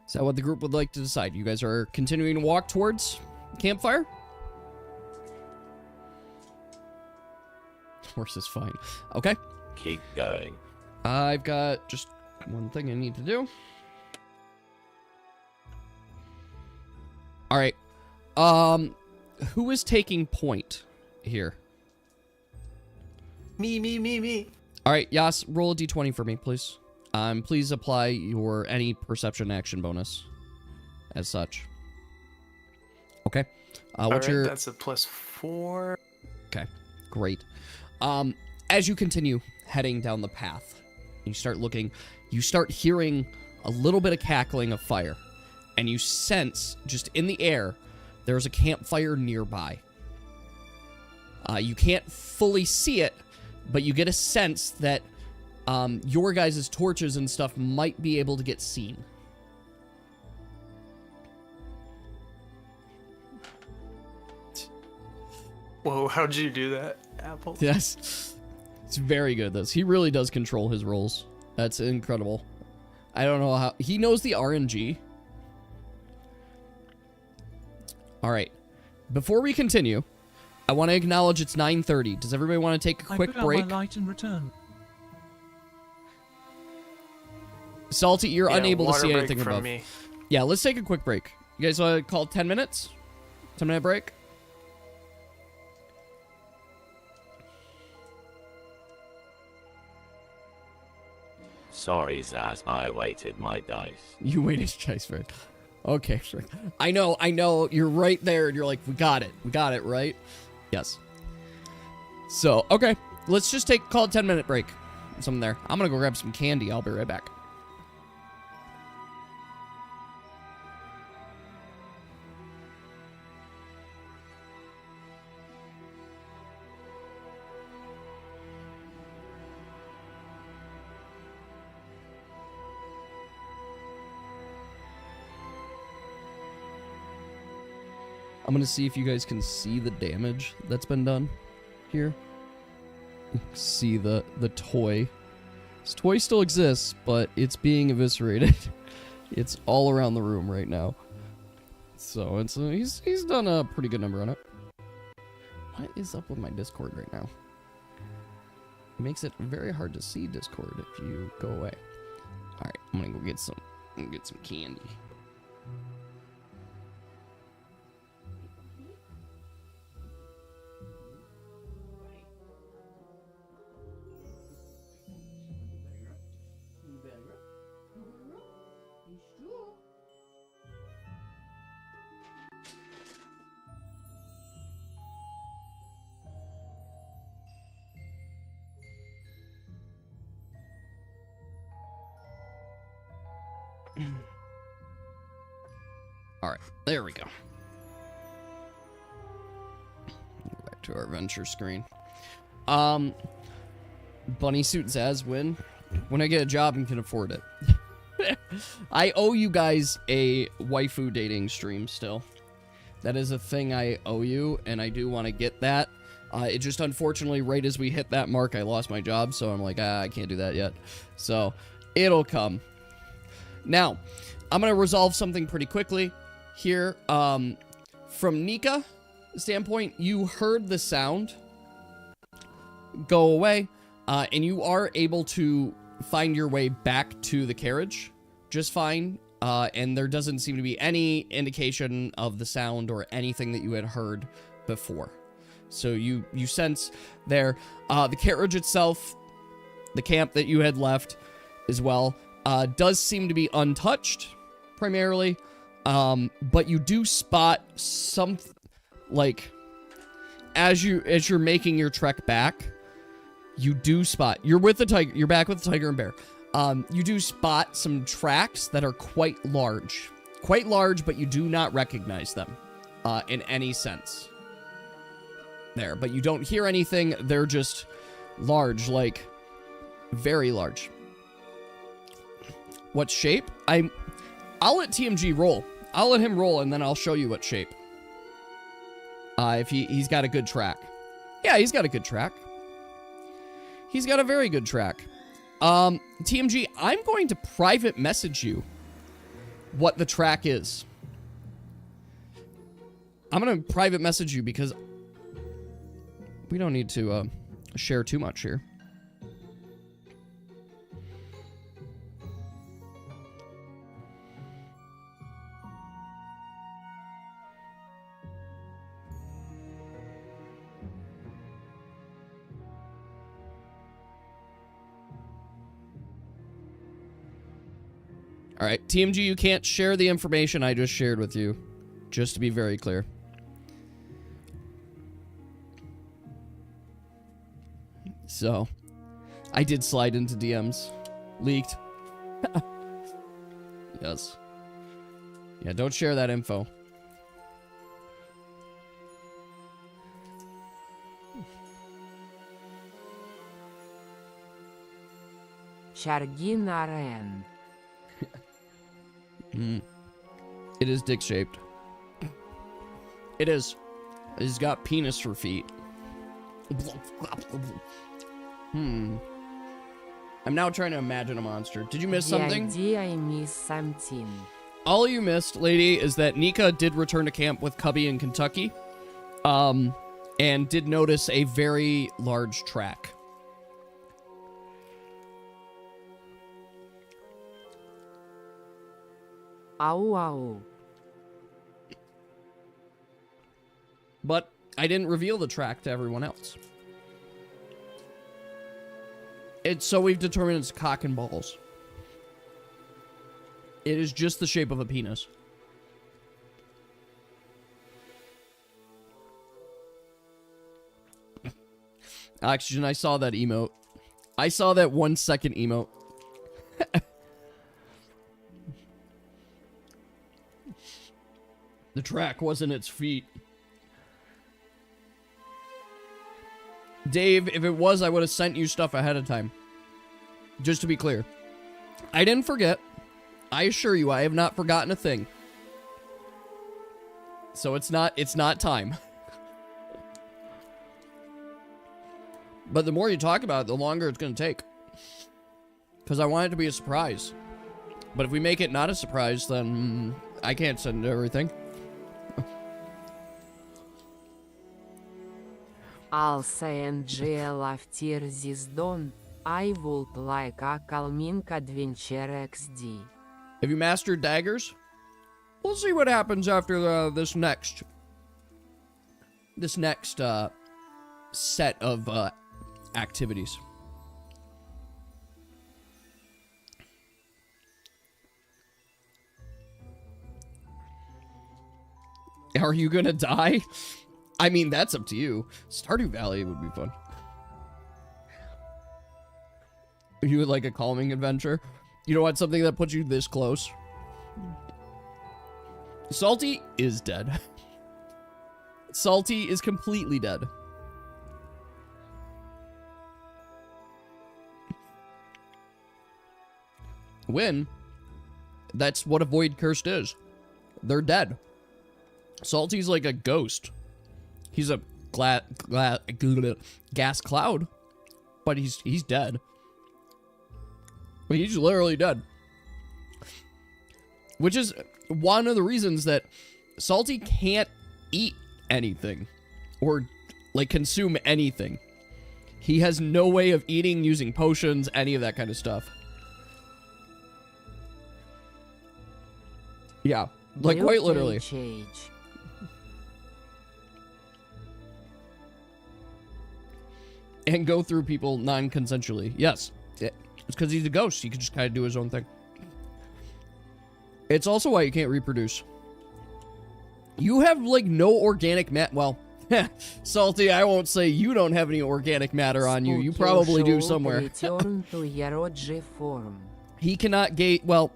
Is that what the group would like to decide? You guys are continuing to walk towards campfire? Horse is fine. Okay. Keep going. I've got just one thing I need to do. All right. who is taking point here? Me. All right, Yas, roll a d20 for me, please. Please apply your any perception action bonus as such. Okay. What's your... That's a +4. Okay, great. As you continue heading down the path, you start looking, you start hearing a little bit of cackling of fire, and you sense, just in the air, there's a campfire nearby. You can't fully see it, but you get a sense that your guys' torches and stuff might be able to get seen. Whoa, how'd you do that, Apple? Yes. It's very good, this. He really does control his rolls. That's incredible. I don't know how... He knows the RNG. Alright. Before we continue, I want to acknowledge it's 9:30. Does everybody want to take a quick I put break? out my light and return. Salty, you're Yeah, unable to water see break anything from above. me. Yeah, let's take a quick break. You guys want to call 10 minutes? 10-minute break? Sorry, Zaz, I waited my dice. You waited twice for it. Okay, sure. I know. You're right there, and you're like, we got it, right? Yes. So, okay. Let's just call a 10-minute break. Something there. I'm gonna go grab some candy. I'll be right back. I'm gonna see if you guys can see the damage that's been done here. See the toy. This toy still exists, but it's being eviscerated. It's all around the room right now. So it's he's done a pretty good number on it. What is up with my Discord right now? It makes it very hard to see Discord if you go away. All right, I'm gonna go get some candy. All right, there we go. Go back to our adventure screen. Bunny suit Zaz win. When I get a job and can afford it. I owe you guys a waifu dating stream still. That is a thing I owe you, and I do want to get that. It just unfortunately, right as we hit that mark, I lost my job, so I'm like, I can't do that yet. So, it'll come. Now, I'm going to resolve something pretty quickly here. From Nika standpoint, you heard the sound go away, and you are able to find your way back to the carriage just fine, and there doesn't seem to be any indication of the sound or anything that you had heard before. So you sense there. The carriage itself, the camp that you had left as well, does seem to be untouched, primarily, but you do spot some, like, as you're making your trek back, you do spot, you're with the tiger, you're back with the tiger and bear, you do spot some tracks that are quite large, but you do not recognize them, in any sense. There, but you don't hear anything, they're just large, like, very large. What shape? I'll let TMG roll. I'll let him roll, and then I'll show you what shape. If he's got a good track. Yeah, he's got a good track. He's got a very good track. TMG, I'm going to private message you what the track is. I'm going to private message you because we don't need to share too much here. Alright, TMG, you can't share the information I just shared with you. Just to be very clear. So, I did slide into DMs. Leaked. Yes. Yeah, don't share that info. Charginaren. It is dick-shaped. It is. It's got penis for feet. I'm now trying to imagine a monster. Did you miss something? I miss something. All you missed, lady, is that Nika did return to camp with Cubby in Kentucky. And did notice a very large track. Ow, ow. But I didn't reveal the track to everyone else. So we've determined it's cock and balls. It is just the shape of a penis. Oxygen, I saw that emote. I saw that 1 second emote. The track wasn't its feet. Dave, if it was, I would have sent you stuff ahead of time. Just to be clear. I didn't forget. I assure you, I have not forgotten a thing. So it's not time. But the more you talk about it, the longer it's going to take. Because I want it to be a surprise. But if we make it not a surprise, then I can't send everything. I'll say NGL after this done. I would like a calming adventure XD. Have you mastered daggers? We'll see what happens after this next set of activities. Are you gonna die? I mean, that's up to you. Stardew Valley would be fun. You would like a calming adventure? You don't want something that puts you this close? Salty is dead. Salty is completely dead. When? That's what a void cursed is. They're dead. Salty's like a ghost. He's a gas cloud, but he's dead. He's literally dead. Which is one of the reasons that Salty can't eat anything or like consume anything. He has no way of eating, using potions, any of that kind of stuff. Yeah, like quite literally. And go through people non-consensually. Yes. It's because he's a ghost. He can just kind of do his own thing. It's also why you can't reproduce. You have, like, no organic well, Salty, I won't say you don't have any organic matter on you. You probably do somewhere. He cannot gate... Well,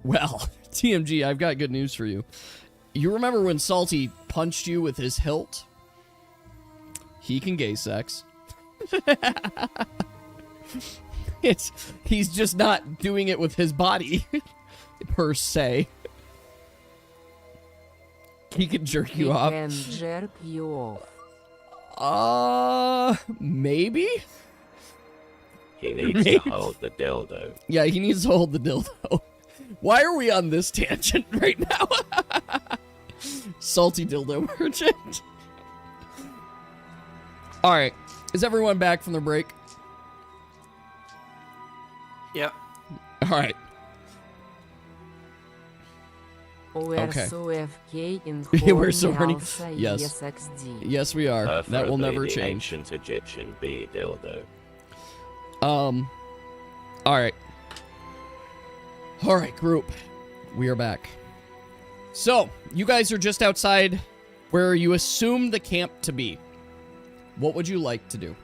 TMG, I've got good news for you. You remember when Salty punched you with his hilt? He can gay sex. He's just not doing it with his body per se. He can jerk you off. He can jerk you off. Maybe? He needs to hold the dildo. Yeah, he needs to hold the dildo. Why are we on this tangent right now? Salty dildo merchant. Alright. Is everyone back from their break? Yep. Alright. Okay. We're so horny. Yes. Yes, we are. That will never the change. Ancient Egyptian bee dildo. Alright. All right, group. We are back. So, you guys are just outside where you assume the camp to be. What would you like to do?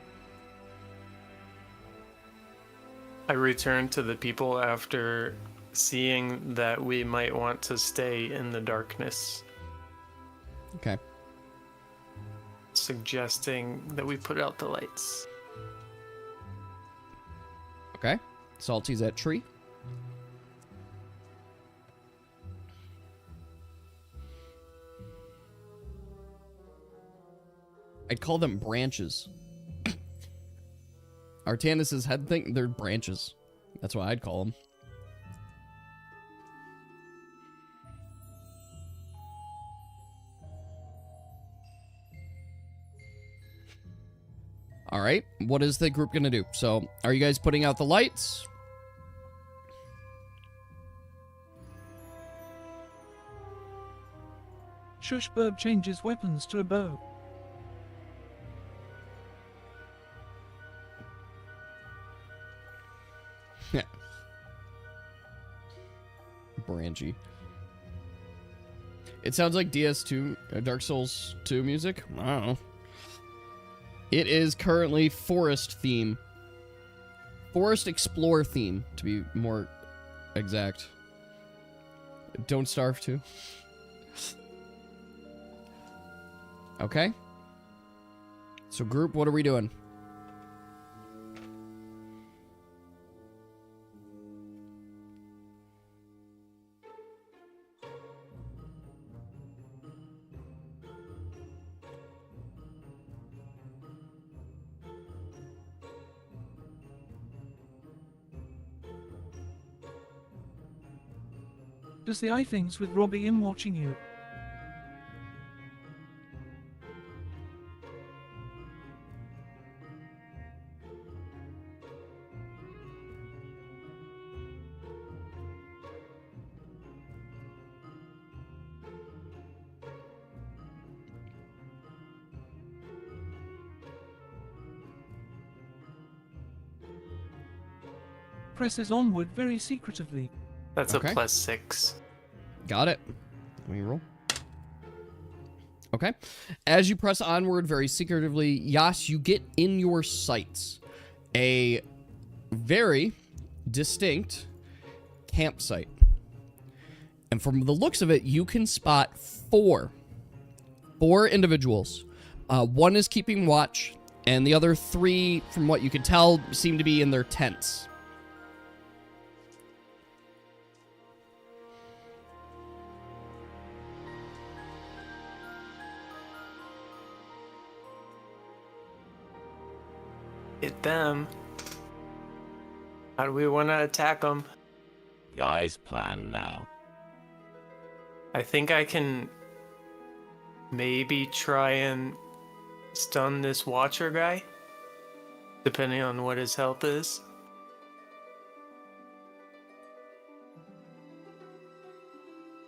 I return to the people after seeing that we might want to stay in the darkness, Okay. suggesting that we put out the lights. Okay. Salty's at tree. I'd call them branches. Artanis's head thing, they're branches. That's what I'd call them. All right, what is the group gonna do? So, are you guys putting out the lights? Shushburb changes weapons to a bow. Yeah. Branchy. It sounds like DS2, Dark Souls 2 music. I don't know. It is currently forest theme. Forest Explore theme, to be more exact. Don't Starve 2. Okay. So group, what are we doing? Does the eye things with Robbie in watching you? Presses onward very secretively. That's Okay. a +6. Got it. Let me roll. Okay. As you press onward very secretively, Yas, you get in your sights a very distinct campsite. And from the looks of it, you can spot four individuals. One is keeping watch, and the other three, from what you can tell, seem to be in their tents. Hit them. How do we want to attack them? Guys, plan now. I think I can maybe try and stun this watcher guy, depending on what his health is.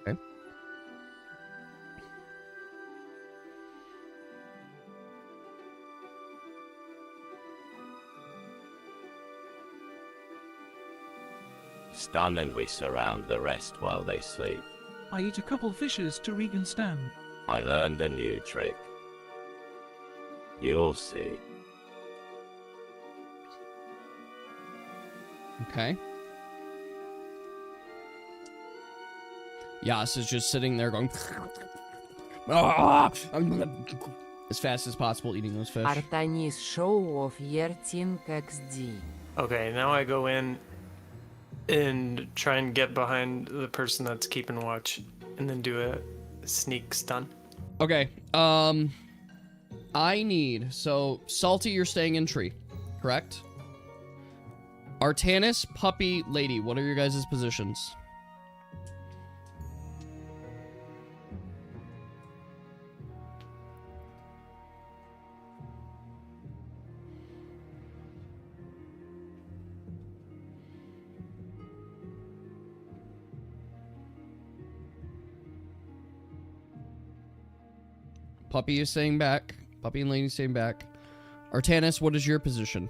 Okay. Stun and we surround the rest while they sleep. I eat a couple fishes to Regan Stan. I learned a new trick. You'll see. Okay. Yas is just sitting there going as fast as possible, eating those fish. Artanis show of 13XD. Okay, now I go in and try and get behind the person that's keeping watch, and then do a sneak stun. Okay. I need, so Salty, you're staying in tree, correct? Artanis, Puppy, Lady, what are your guys' positions? Puppy is staying back. Puppy and Lady staying back. Artanis, what is your position?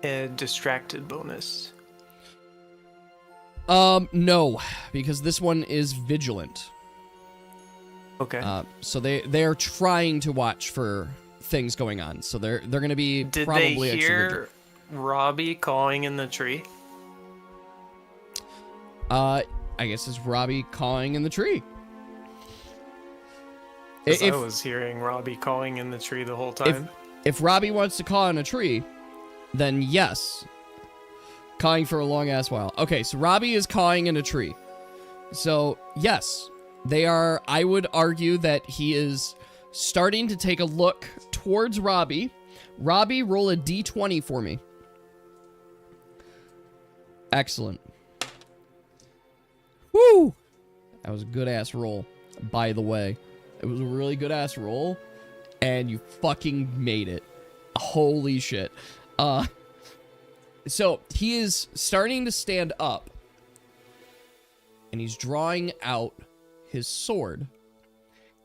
a distracted bonus? No, because this one is vigilant. Okay. So they are trying to watch for things going on. So they're going to be Did probably they extra hear vigilant. Robbie calling in the tree? I guess it's Robbie calling in the tree. 'Cause I was hearing Robbie calling in the tree the whole time. If Robbie wants to call in a tree, then yes. Calling for a long ass while. Okay, so Robbie is calling in a tree. So, yes, they are. I would argue that he is starting to take a look towards Robbie. Robbie, roll a d20 for me. Excellent. Woo! That was a good ass roll, by the way. It was a really good ass roll, and you fucking made it. Holy shit. So he is starting to stand up, and he's drawing out his sword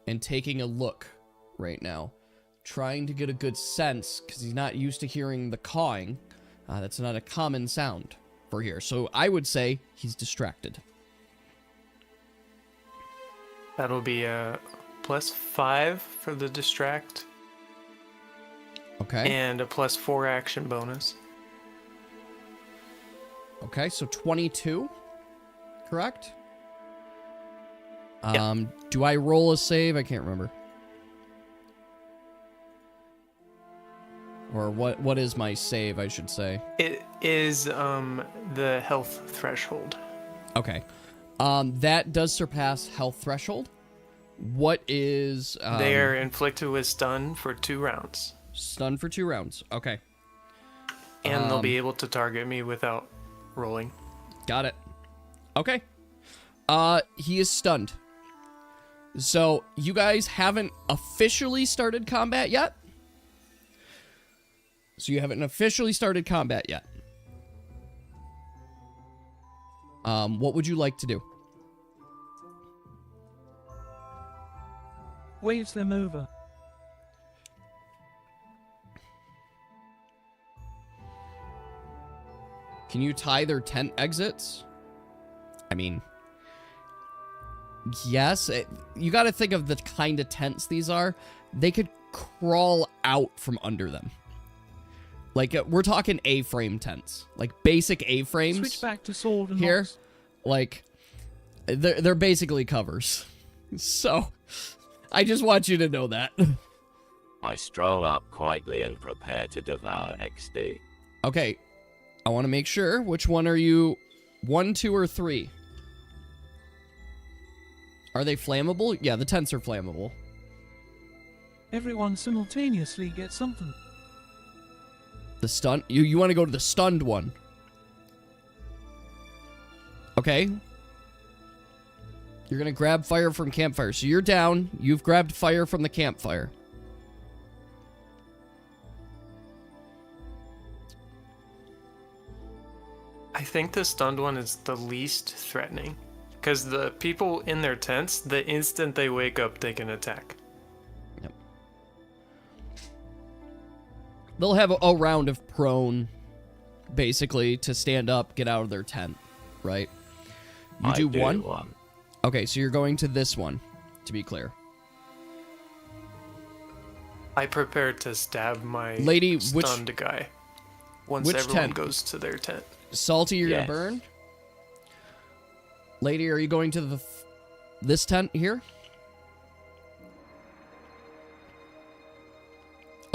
and taking a look right now, trying to get a good sense because he's not used to hearing the cawing. That's not a common sound for here. So I would say he's distracted. That'll be a +5 for the distract. Okay. And a +4 action bonus. Okay, so 22, correct? Yeah. Do I roll a save? I can't remember. Or what is my save, I should say? It is the health threshold. Okay. That does surpass health threshold. What is... they are inflicted with stun for 2 rounds. Stun for 2 rounds. Okay. And they'll be able to target me without rolling. Got it. Okay. He is stunned. So, you guys haven't officially started combat yet? What would you like to do? Waves them over. Can you tie their tent exits? I mean, yes. You got to think of the kind of tents these are. They could crawl out from under them. Like, we're talking A-frame tents. Like, basic A-frames. Switch back to sword and here. locks. Like, they're basically covers. So, I just want you to know that. I stroll up quietly and prepare to devour XD. Okay. I want to make sure. Which one are you? 1, 2, or 3? Are they flammable? Yeah, the tents are flammable. Everyone simultaneously gets something. The stun? You want to go to the stunned one. Okay. You're going to grab fire from campfire. So you're down. You've grabbed fire from the campfire. I think the stunned one is the least threatening. Because the people in their tents, the instant they wake up, they can attack. Yep. They'll have a round of prone, basically, to stand up, get out of their tent, right? You do one? Okay, so you're going to this one, to be clear. I prepare to stab my Lady, stunned guy. Once which everyone tent? goes to their tent. Salty, you're gonna burn? Lady, are you going to this tent here?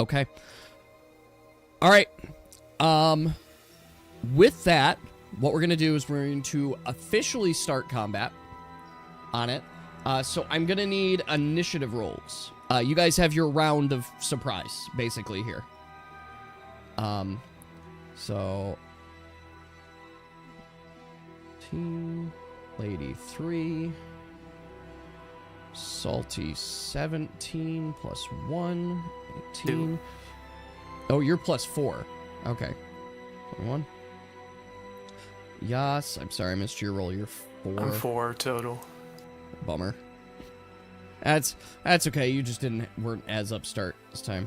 Okay. Alright. With that, what we're gonna do is we're going to officially start combat on it. So I'm gonna need initiative rolls. You guys have your round of surprise, basically, here. So... Lady 3, Salty 17 plus 1, 18. Oh, you're plus 4. Okay. 21. Yas, I'm sorry, I missed your roll. You're 4. I'm 4 total. Bummer. That's okay. You just weren't as upstart this time.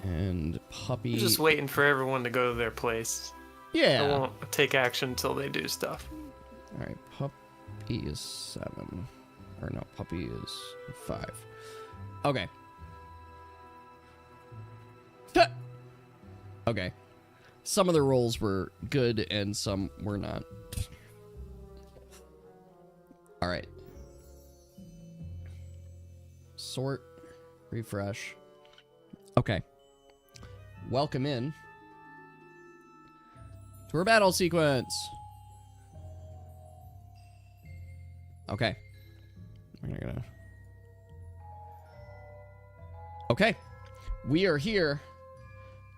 And Puppy. I'm just waiting for everyone to go to their place. Yeah. I won't take action until they do stuff. All right, Puppy is 7. Or no, Puppy is 5. Okay. Okay. Some of the rolls were good and some were not. All right. Sort. Refresh. Okay. Welcome in to our battle sequence. Okay. We're gonna... Okay. We are here.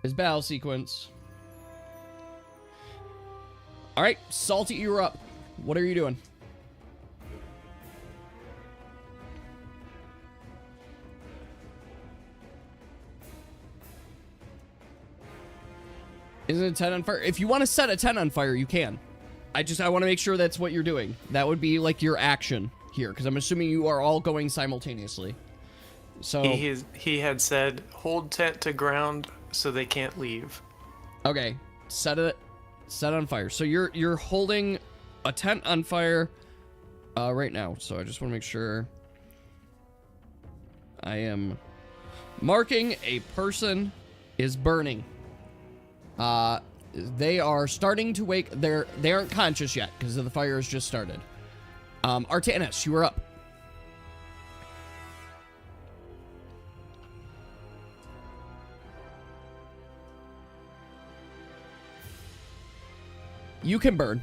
Is battle sequence. Alright, Salty, you're up. What are you doing? Isn't it 10 on fire? If you want to set a 10 on fire, you can. I want to make sure that's what you're doing. That would be like your action here, because I'm assuming you are all going simultaneously. So he had said hold tent to ground so they can't leave. Okay, set on fire. So you're holding a tent on fire right now. So I just want to make sure I am marking a person is burning. They are starting to wake. They aren't conscious yet because the fire has just started. Artanis, you are up. You can burn.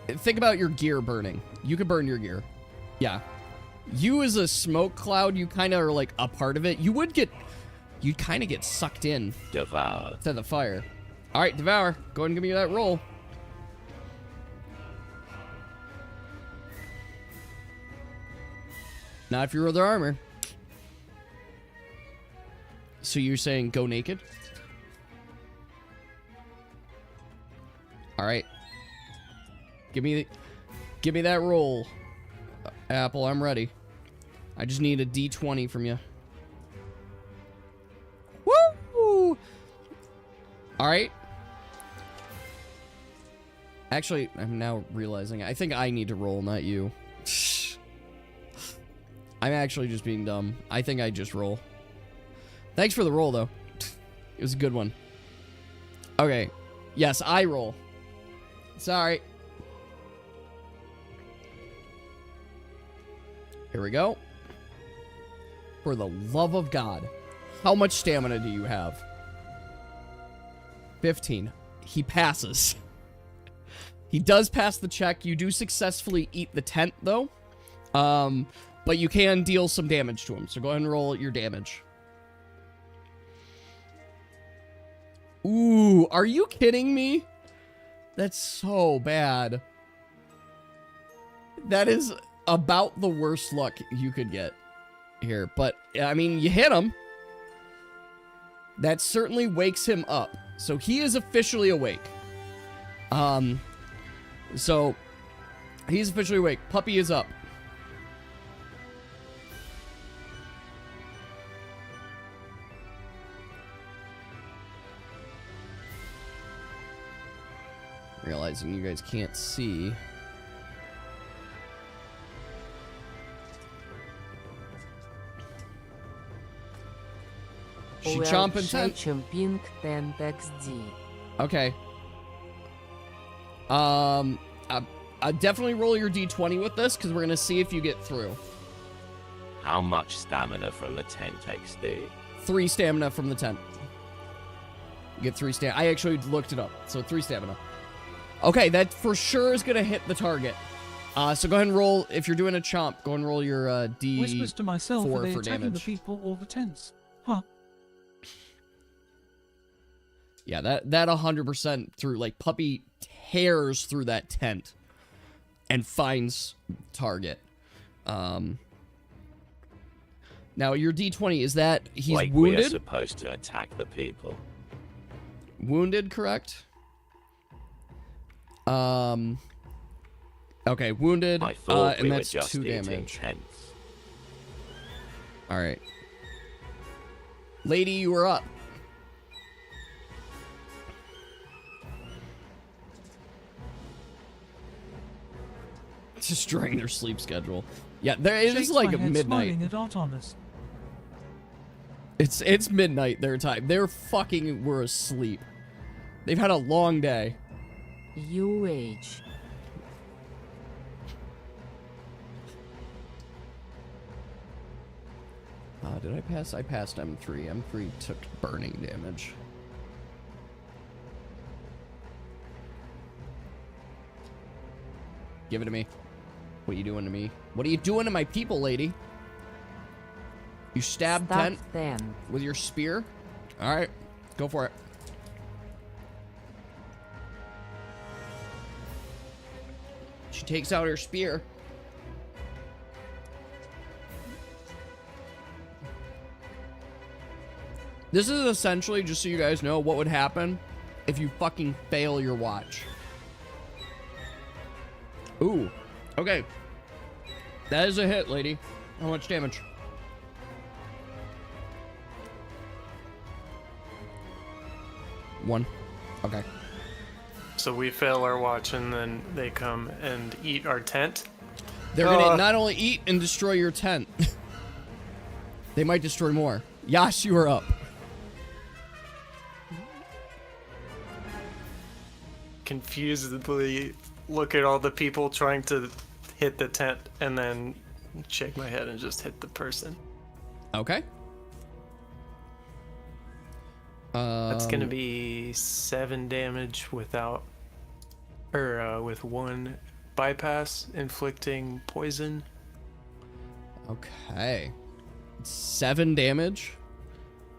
Think about your gear burning. You can burn your gear. Yeah. You as a smoke cloud, you kind of are like a part of it. You'd kind of get sucked in. Devour. To the fire. All right, Devour. Go ahead and give me that roll. Not if you're other armor. So you're saying go naked? All right. Give me that roll, Apple. I'm ready. I just need a D20 from you. Woo! All right. Actually, I'm now realizing I think I need to roll, not you. I'm actually just being dumb. I think I just roll. Thanks for the roll, though. It was a good one. Okay. Yes, I roll. Sorry. Here we go. For the love of God. How much stamina do you have? 15. He passes. He does pass the check. You do successfully eat the tent, though. But you can deal some damage to him. So go ahead and roll your damage. Ooh, are you kidding me? That's so bad. That is about the worst luck you could get here. But, I mean, you hit him. That certainly wakes him up. So he is officially awake. So he's officially awake. Puppy is up. Realizing you guys can't see. She chomping tent. Okay. I definitely roll your D20 with this because we're gonna see if you get through. How much stamina from the tent XD? 3 stamina from the tent. You get 3 stamina. I actually looked it up, so 3 stamina. Okay, that for sure is gonna hit the target. So go ahead and roll. If you're doing a chomp, go and roll your D4 Whispers to myself, are they for attacking damage. the people or the tents? Huh. Yeah, that 100% through, like, Puppy tears through that tent and finds target. Now your D20, is that he's like wounded? We're supposed to attack the people. Wounded, correct? Okay, wounded, I thought and we that's were just 2 eating damage. tents. All right. Lady, you are up. destroying their sleep schedule. Yeah, there it is Shakes like my head, midnight. smiling at Artanis. It's midnight their time. They're fucking were asleep. They've had a long day. UH. Did I pass? I passed M3. M3 took burning damage. Give it to me. What are you doing to me? What are you doing to my people, lady? You stabbed Stop 10 with your spear? Alright, go for it. She takes out her spear. This is essentially, just so you guys know, what would happen if you fucking fail your watch. Ooh. Okay. That is a hit, lady. How much damage? 1. Okay. So we fail our watch and then they come and eat our tent? They're gonna not only eat and destroy your tent. They might destroy more. Yash, you are up. Confusedly look at all the people trying to hit the tent and then shake my head and just hit the person. Okay. That's gonna be 7 damage without, or with 1 bypass, inflicting poison. Okay. 7 damage?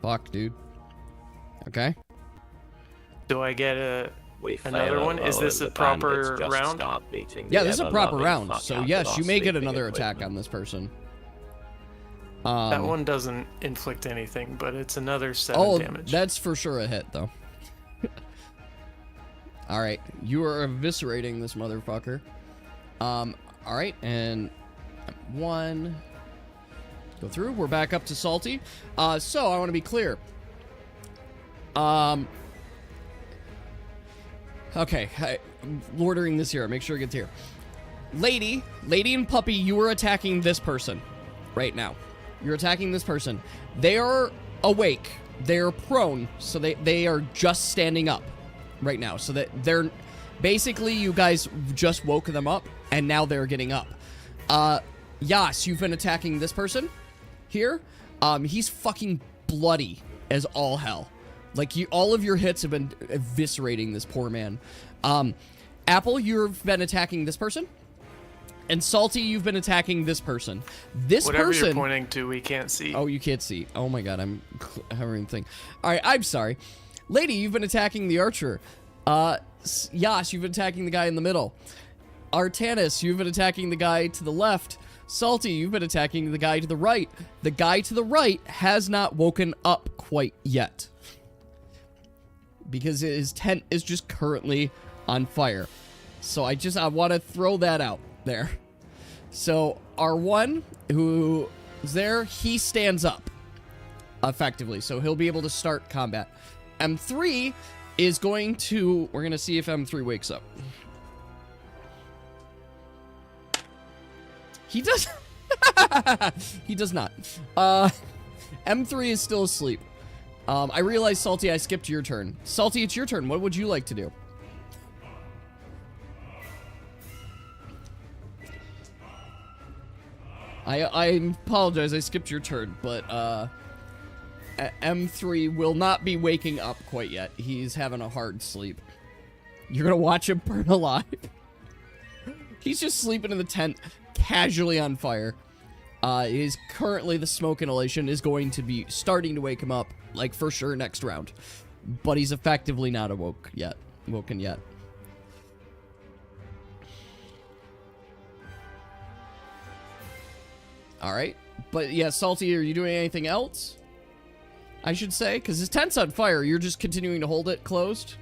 Fuck, dude. Okay. Do I get another one? Is this a the proper bandits just round? start beating Yeah, the this is a proper ever-loving round. fuck So out yes, of you our may get sleeping another attack equipment. on this person. That one doesn't inflict anything, but it's another 7 damage. That's for sure a hit, though. Alright, you are eviscerating this motherfucker. Alright, and 1. Go through. We're back up to Salty. So, I want to be clear. Okay, I'm ordering this here. Make sure it gets here. Lady and Puppy, you are attacking this person right now. You're attacking this person. They are awake. They're prone, so they are just standing up right now. So that they're basically, you guys just woke them up, and now they're getting up. Yas, you've been attacking this person here. He's fucking bloody as all hell. Like, all of your hits have been eviscerating this poor man. Apple, you've been attacking this person. And Salty, you've been attacking this person. Whatever person... you're pointing to, we can't see. Oh, you can't see. Oh my god, I'm having a thing. Alright, I'm sorry. Lady, you've been attacking the archer. Yash, you've been attacking the guy in the middle. Artanis, you've been attacking the guy to the left. Salty, you've been attacking the guy to the right. The guy to the right has not woken up quite yet, because his tent is just currently on fire. So I want to throw that out there. So R1, who is there, he stands up effectively, so he'll be able to start combat. M3 is going to, we're going to see if M3 wakes up. He does. He does not. M3 is still asleep. I realize, Salty, I skipped your turn. Salty, it's your turn. What would you like to do? I apologize, I skipped your turn, but M3 will not be waking up quite yet. He's having a hard sleep. You're gonna watch him burn alive. He's just sleeping in the tent, casually on fire. Currently the smoke inhalation is going to be starting to wake him up, like for sure next round. But he's effectively not woken yet. Alright. But yeah, Salty, are you doing anything else? I should say, because his tent's on fire. You're just continuing to hold it closed?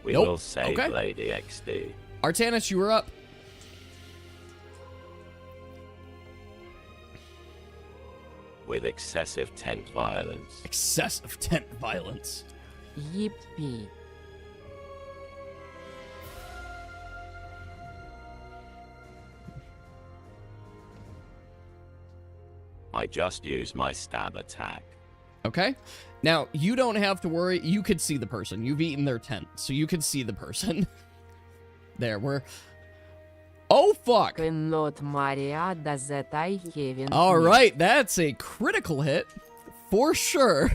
We Nope. will save Okay. Lady XD. Artanis, you were up. With excessive tent violence. Excessive tent violence. Yippee. I just used my stab attack. Okay. Now, you don't have to worry. You could see the person. You've eaten their tent, so you could see the person. There, we're... Oh, fuck! Alright, that's a critical hit. For sure.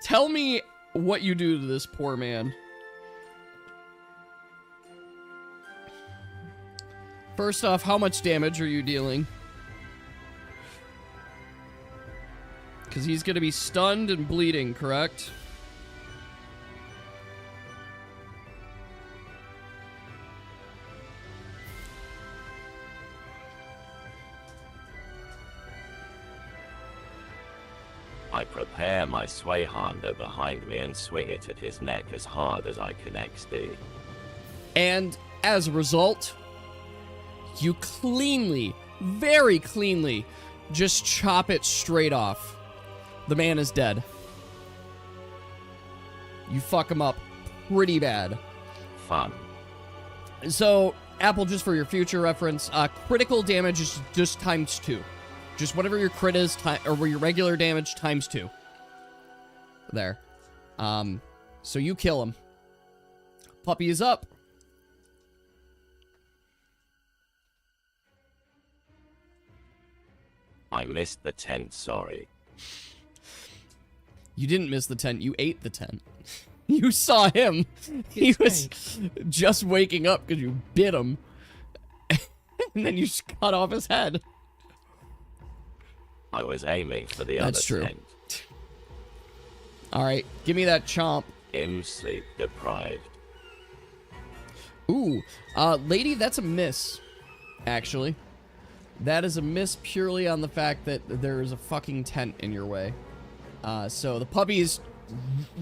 Tell me what you do to this poor man. First off, how much damage are you dealing? Because he's going to be stunned and bleeding, correct? I prepare my sway hander behind me and swing it at his neck as hard as I can XD. And as a result, you cleanly, very cleanly, just chop it straight off. The man is dead. You fuck him up pretty bad. Fun. So, Apple, just for your future reference, critical damage is just times 2. Just whatever your crit is, or your regular damage, times 2. There. So you kill him. Puppy is up. I missed the tent, sorry. You didn't miss the tent, you ate the tent. You saw him. He was just waking up because you bit him. And then you just cut off his head. I was aiming for the other tent. Alright, give me that chomp. I'm sleep deprived. Ooh, lady, that's a miss, actually. That is a miss purely on the fact that there is a fucking tent in your way. So the puppy is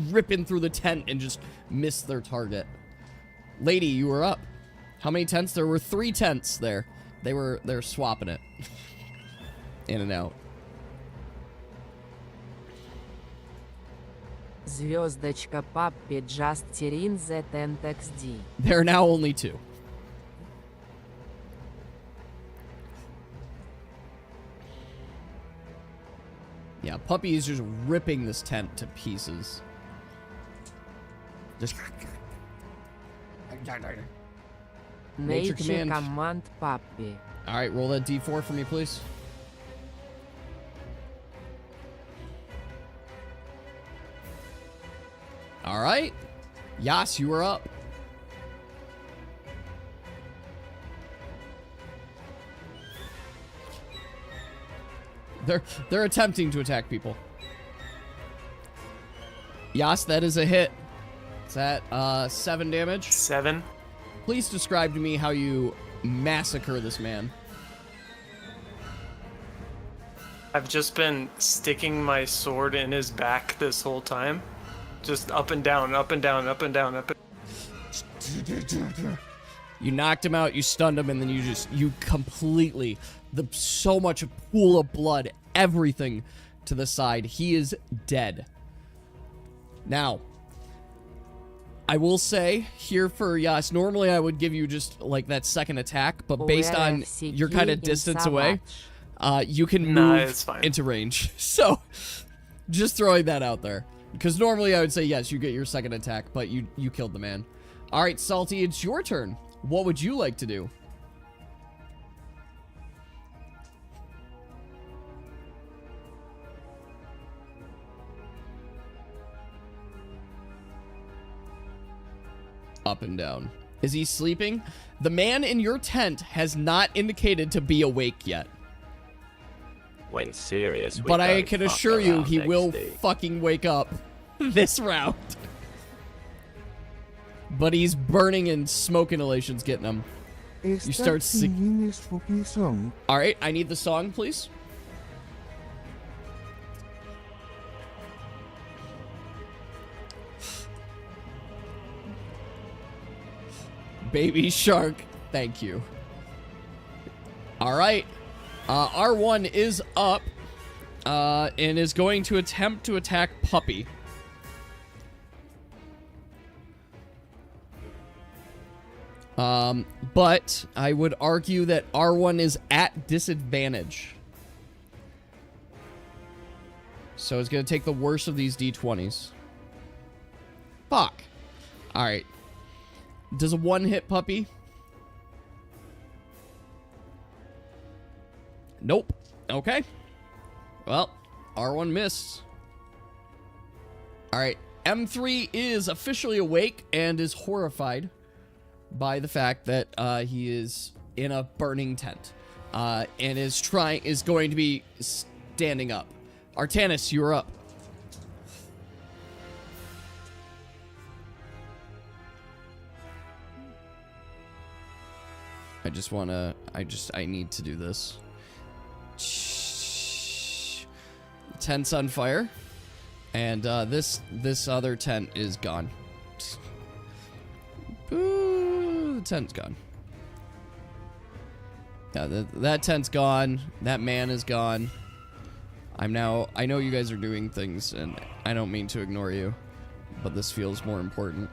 ripping through the tent and just missed their target. Lady, you were up. How many tents? There were 3 tents there. They're swapping it. In and out. Звездочка Паппи just Tirin the tent XD. There are now only 2. Yeah, Puppy is just ripping this tent to pieces. Just... Nature command. Puppy. Alright, roll that D4 for me, please. Alright. Yas, you are up. They're attempting to attack people. Yas, that is a hit. Is that 7 damage? 7. Please describe to me how you massacre this man. I've just been sticking my sword in his back this whole time. Just up and down, up and down, up and down, up and... You knocked him out, you stunned him, and then you completely, so much pool of blood, everything to the side. He is dead. Now, I will say here for Yas, normally I would give you just like that second attack, but based on your kind of distance away, you can move into range. So, just throwing that out there. Because normally I would say yes, you get your second attack, but you killed the man. Alright, Salty, it's your turn. What would you like to do? Up and down. Is he sleeping? The man in your tent has not indicated to be awake yet. When serious, but I can assure you he will fucking wake up this round. But he's burning and smoke inhalation's getting him. You start singing. Alright, I need the song, please. Baby Shark, thank you. Alright. R1 is up and is going to attempt to attack Puppy. But I would argue that R1 is at disadvantage So it's going to take the worst of these d20s. Fuck. Alright. Does a 1 hit puppy? Nope. Okay. Well, R1 missed. Alright. M3 is officially awake and is horrified by the fact that he is in a burning tent. And is going to be standing up. Artanis, you're up. I need to do this. Tent's on fire. And this other tent is gone. Ooh, the tent's gone. Yeah, that tent's gone. That man is gone. I know you guys are doing things, and I don't mean to ignore you, but this feels more important.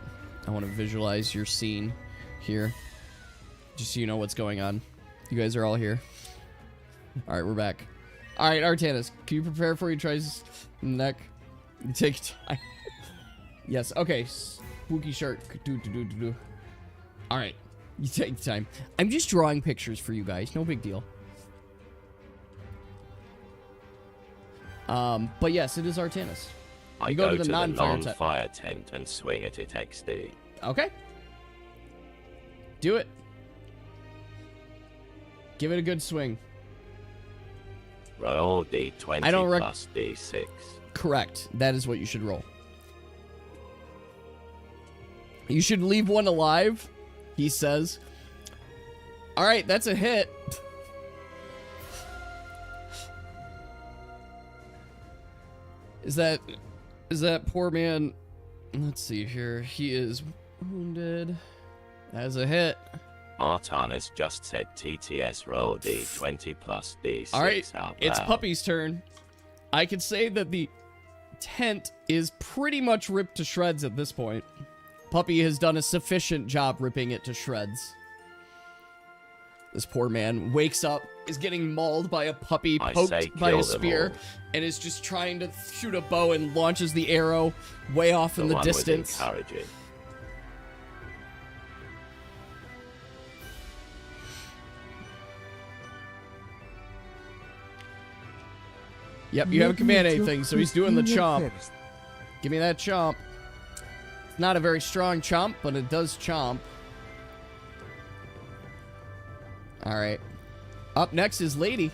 I want to visualize your scene here, just so you know what's going on. You guys are all here. All right, we're back. All right, Artanis, can you prepare before he tries neck? Take time. Yes. Okay. Spooky shark. All right. You take time. I'm just drawing pictures for you guys. No big deal. But yes, it is Artanis. I go to the non-fire tent and swing at it XD. Okay. Do it. Give it a good swing. Roll D20 plus D6. Correct. That is what you should roll. You should leave one alive, he says. All right, that's a hit. Is that poor man? Let's see here. He is wounded. That is a hit. Artanis just said TTS roll D20 plus D6. All right, out loud. It's Puppy's turn. I can say that the tent is pretty much ripped to shreds at this point. Puppy has done a sufficient job ripping it to shreds. This poor man wakes up, is getting mauled by a puppy, poked by a spear, and is just trying to shoot a bow and launches the arrow way off in the distance. Yep, you haven't command anything, so he's doing the chomp. Give me that chomp. It's not a very strong chomp, but it does chomp. Alright. Up next is Lady.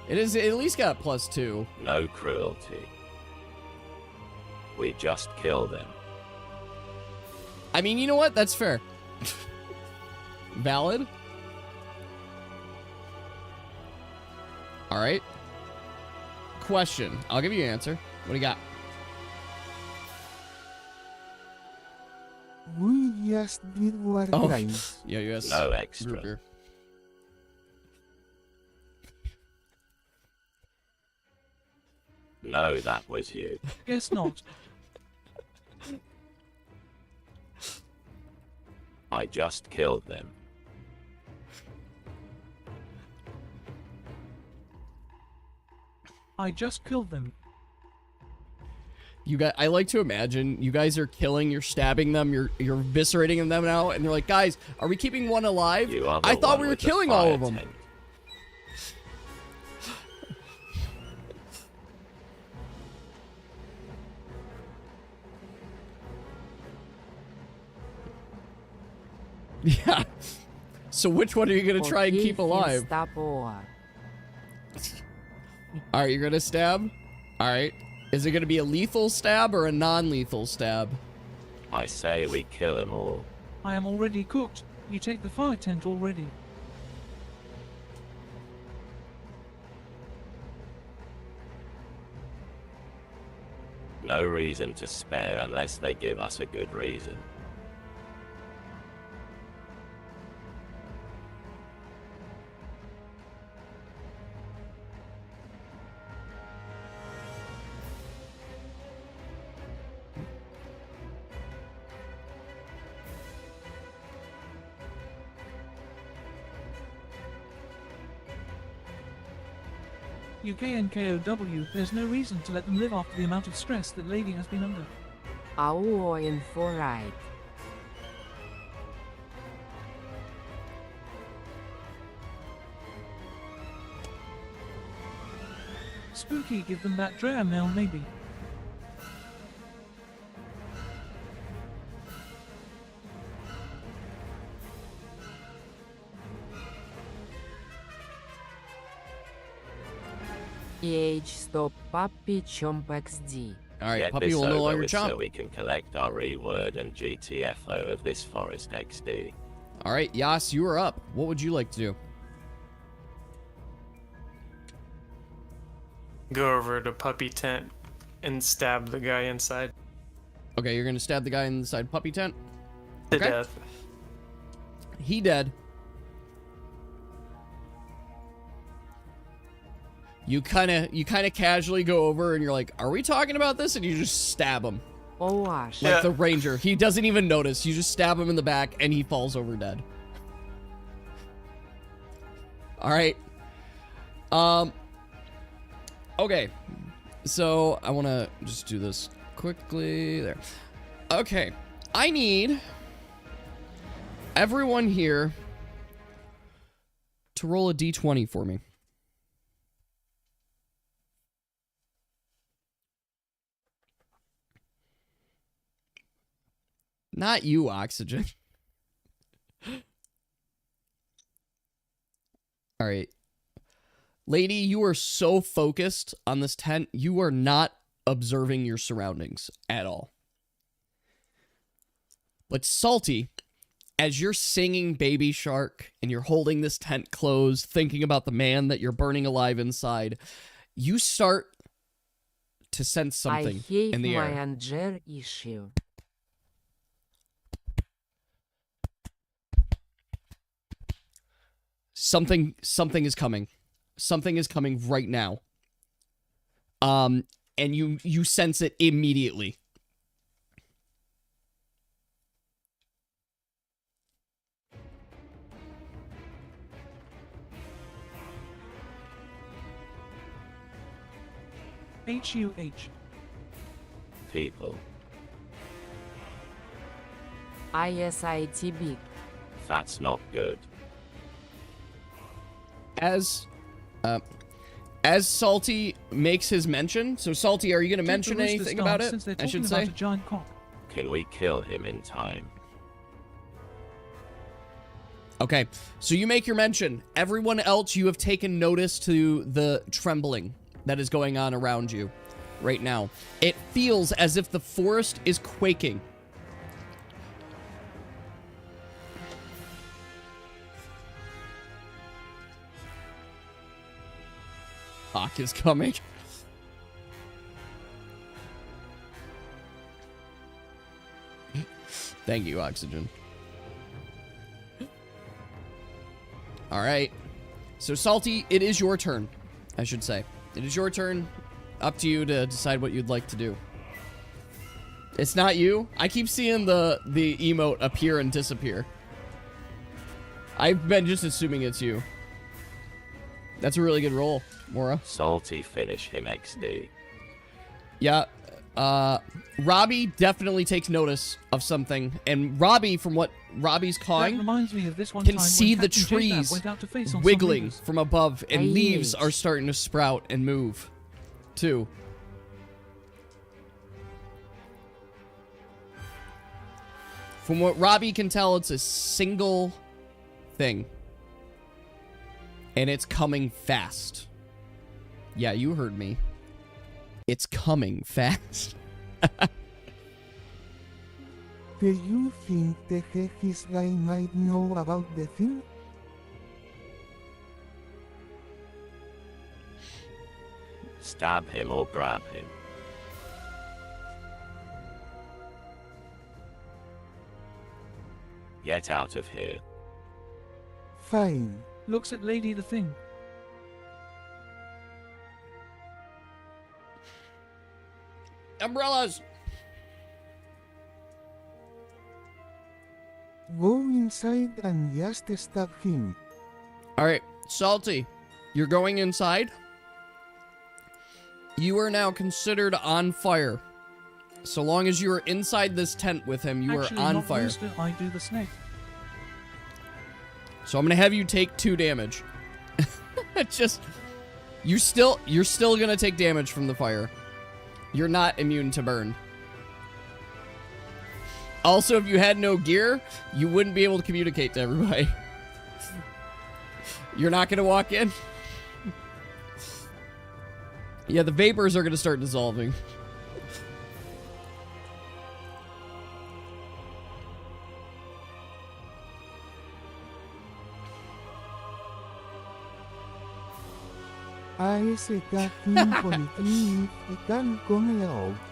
It is at least got +2. No cruelty. We just kill them. I mean, you know what? That's fair. Valid. Alright. Question. I'll give you an answer. What do you got? We just did war crimes. Yeah, yes. No extra. No, that was you. Guess not. I just killed them. I just killed them. You guys, I like to imagine you guys are killing, you're stabbing them, you're eviscerating them now, and they're like, guys, are we keeping one alive? I thought we were killing all of them. Yeah. So which one are you gonna try and keep alive? Alright, you're gonna stab? Alright. Is it gonna be a lethal stab or a non-lethal stab? I say we kill them all. I am already cooked. You take the fire tent already. No reason to spare unless they give us a good reason. UKNKOW, there's no reason to let them live after the amount of stress that lady has been under. AUO info right. Spooky, give them that dram mail maybe. Stop Puppy Chomp XD. Alright, Get puppy this will no over longer with chomp. so we can collect our reward and GTFO of this forest XD. Alright, Yas, you are up. What would you like to do? Go over to puppy tent and stab the guy inside Okay, you're gonna stab the guy inside puppy tent? to Okay. death. He dead. You kinda casually go over and you're like, are we talking about this? And you just stab him. Oh, Ash. Like the ranger. He doesn't even notice. You just stab him in the back and he falls over dead. Alright. Okay. So I wanna just do this quickly. There. Okay. I need everyone here to roll a d20 for me. Not you, Oxygen. All right. Lady, you are so focused on this tent, you are not observing your surroundings at all. But Salty, as you're singing Baby Shark and you're holding this tent closed, thinking about the man that you're burning alive inside, you start to sense something in the I air. hate my anger issue. Something is coming. Something is coming right now. And you sense it immediately. HUH. People. ISITB. That's not good. As Salty makes his mention, so Salty, are you going to mention anything about it? I should say. Can we kill him in time? Okay, so you make your mention. Everyone else, you have taken notice to the trembling that is going on around you right now. It feels as if the forest is quaking. Hawk is coming. Thank you, Oxygen. All right. So, Salty, it is your turn, I should say. It is your turn. Up to you to decide what you'd like to do. It's not you. I keep seeing the emote appear and disappear. I've been just assuming it's you. That's a really good roll, Mora. Salty, finish him XD. Yeah. Robbie definitely takes notice of something, and Robbie, from what Robbie's cawing, reminds me of this one can time see when the Captain J-Dab trees went out to face on some wiggling readers. from above, and leaves Aye. are starting to sprout and move, too. From what Robbie can tell, it's a single thing. And it's coming fast. Yeah, you heard me. It's coming fast. Do you think the Hegis guy might know about the thing? Stab him or grab him. Get out of here. Fine. Looks at Lady the Thing. Umbrellas! Go inside and just stab him. Alright, Salty, you're going inside? You are now considered on fire. So long as you are inside this tent with him, you Actually, are on not fire. roaster, I do the snake. So I'm gonna have you take 2 damage. Just, you're still gonna take damage from the fire. You're not immune to burn. Also, if you had no gear, you wouldn't be able to communicate to everybody. You're not gonna walk in. Yeah, the vapors are gonna start dissolving.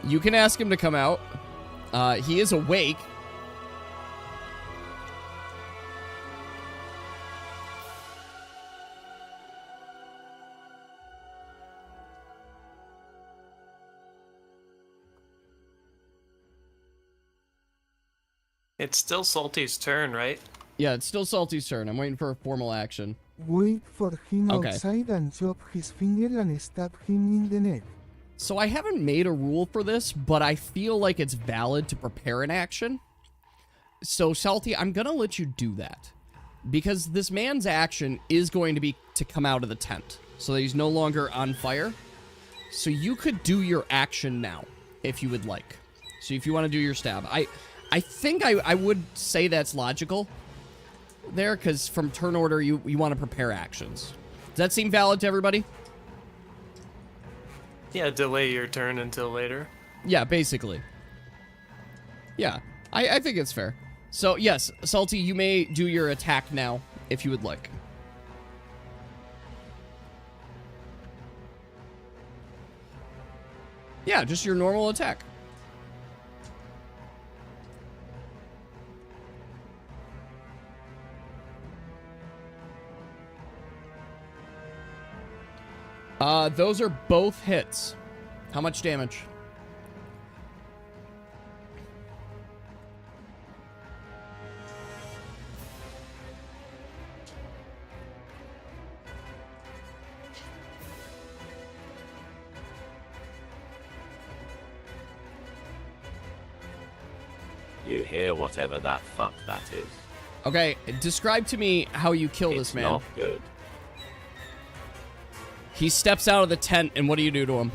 You can ask him to come out. He is awake. It's still Salty's turn, right? Yeah, it's still Salty's turn. I'm waiting for a formal action. Wait for him Okay. outside and chop his finger and stab him in the neck. So I haven't made a rule for this, but I feel like it's valid to prepare an action. So, Salty, I'm gonna let you do that. Because this man's action is going to be to come out of the tent. So that he's no longer on fire. So you could do your action now, if you would like. So if you want to do your stab. I think I would say that's logical there, because from turn order, you want to prepare actions. Does that seem valid to everybody? Yeah, delay your turn until later. Yeah, basically. Yeah, I think it's fair. So, yes, Salty, you may do your attack now, if you would like. Yeah, just your normal attack. Those are both hits. How much damage? You hear whatever that fuck that is. Okay, describe to me how you kill It's this man. not good. He steps out of the tent, and what do you do to him?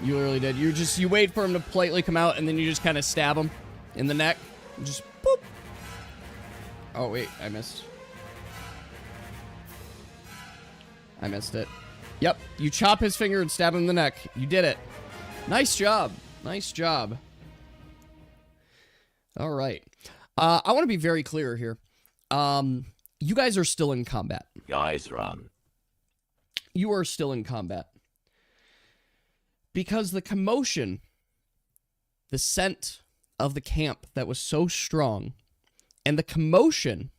You literally did. You wait for him to politely come out, and then you just kind of stab him in the neck. Just boop. Oh, wait, I missed. I missed it. Yep, you chop his finger and stab him in the neck. You did it. Nice job. Nice job. All right. I want to be very clear here. You guys are still in combat. Guys, run. You are still in combat. Because the commotion, the scent of the camp that was so strong, and the commotion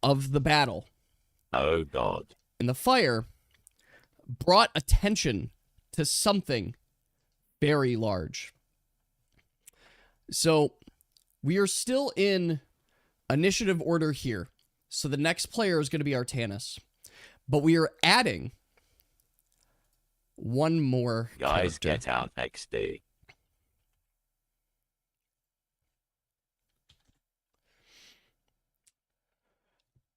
of the battle. Oh, God. And the fire brought attention to something very large. So, we are still in initiative order here. So the next player is going to be Artanis. But we are adding one more Guys, character. get out XD.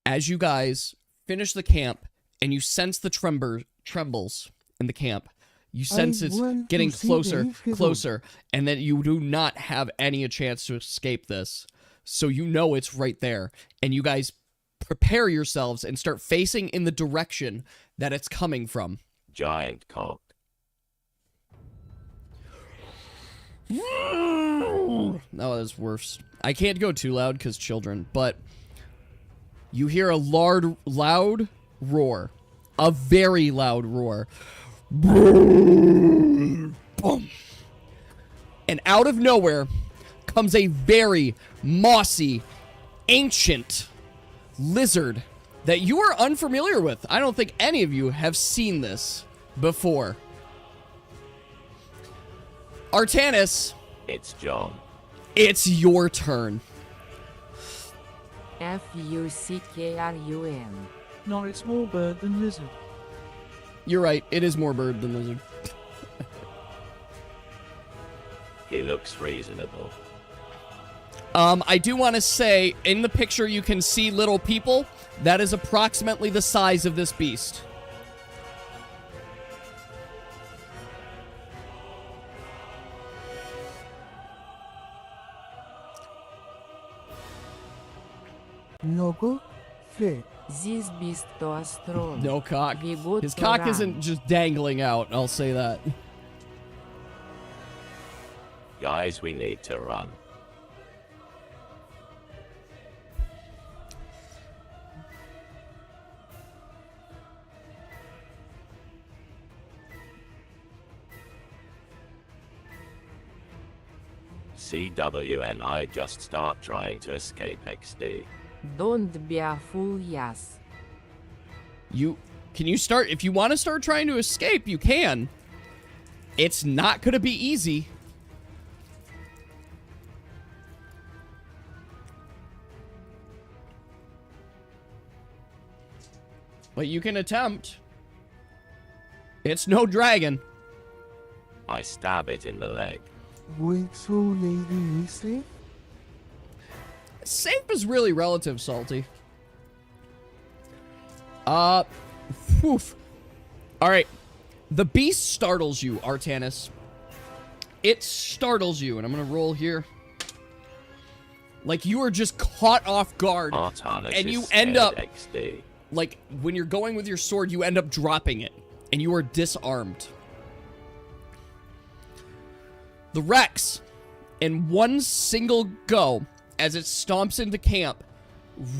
As you guys finish the camp and you sense the trembles in the camp, you sense it's getting closer, and that you do not have any chance to escape this. So you know it's right there. And you guys prepare yourselves and start facing in the direction that it's coming from. Giant cock. No, that's worse. I can't go too loud because children, but you hear a loud roar. A very loud roar. Boom. And out of nowhere comes a very mossy, ancient lizard that you are unfamiliar with. I don't think any of you have seen this before. Artanis, It's John. it's your turn. FUCKRUN. No, it's more bird than lizard. You're right. It is more bird than lizard. He looks reasonable. I do want to say, in the picture you can see little people. That is approximately the size of this beast. No go, fe. This beast to strong. No cock. We go His to cock run. isn't just dangling out, I'll say that. Guys, we need to run. CW and I just start trying to escape XD. Don't be a fool, yes. Can you start, if you want to start trying to escape, you can. It's not gonna be easy. But you can attempt. It's no dragon. I stab it in the leg. Wait, so lady is safe? Safe is really relative, Salty. Oof. Alright. The beast startles you, Artanis. It startles you, and I'm gonna roll here. Like you are just caught off guard. Artanis and you is end scared up XD. like when you're going with your sword, you end up dropping it, and you are disarmed. The Rex, in one single go, as it stomps into camp,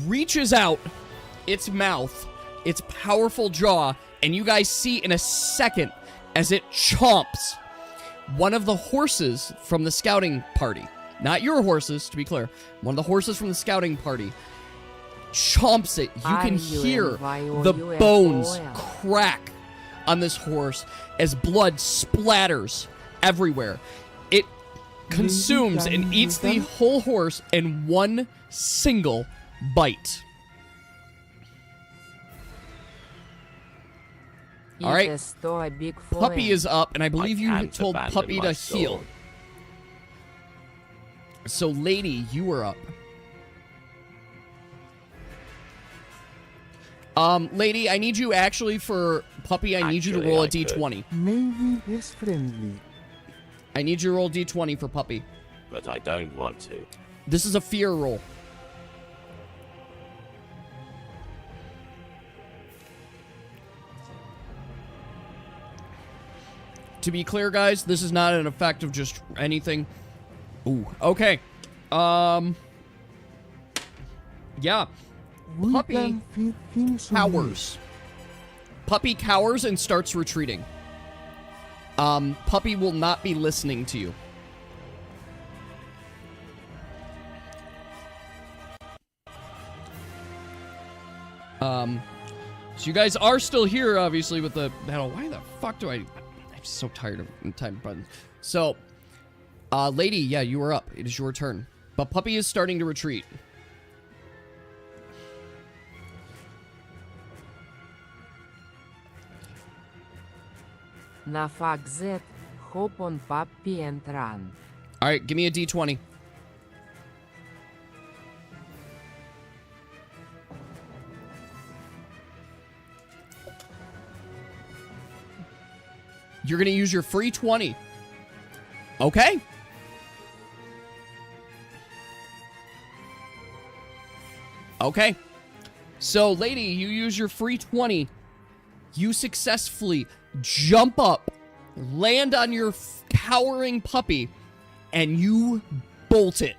reaches out its mouth, its powerful jaw, and you guys see in a second as it chomps one of the horses from the scouting party. Not your horses, to be clear. One of the horses from the scouting party chomps it. You can hear the bones crack on this horse as blood splatters everywhere. It consumes and eats the whole horse in one single bite. All right, Puppy is up, and I believe you told Puppy to heal. So, Lady, you are up. Lady, I need you actually for Puppy, I need you to roll a d20. Maybe it's friendly. I need you to roll d20 for Puppy. But I don't want to. This is a fear roll. To be clear, guys, this is not an effect of just anything. Ooh, okay. Yeah. Puppy cowers. Puppy cowers and starts retreating. Puppy will not be listening to you. So you guys are still here, obviously, with the battle. Why the fuck do I'm so tired of time buttons. So, Lady, yeah, you are up. It is your turn. But Puppy is starting to retreat. Na fuck that, hop on Puppy and run. Alright, give me a d20. You're going to use your free 20. Okay. Okay. So, Lady, you use your free 20. You successfully jump up, land on your cowering puppy, and you bolt it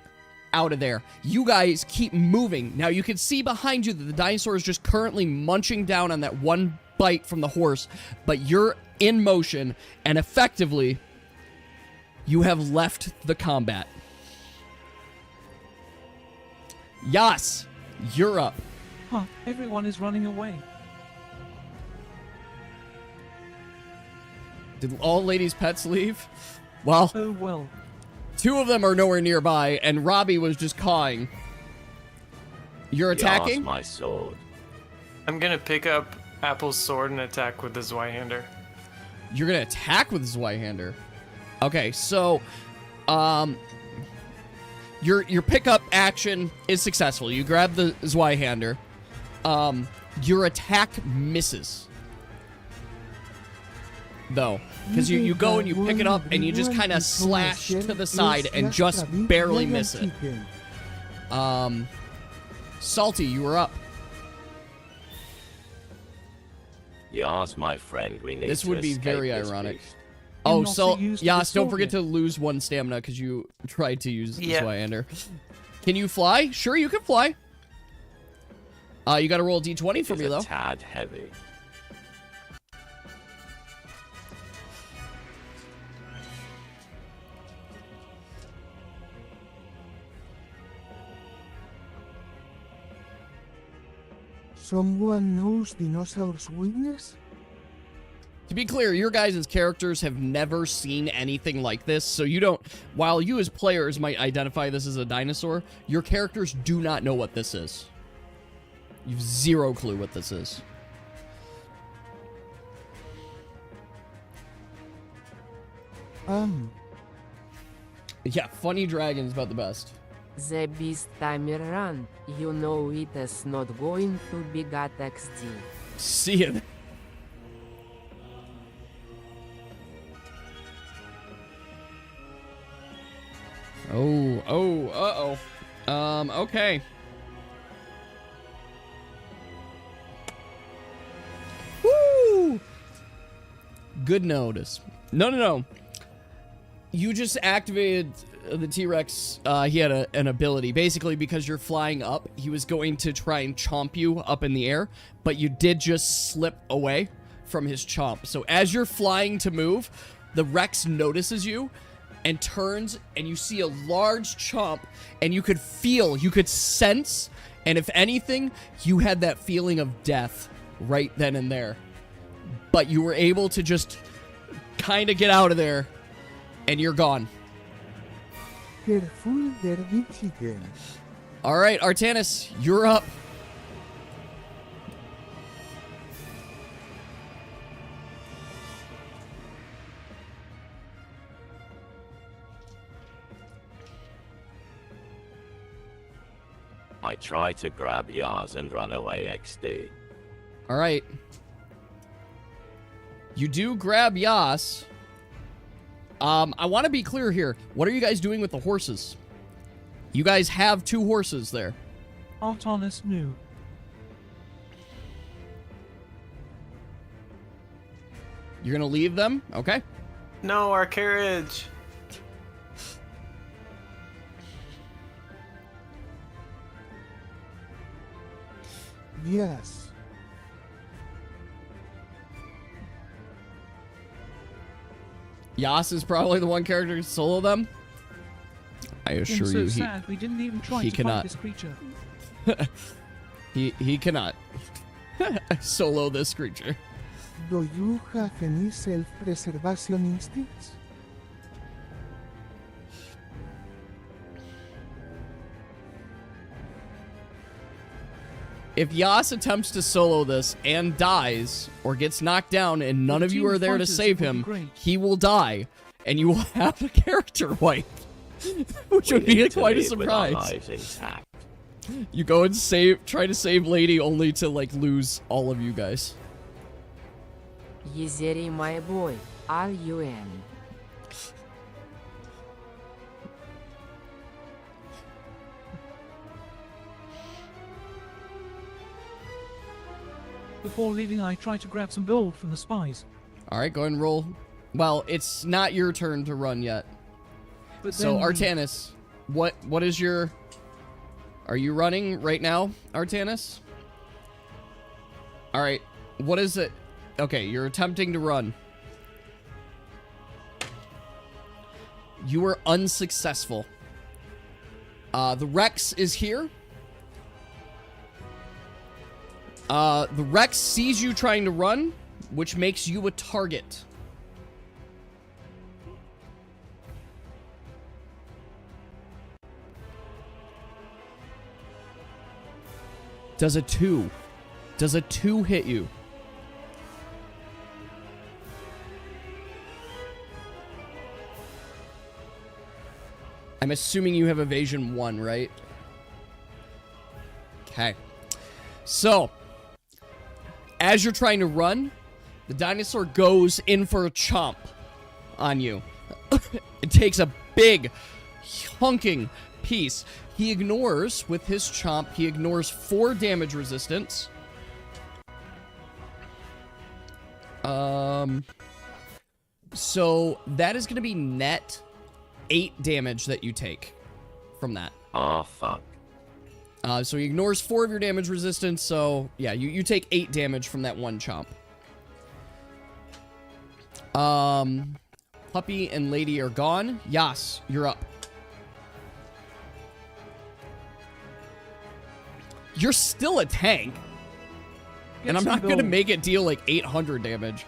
out of there. You guys keep moving. Now, you can see behind you that the dinosaur is just currently munching down on that one bite from the horse, but you're in motion, and effectively, you have left the combat. Yas, you're up. Huh, everyone is running away. Did all Lady's pets leave? Well, Oh well. two of them are nowhere nearby, and Robbie was just cawing. You're attacking? Yas, my sword. I'm gonna pick up Apple's sword and attack with the Zweihander. You're gonna attack with Zweihander. Okay, so, your pickup action is successful. You grab the Zweihander. Your attack misses, though, because you go and you pick it up and you just kind of slash to the side and just barely miss it. Salty, you were up. Yas, my friend, we need This to would be escape very this ironic. beast. Oh, not so so used to Yas, the don't forget to sword lose 1 stamina because you tried to use the Yeah. Zweihander. Can you fly? Sure, you can fly. You got to roll a d20 for It's me a though. tad heavy. Someone knows dinosaurs' weakness? To be clear, your guys' characters have never seen anything like this, so you don't... While you as players might identify this as a dinosaur, your characters do not know what this is. You've zero clue what this is. Yeah, funny dragon's about the best. The beast timer run. You know it is not going to be got XD. See it. Okay. Woo! Good notice. No. You just activated the T-Rex. He had an ability. Basically, because you're flying up, he was going to try and chomp you up in the air, but you did just slip away from his chomp. So as you're flying to move, the Rex notices you and turns, and you see a large chomp, and you could feel, you could sense, and if anything, you had that feeling of death right then and there. But you were able to just kind of get out of there, and you're gone. Careful, there be chicken. All right, Artanis, you're up. I try to grab Yas and run away XD. All right. You do grab Yas. I want to be clear here. What are you guys doing with the horses? You guys have 2 horses there. Artanis knew. You're going to leave them? Okay. No, our carriage. Yes. Yas is probably the one character to solo them. I assure I'm so you, sad we didn't even try he to cannot. fight this creature. he cannot solo this creature. Do you have any self-preservation instincts? If Yas attempts to solo this and dies, or gets knocked down and none Well, of you team are there to fighters, save it would be him, great. he will die, and you will have a character wipe. Which would be quite a surprise. You go and try to save Lady only to, like, lose all of you guys. Yezeri, my boy, are you in? Before leaving, I tried to grab some gold from the spies. Alright, go ahead and roll. Well, it's not your turn to run yet. But So, then Artanis, what is your... Are you running right now, Artanis? Alright, what is it? Okay, you're attempting to run. You were unsuccessful. The Rex is here. The Rex sees you trying to run, which makes you a target. Does a 2. Does a 2 hit you? I'm assuming you have evasion 1, right? Okay. So, as you're trying to run, the dinosaur goes in for a chomp on you. It takes a big, hunking piece. He ignores, with his chomp, he ignores 4 damage resistance. So that is going to be net 8 damage that you take from that. Oh, fuck. So he ignores 4 of your damage resistance, so yeah, you take 8 damage from that one chomp. Puppy and Lady are gone. Yas, you're up. You're still a tank. And I'm not going to make it deal like 800 damage.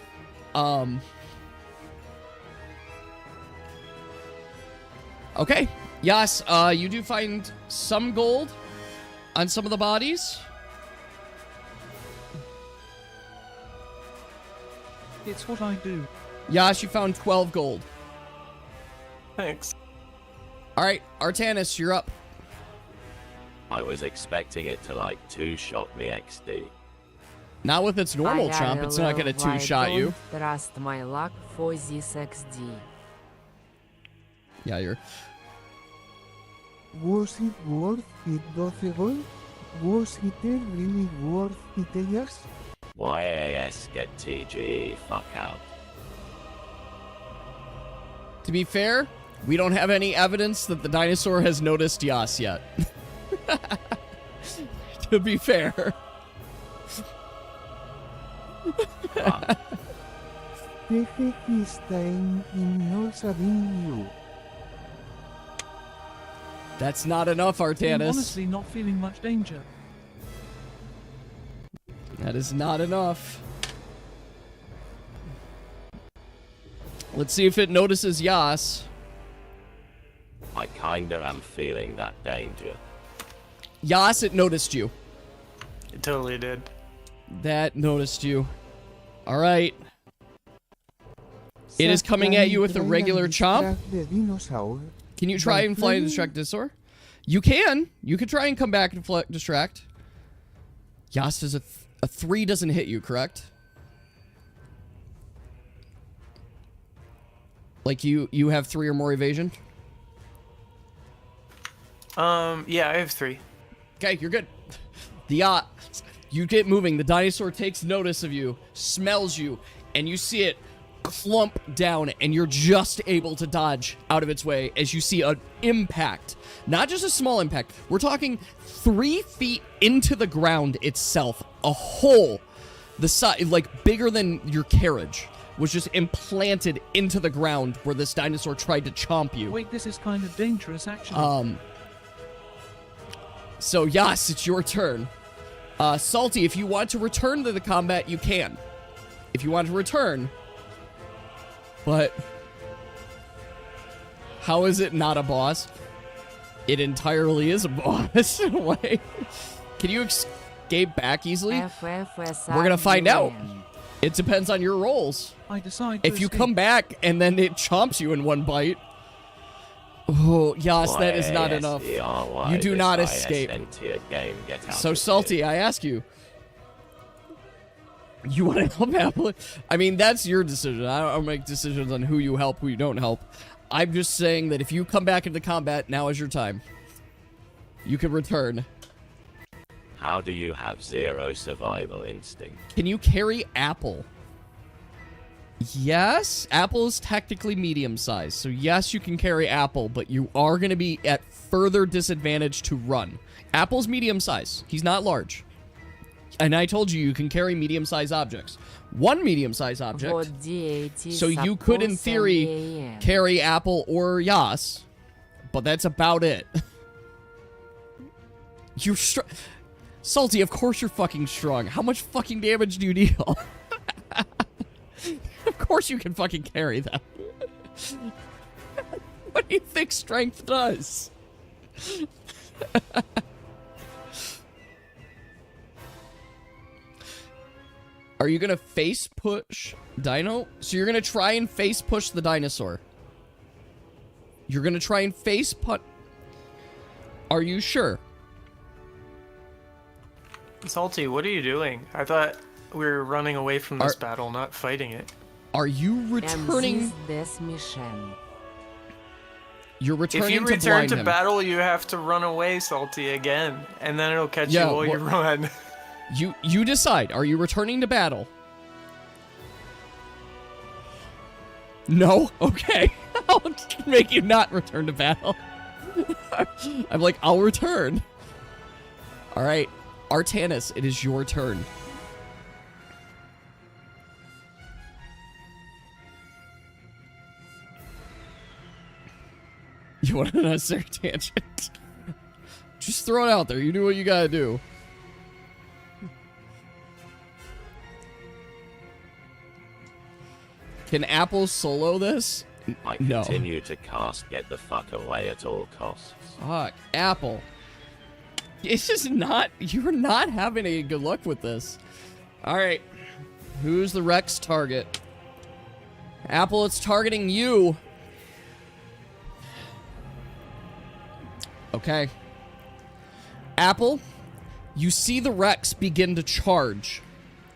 Okay. Yas, you do find some gold on some of the bodies. It's what I do. Yas, you found 12 gold. Thanks. Alright, Artanis, you're up. I was expecting it to like 2-shot me XD. Not with its normal chomp, it's not gonna 2-shot you. Trust my luck for this XD. Yeah, you're... Was it worth it, 12 gold? Was it really worth it, yes? YAS get TGE, fuck out. To be fair, we don't have any evidence that the dinosaur has noticed Yas yet. To be fair. Take his time in not saving you. That's not enough, I'm Artanis. honestly not feeling much danger. That is not enough. Let's see if it notices Yas. I kinda am feeling that danger. Yas, it noticed you. It totally did. That noticed you. Alright. It is coming at you with a regular chomp. Can you try and fly and distract Dinosaur? You can. You could try and come back and distract. Yas, does a 3 doesn't hit you, correct? Like you have 3 or more evasion? Yeah, I have 3. Okay, you're good. You get moving. The dinosaur takes notice of you, smells you, and you see it clump down, and you're just able to dodge out of its way as you see an impact. Not just a small impact. We're talking 3 feet into the ground itself. A hole the size, like bigger than your carriage, was just implanted into the ground where this dinosaur tried to chomp you. Wait, this is kind of dangerous, actually. So, Yas, it's your turn. Salty, if you want to return to the combat, you can. If you want to return. But how is it not a boss? It entirely is a boss in a way. Can you escape back easily? We're gonna find out. It depends on your rolls. I decide If you come back and then it chomps you in one bite. Oh, Yas, that is not enough. You do not escape. So, Salty, I ask you. You want to help Apple? I mean, that's your decision. I don't make decisions on who you help, who you don't help. I'm just saying that if you come back into combat, now is your time. You can return. How do you have 0 survival instinct? Can you carry Apple? Yes, Apple is technically medium size, so yes, you can carry Apple, but you are going to be at further disadvantage to run. Apple's medium size. He's not large. And I told you can carry medium-sized objects. One medium-sized object. So you could, in theory, carry Apple or Yas, but that's about it. You're Salty, of course you're fucking strong. How much fucking damage do you deal? Of course you can fucking carry them. What do you think strength does? Are you gonna face push Dino? So you're gonna try and face push the dinosaur. You're gonna try and face put. Are you sure? Salty, what are you doing? I thought we were running away from this battle, not fighting it. Are you returning? This mission. You're returning if you to return blind to him. battle, you have to run away, Salty, again, and then it'll catch you while you run. You decide. Are you returning to battle? No? Okay. I'll make you not return to battle. I'm like, I'll return. All right. Artanis, it is your turn. You want an unnecessary tangent? Just throw it out there. You do what you gotta do. Can Apple solo this? I No. continue to cast Get the Fuck Away at all costs. Fuck, Apple. It's just not... You're not having any good luck with this. Alright. Who's the Rex target? Apple, it's targeting you. Okay. Apple, you see the Rex begin to charge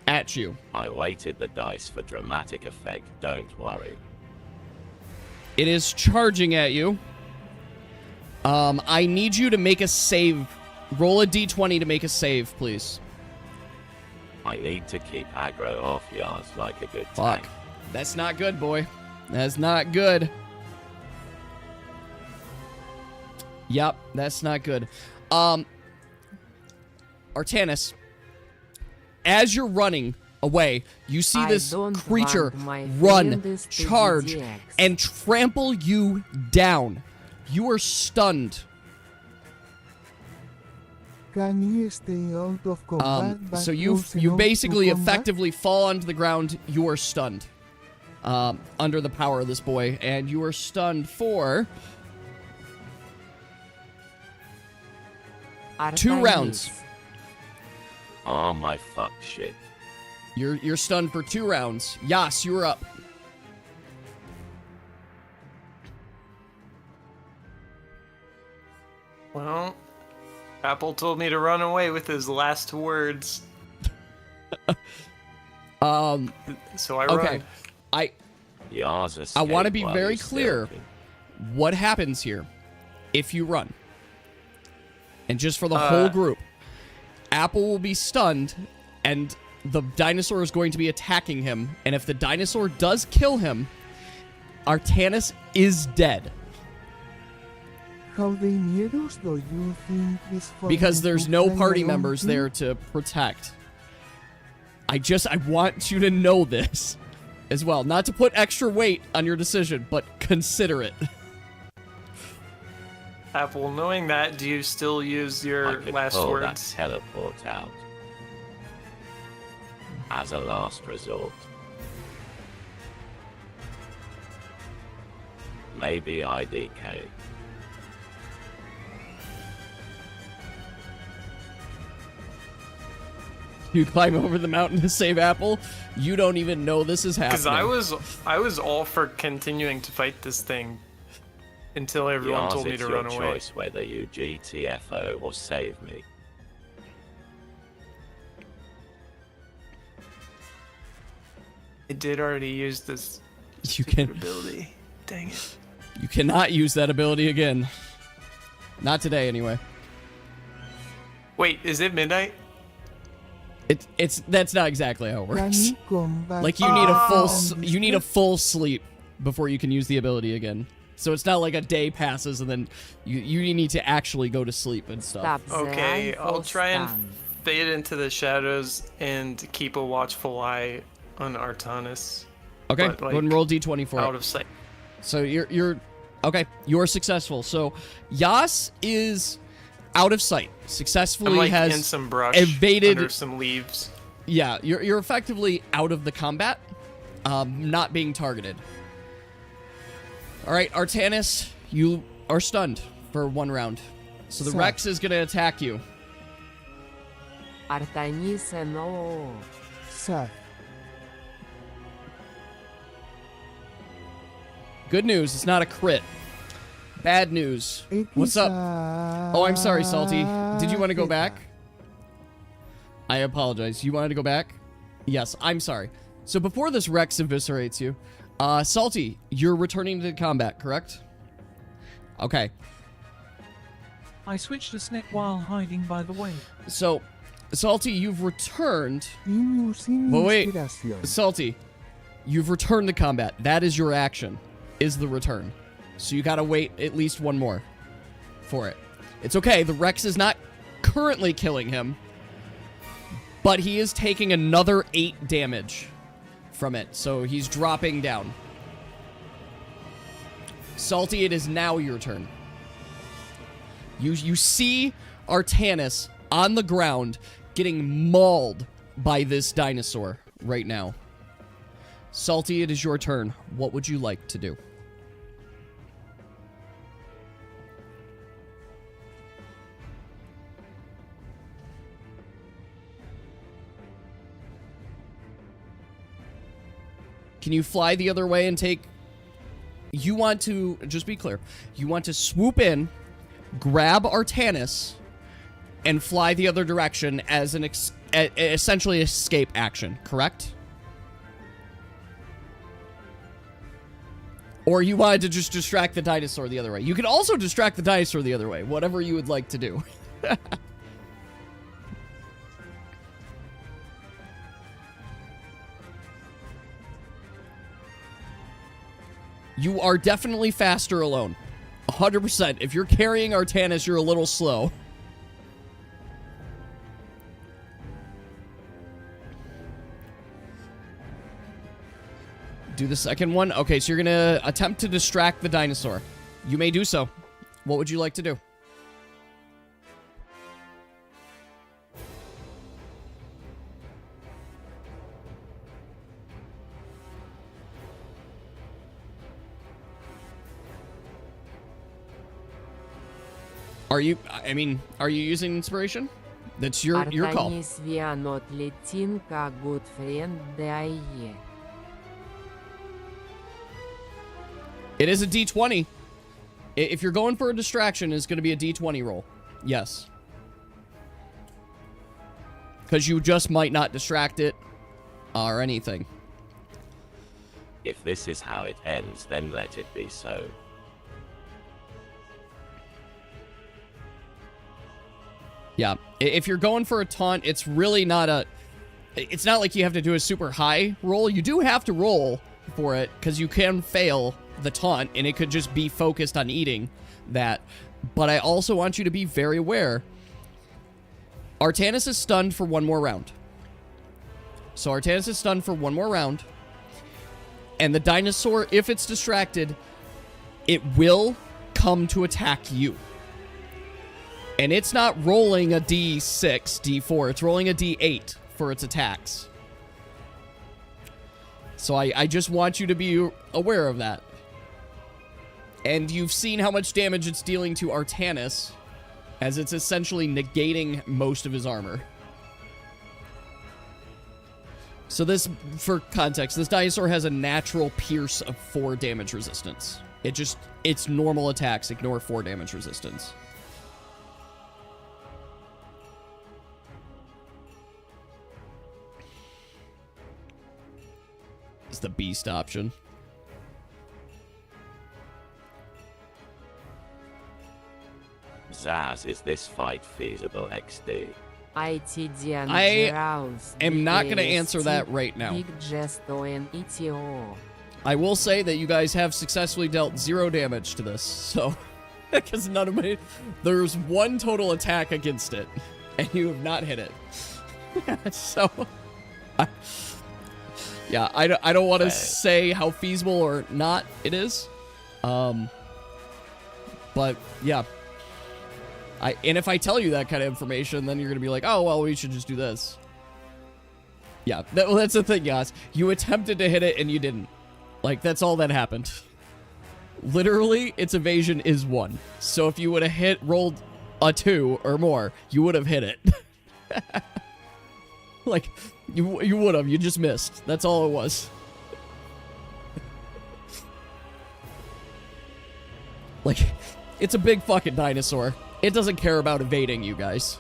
at you. I weighted the dice for dramatic effect, don't worry. It is charging at you. I need you to make a save. Roll a d20 to make a save, please. I need to keep aggro off yards like a good Fuck. tank. That's not good, boy. That's not good. Yep, that's not good. Artanis, as you're running away, you see this creature run, charge, and trample you down. You are stunned. Can he stay out of combat? by So you close enough to basically combat? effectively fall onto the ground. You are stunned under the power of this boy, and you are stunned for 2 rounds. Oh my fuck shit. You're stunned for 2 rounds. Yas, you're up. Well, Apple told me to run away with his last words. So I Okay. run. I want to be very clear what happens here if you run. And just for the whole group, Apple will be stunned, and the dinosaur is going to be attacking him. And if the dinosaur does kill him, Artanis is dead. How dangerous do you think this for Because him there's to no fly party alone members too? there to protect. I want you to know this as well. Not to put extra weight on your decision, but consider it. Apple, knowing that, do you still use I your could last pull words? that teleport out. As a last resort. Maybe IDK. You climb over the mountain to save Apple. You don't even know this is happening. Because I was all for continuing to fight this thing until everyone told me to run It's away. your choice whether you GTFO or save me. I did already use this You can. ability. Dang it. You cannot use that ability again. Not today, anyway. Wait, is it midnight? That's not exactly how it Can works. he combat Like you need a full and you need a full sleep before you can use the ability again. So it's not like a day passes and then you need to actually go to sleep and stuff. Okay, I'll try and fade into the shadows and keep a watchful eye on Artanis. Okay, but, go ahead and roll d20 for out it. of sight. So you're okay. You're successful. So Yas is out of sight. Successfully I'm like has in some brush evaded. under some leaves. Yeah, you're effectively out of the combat, not being targeted. All right, Artanis, you are stunned for 1 round. So the So- Rex is gonna attack you. Artanis no. Sir, Good news, it's not a crit. Bad news. What's up? Oh, I'm sorry, Salty. Did you want to go back? I apologize. You wanted to go back? Yes, I'm sorry. So before this Rex eviscerates you, Salty, you're returning to combat, correct? Okay. I switched to Snack while hiding by the way. So, Salty, you've returned. Well, wait. Salty, you've returned to combat. That is your action, is the return. So you gotta wait at least one more for it. It's okay, the Rex is not currently killing him, but he is taking another 8 damage from it, so he's dropping down. Salty, it is now your turn. You see Artanis on the ground getting mauled by this dinosaur right now. Salty, it is your turn. What would you like to do? Can you fly the other way and take... You want to... Just be clear. You want to swoop in, grab Artanis, and fly the other direction as an essentially escape action, correct? Or you wanted to just distract the dinosaur the other way. You could also distract the dinosaur the other way, whatever you would like to do. You are definitely faster alone. 100%. If you're carrying Artanis, you're a little slow. Do the second one. Okay, so you're going to attempt to distract the dinosaur. You may do so. What would you like to do? Are you using inspiration? That's your call. It is a D20. If you're going for a distraction, it's going to be a D20 roll. Yes. Because you just might not distract it or anything. If this is how it ends, then let it be so. Yeah, if you're going for a taunt, it's really not a... It's not like you have to do a super high roll. You do have to roll for it, because you can fail the taunt, and it could just be focused on eating that. But I also want you to be very aware. Artanis is stunned for one more round. So Artanis is stunned for one more round. And the dinosaur, if it's distracted, it will come to attack you. And it's not rolling a D6, D4. It's rolling a D8 for its attacks. So I just want you to be aware of that. And you've seen how much damage it's dealing to Artanis, as it's essentially negating most of his armor. So this, for context, this dinosaur has a natural pierce of 4 damage resistance. Its normal attacks ignore 4 damage resistance. It's the beast option. Zaz, is this fight feasible, XD? I am not going to answer that right now. I will say that you guys have successfully dealt 0 damage to this, so... Because none of my... There's 1 total attack against it, and you have not hit it. So... Yeah, I don't want to say how feasible or not it is. But, yeah. And if I tell you that kind of information, then you're going to be like, oh, well, we should just do this. Yeah, that's the thing, Yas. You attempted to hit it, and you didn't. Like, that's all that happened. Literally, its evasion is 1. So if you would have rolled a 2 or more, you would have hit it. Like... You would have. You just missed. That's all it was. Like, it's a big fucking dinosaur. It doesn't care about evading you guys.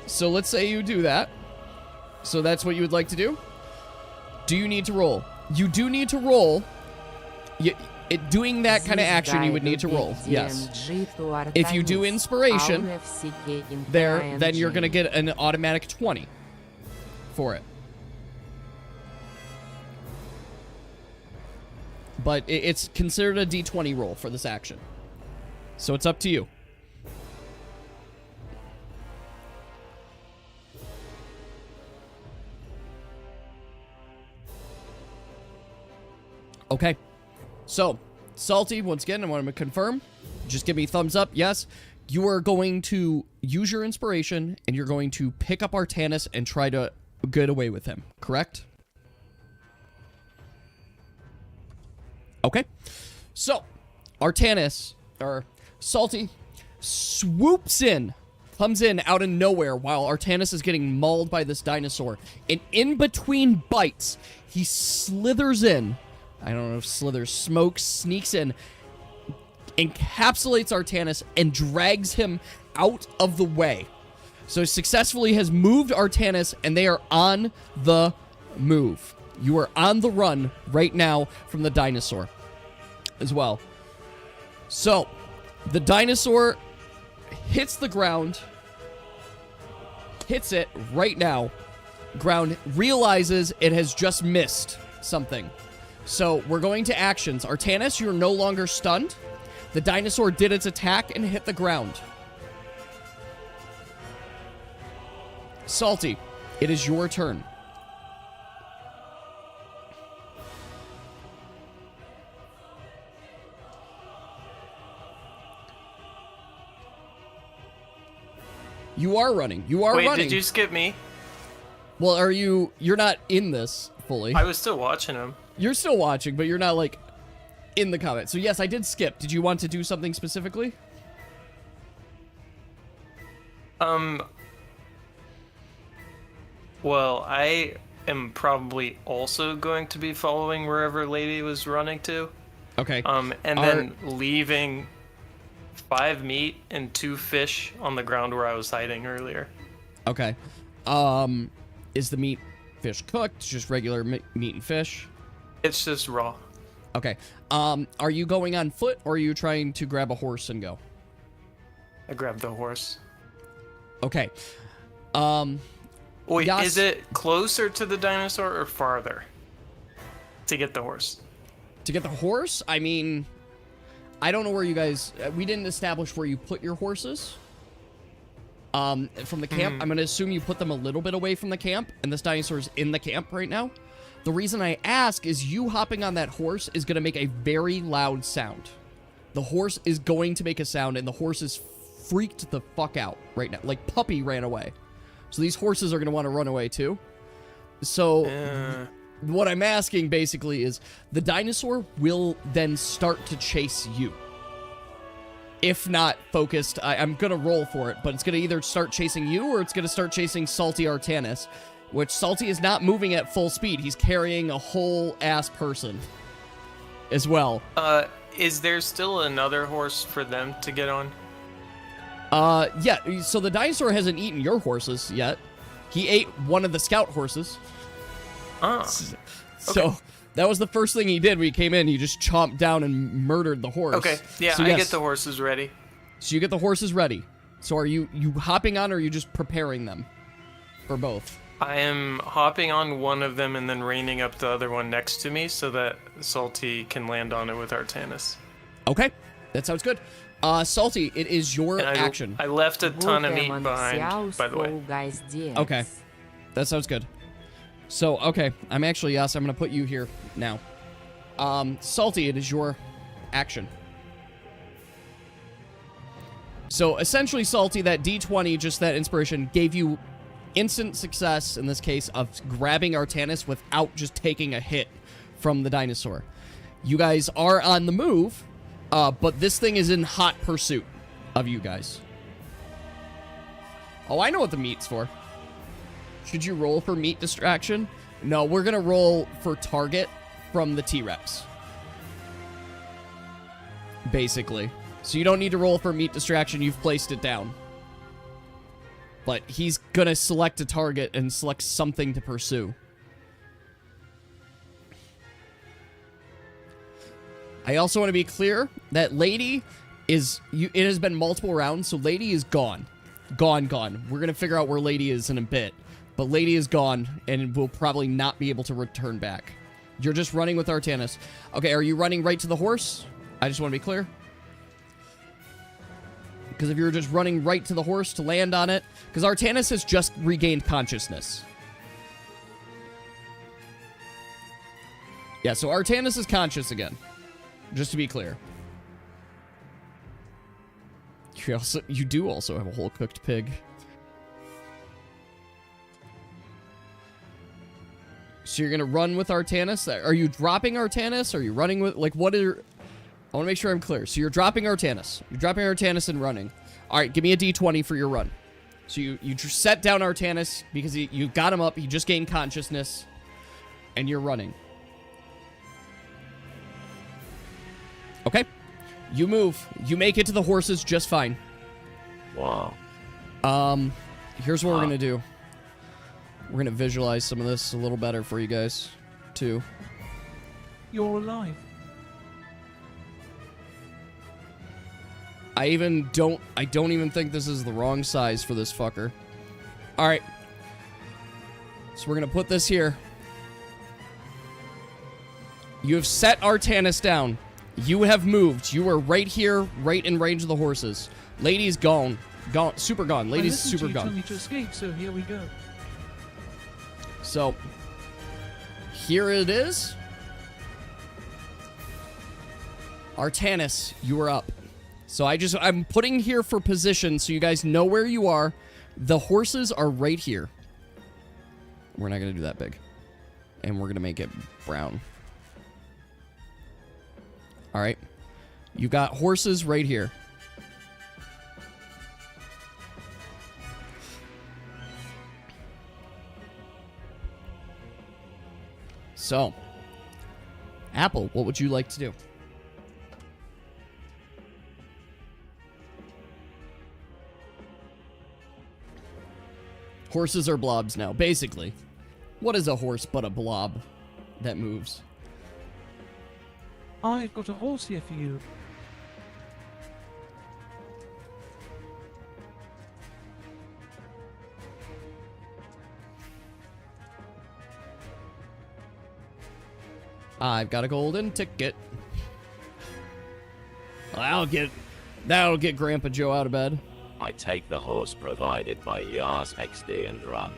So let's say you do that. So that's what you would like to do? Do you need to roll? You do need to roll. Doing that kind of action, you would need to roll. Yes. If you do inspiration, then you're going to get an automatic 20 for it. But it's considered a d20 roll for this action. So it's up to you. Okay. So, Salty, once again, I want to confirm. Just give me thumbs up. Yes. You are going to use your inspiration, and you're going to pick up Artanis and try to get away with him. Correct? Okay. So, Artanis, or Salty, swoops in, comes in out of nowhere while Artanis is getting mauled by this dinosaur. And in between bites, he slithers in. I don't know if slithers, smokes, sneaks in, encapsulates Artanis, and drags him out of the way. So successfully has moved Artanis, and they are on the move. You are on the run right now from the dinosaur as well. So, the dinosaur hits the ground, hits it right now. Ground realizes it has just missed something. So, we're going to actions. Artanis, you're no longer stunned. The dinosaur did its attack and hit the ground. Salty, it is your turn. You are running. You are running. Wait, did you skip me? Well, you're not in this fully. I was still watching him. You're still watching, but you're not, like, in the comment. So, yes, I did skip. Did you want to do something specifically? Well, I am probably also going to be following wherever Lady was running to. Okay. And then leaving 5 meat and 2 fish on the ground where I was hiding earlier. Okay. Is the meat fish cooked? Just regular meat and fish? It's just raw. Okay. Are you going on foot, or are you trying to grab a horse and go? I grabbed the horse. Okay. Wait, Yas- is it closer to the dinosaur or farther to get the horse? To get the horse? I mean, I don't know where you guys... we didn't establish where you put your horses. From the camp. I'm going to assume you put them a little bit away from the camp, and this dinosaur is in the camp right now. The reason I ask is you hopping on that horse is going to make a very loud sound. The horse is going to make a sound, and the horse is freaked the fuck out right now. Like, Puppy ran away. So these horses are going to want to run away too. So what I'm asking basically is the dinosaur will then start to chase you. If not focused, I'm going to roll for it, but it's going to either start chasing you or it's going to start chasing Salty Artanis, which Salty is not moving at full speed. He's carrying a whole ass person as well. Is there still another horse for them to get on? Yeah, so the dinosaur hasn't eaten your horses yet. He ate one of the scout horses. Oh. So Okay. that was the first thing he did when he came in. He just chomped down and murdered the horse. Okay, yeah, So I yes. get the horses ready. So you get the horses ready. So are you hopping on, or are you just preparing them? For both? I am hopping on one of them and then reining up the other one next to me so that Salty can land on it with Artanis. Okay, that sounds good. Salty, it is your And action. I left a ton of meat behind, by the way. Okay, that sounds good. So, okay, I'm going to put you here now. Salty, it is your action. So, essentially, Salty, that D20, just that inspiration, gave you instant success, in this case, of grabbing Artanis without just taking a hit from the dinosaur. You guys are on the move, but this thing is in hot pursuit of you guys. Oh, I know what the meat's for. Should you roll for meat distraction? No, we're going to roll for target from the T-Rex. Basically. So you don't need to roll for meat distraction, you've placed it down. But he's gonna select a target and select something to pursue. I also want to be clear that Lady is... it has been multiple rounds, so Lady is gone. Gone. We're gonna figure out where Lady is in a bit. But Lady is gone, and will probably not be able to return back. You're just running with Artanis. Okay, are you running right to the horse? I just want to be clear. Because if you're just running right to the horse to land on it... Because Artanis has just regained consciousness. Yeah, so Artanis is conscious again. Just to be clear. You do also have a whole cooked pig. So you're going to run with Artanis? Are you dropping Artanis? Are you running with... Like, what are... I want to make sure I'm clear. So you're dropping Artanis. You're dropping Artanis and running. All right, give me a D20 for your run. So you set down Artanis because you got him up. He just gained consciousness. And you're running. Okay. You move. You make it to the horses just fine. Wow. Here's what we're going to do. We're going to visualize some of this a little better for you guys, too. You're alive. I don't even think this is the wrong size for this fucker. Alright. So we're gonna put this here. You have set Artanis down. You have moved. You are right here, right in range of the horses. Lady's gone. Gone. Super gone. Lady's super gone. Told me to escape, so here we go. So, here it is. Artanis, you are up. So I'm putting here for position so you guys know where you are. The horses are right here. We're not going to do that big. And we're going to make it brown. All right. You got horses right here. So, Apple, what would you like to do? Horses are blobs now, basically. What is a horse but a blob that moves? I've got a horse here for you. I've got a golden ticket. That'll get Grandpa Joe out of bed. I take the horse provided by Yas XD and run.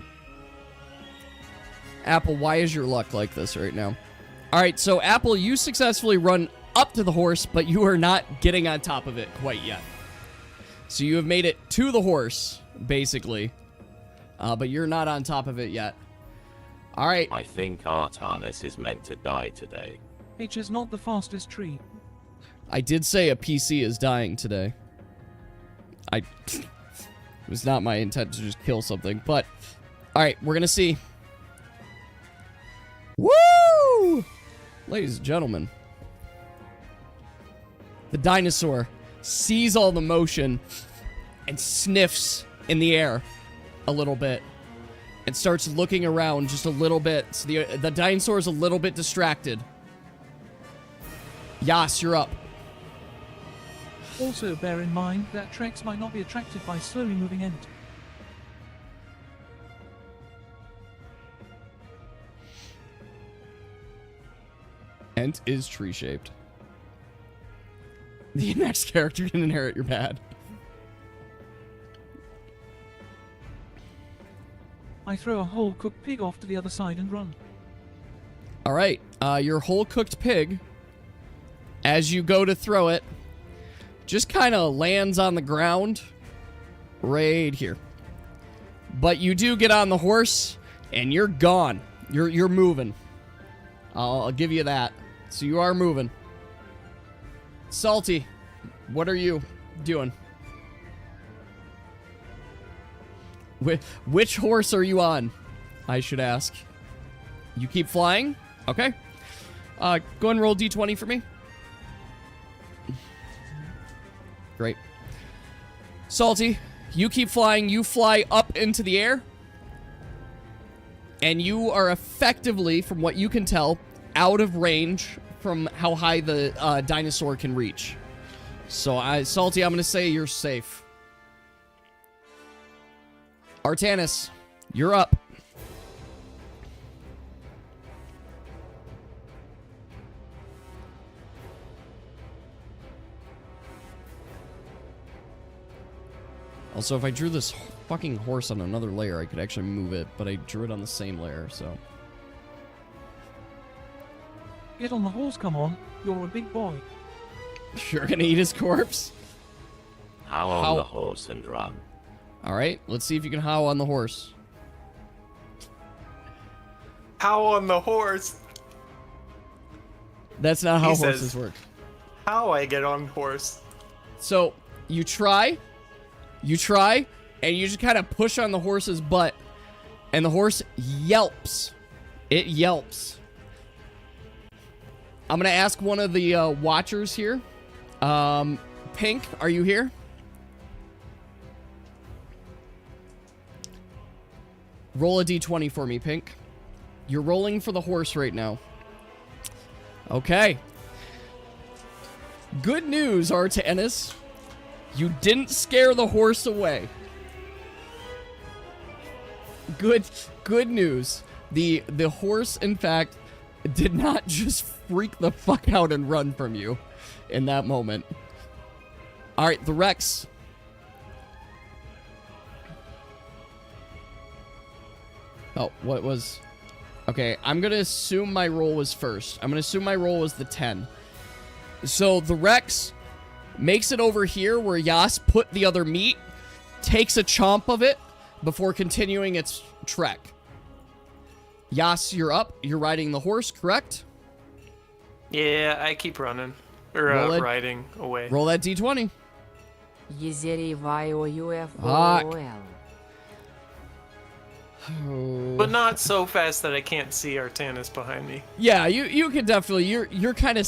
Apple, why is your luck like this right now? Alright, so Apple, you successfully run up to the horse, but you are not getting on top of it quite yet. So you have made it to the horse, basically. But you're not on top of it yet. Alright. I think Artanis is meant to die today. H is not the fastest tree. I did say a PC is dying today. It was not my intent to just kill something, but... Alright, we're gonna see. Woo! Ladies and gentlemen. The dinosaur sees all the motion and sniffs in the air a little bit and starts looking around just a little bit. So the dinosaur is a little bit distracted. Yas, you're up. Also bear in mind that Trex might not be attracted by slowly moving Ent. Ent is tree-shaped. The next character can inherit your pad. I throw a whole cooked pig off to the other side and run. Alright, your whole cooked pig, as you go to throw it, just kind of lands on the ground right here. But you do get on the horse, and you're gone. You're moving. I'll give you that. So you are moving. Salty, what are you doing? Which horse are you on? I should ask. You keep flying? Okay. Go ahead and roll d20 for me. Great. Salty, you keep flying. You fly up into the air. And you are effectively, from what you can tell, out of range from how high the dinosaur can reach. So, Salty, I'm going to say you're safe. Artanis, you're up. Also, if I drew this fucking horse on another layer, I could actually move it, but I drew it on the same layer, so... Get on the horse, come on. You're a big boy. You're gonna eat his corpse? How on the horse and run. Alright, let's see if you can how on the horse. How on the horse? That's not how He horses says, work. How I get on horse? So, you try, and you just kind of push on the horse's butt, and the horse yelps. It yelps. I'm going to ask one of the watchers here. Pink, are you here? Roll a d20 for me, Pink. You're rolling for the horse right now. Okay. Good news, Artanis. You didn't scare the horse away. Good news. The horse, in fact, did not just freak the fuck out and run from you in that moment. All right, the Rex. Oh, what was... Okay, I'm going to assume my roll was first. I'm going to assume my roll was the 10. So the Rex makes it over here where Yas put the other meat, takes a chomp of it before continuing its trek. Yas, you're up. You're riding the horse, correct? Yeah, I keep running. Or riding away. Roll that d20. But not so fast that I can't see Artanis behind me. Yeah, you can definitely... You're kind of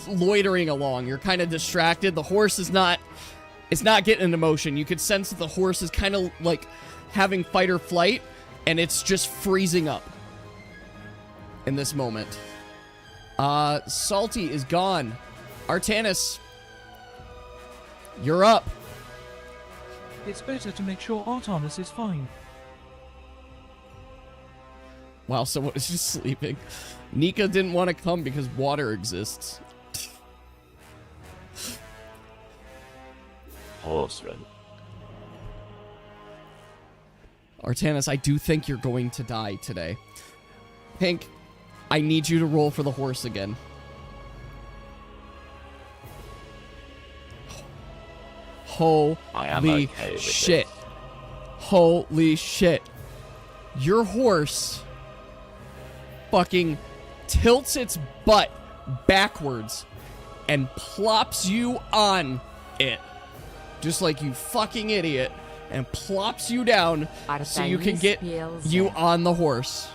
loitering along. You're kind of distracted. The horse is not... It's not getting into motion. You could sense that the horse is kind of like having fight or flight, and it's just freezing up in this moment. Salty is gone. Artanis, you're up. It's better to make sure Artanis is fine. Wow, someone is just sleeping. Nika didn't want to come because water exists. Horse run. Artanis, I do think you're going to die today. Pink, I need you to roll for the horse again. Holy shit. Holy shit. Your horse fucking tilts its butt backwards and plops you on it. Just like you fucking idiot. And plops you down so you can get you on the horse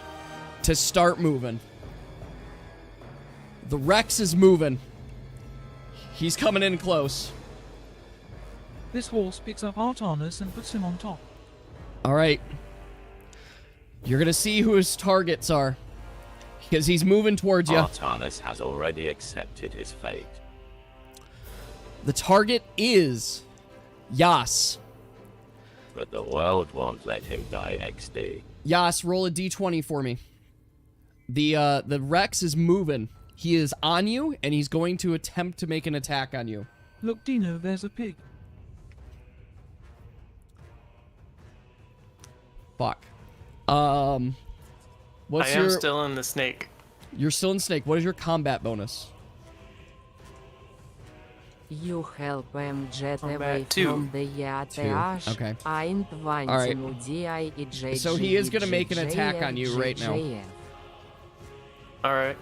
to start moving. The Rex is moving. He's coming in close. This horse picks up Artanis and puts him on top. Alright. You're gonna see who his targets are. Because he's moving towards you. Artanis has already accepted his fate. The target is Yas. But the world won't let him die XD. Yas, roll a d20 for me. The Rex is moving. He is on you, and he's going to attempt to make an attack on you. Look, Dino, there's a pig. Fuck. What's I am still in the snake. You're still in snake. What is your combat bonus? You help him jet Combat away 2. from the yacht. Okay. Ein Alright. So he is gonna make an attack on you right now. Alright.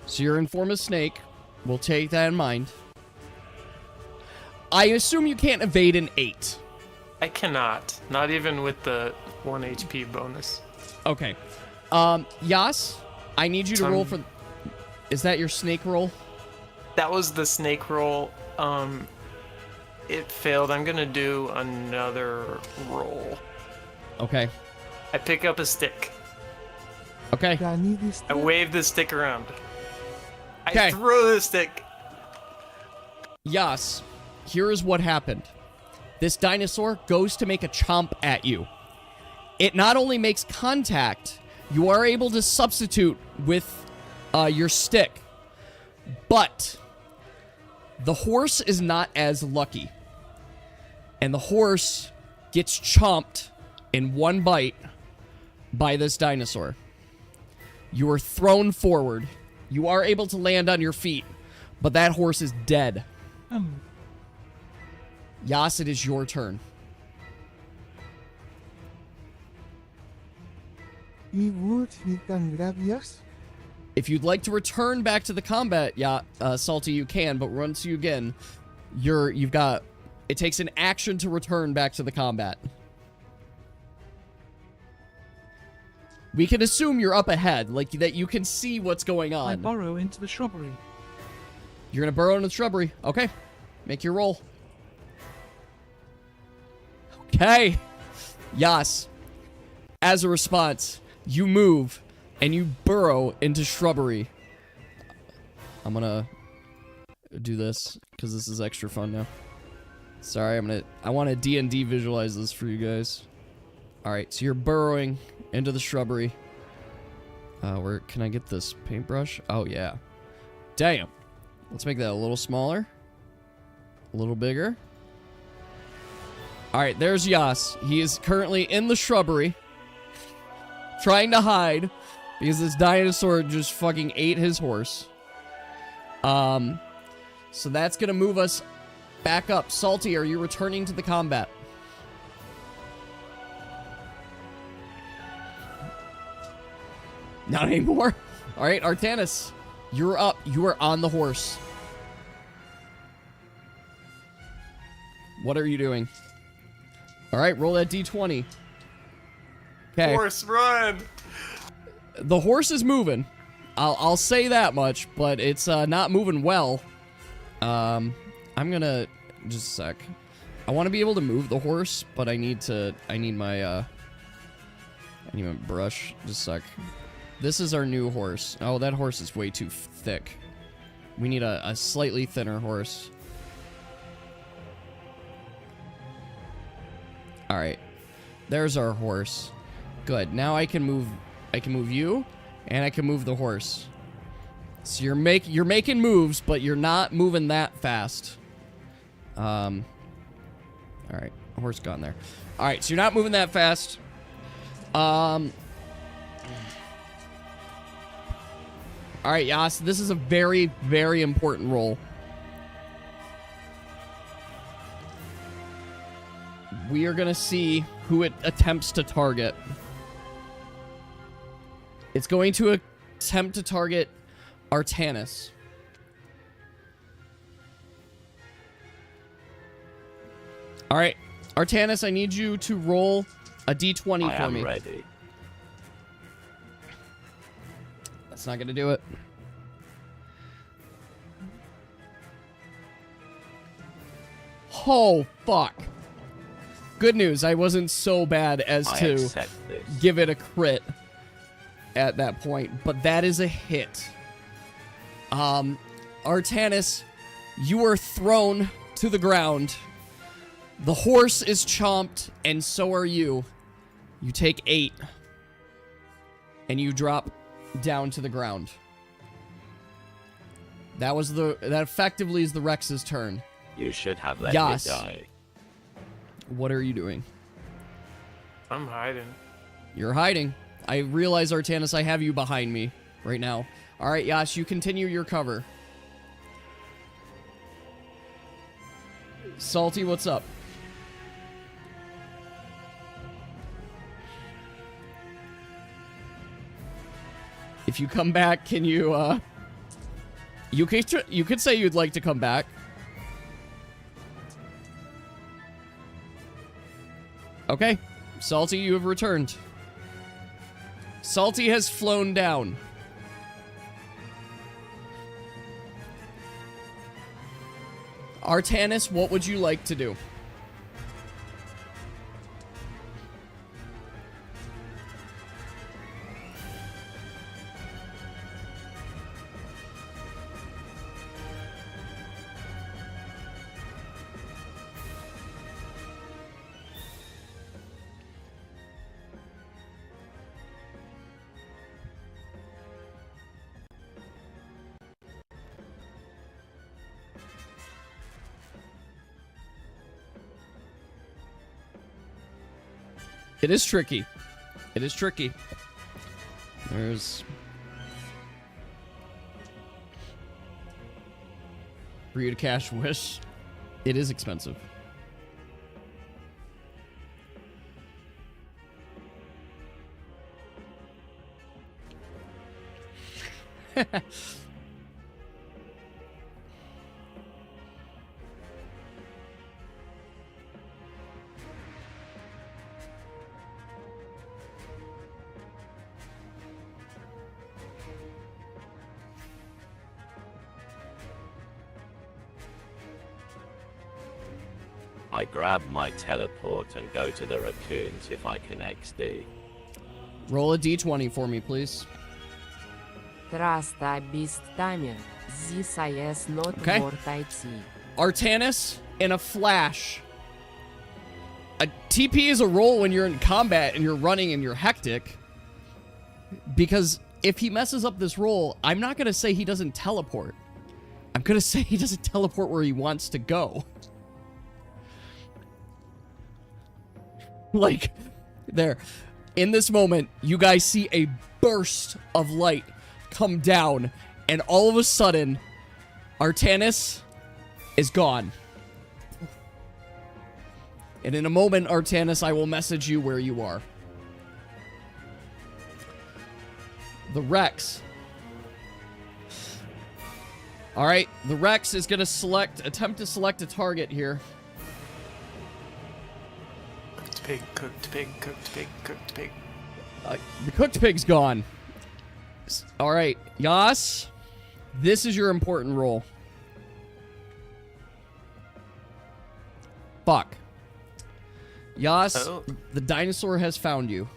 So you're in form of snake. We'll take that in mind. I assume you can't evade an 8. I cannot. Not even with the 1 HP bonus. Okay. Yas, I need you to roll for... Is that your snake roll? That was the snake roll. It failed. I'm gonna do another roll. Okay. I pick up a stick. Okay. I wave the stick around. Okay. I throw the stick. Yas, here is what happened. This dinosaur goes to make a chomp at you. It not only makes contact, you are able to substitute with your stick, but the horse is not as lucky. And the horse gets chomped in one bite by this dinosaur. You are thrown forward. You are able to land on your feet, but that horse is dead. Yas, it is your turn. If you'd like to return back to the combat, Salty, you can, but once you again, you've got... It takes an action to return back to the combat. We can assume you're up ahead, like that you can see what's going on. I burrow into the shrubbery. You're gonna burrow into the shrubbery. Okay. Make your roll. Okay. Yas. As a response, you move and you burrow into shrubbery. I'm gonna do this because this is extra fun now. Sorry, I want to D&D visualize this for you guys. Alright, so you're burrowing into the shrubbery. Where can I get this paintbrush? Oh, yeah. Damn. Let's make that a little smaller. A little bigger. Alright, there's Yas. He is currently in the shrubbery. Trying to hide. Because this dinosaur just fucking ate his horse. So that's gonna move us back up. Salty, are you returning to the combat? Not anymore. Alright, Artanis. You're up. You are on the horse. What are you doing? Alright, roll that d20. Okay. Horse, run! The horse is moving. I'll say that much, but it's not moving well. I'm gonna... Just a sec. I want to be able to move the horse, but I need my brush. Just a sec. This is our new horse. Oh, that horse is way too thick. We need a slightly thinner horse. Alright. There's our horse. Good. Now I can move you, and I can move the horse. So you're making moves, but you're not moving that fast. Alright. Horse gone there. Alright, so you're not moving that fast. Alright, Yas, this is a very, very important roll. We are gonna see who it attempts to target. It's going to attempt to target Artanis. Alright, Artanis, I need you to roll a d20 for me. I am ready. That's not gonna do it. Oh, fuck. Good news, I wasn't so bad as to give it a crit at that point, but that is a hit. Artanis, you are thrown to the ground. The horse is chomped, and so are you. You take 8, and you drop down to the ground. That effectively is the Rex's turn. You should have let Yas. me die. What are you doing? I'm hiding. You're hiding. I realize, Artanis, I have you behind me right now. Alright, Yas, you continue your cover. Salty, what's up? If you come back, can you, you could say you'd like to come back. Okay. Salty, you have returned. Salty has flown down. Artanis, what would you like to do? It is tricky. It is tricky. There's... For you to cash Wish, it is expensive. I grab my teleport and go to the raccoons if I can XD. Roll a d20 for me, please. Trust a beast timer. This is not Okay. worth IT. Artanis, in a flash. A TP is a roll when you're in combat and you're running and you're hectic. Because if he messes up this roll, I'm not going to say he doesn't teleport. I'm going to say he doesn't teleport where he wants to go. Like, there. In this moment, you guys see a burst of light come down, and all of a sudden, Artanis is gone. And in a moment, Artanis, I will message you where you are. The Rex. Alright, the Rex is going to attempt to select a target here. Pig, cooked pig, cooked pig, cooked pig. The cooked pig's gone. Alright, Yas, this is your important role. Fuck. Yas, the dinosaur has found you.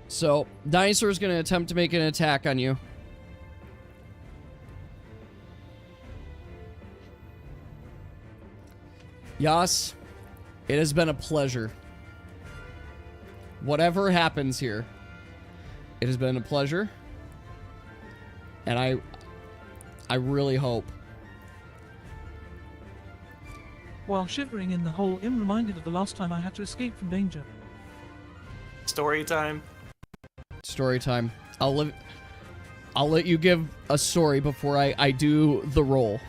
So, dinosaur is going to attempt to make an attack on you. Yas, it has been a pleasure. Whatever happens here, it has been a pleasure. And I really hope. While shivering in the hole, I'm reminded of the last time I had to escape from danger. Story time. Story time. I'll let you give a story before I do the roll.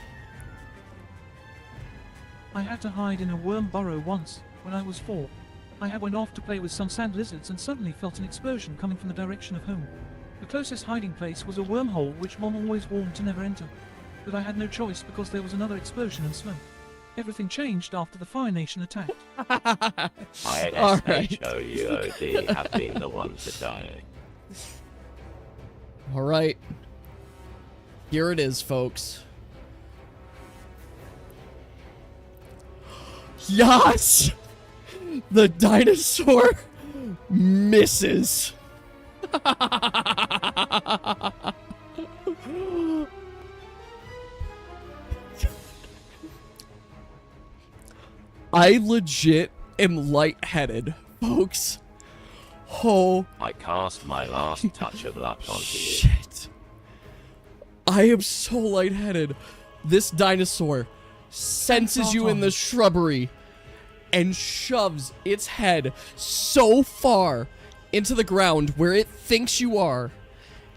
I had to hide in a worm burrow once, when I was 4. I went off to play with some sand lizards and suddenly felt an explosion coming from the direction of home. The closest hiding place was a wormhole which Mom always warned to never enter. But I had no choice because there was another explosion and smoke. Everything changed after the Fire Nation attacked. ISHOUOD have been the ones to die. Alright. Here it is, folks. Yes! The dinosaur misses. I legit am lightheaded, folks. Oh. I cast my last touch of luck onto you. Shit. I am so lightheaded. This dinosaur senses you in the shrubbery and shoves its head so far into the ground where it thinks you are,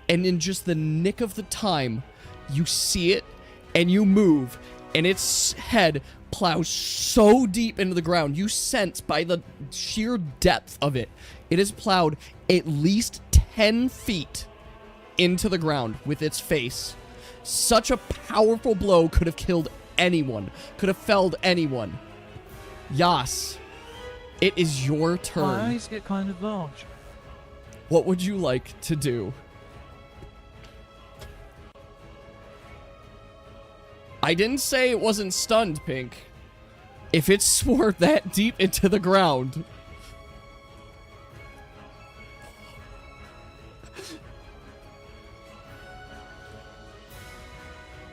and in just the nick of the time, you see it and you move, and its head plows so deep into the ground. You sense by the sheer depth of it, it has plowed at least 10 feet into the ground with its face. Such a powerful blow could have killed anyone, could have felled anyone. Yas, it is your turn. My eyes get kind of large. What would you like to do? I didn't say it wasn't stunned, Pink. If it swore that deep into the ground...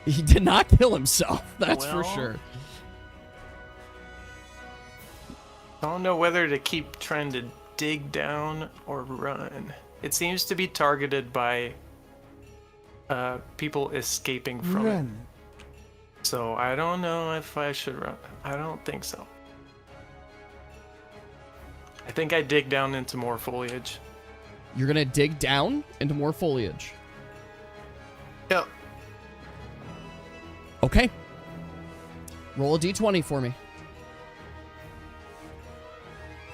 He did not kill himself, that's for sure. I don't know whether to keep trying to dig down or run. It seems to be targeted by people escaping from it. So I don't know if I should run. I don't think so. I think I dig down into more foliage. You're gonna dig down into more foliage? Yep. Okay. Roll a d20 for me.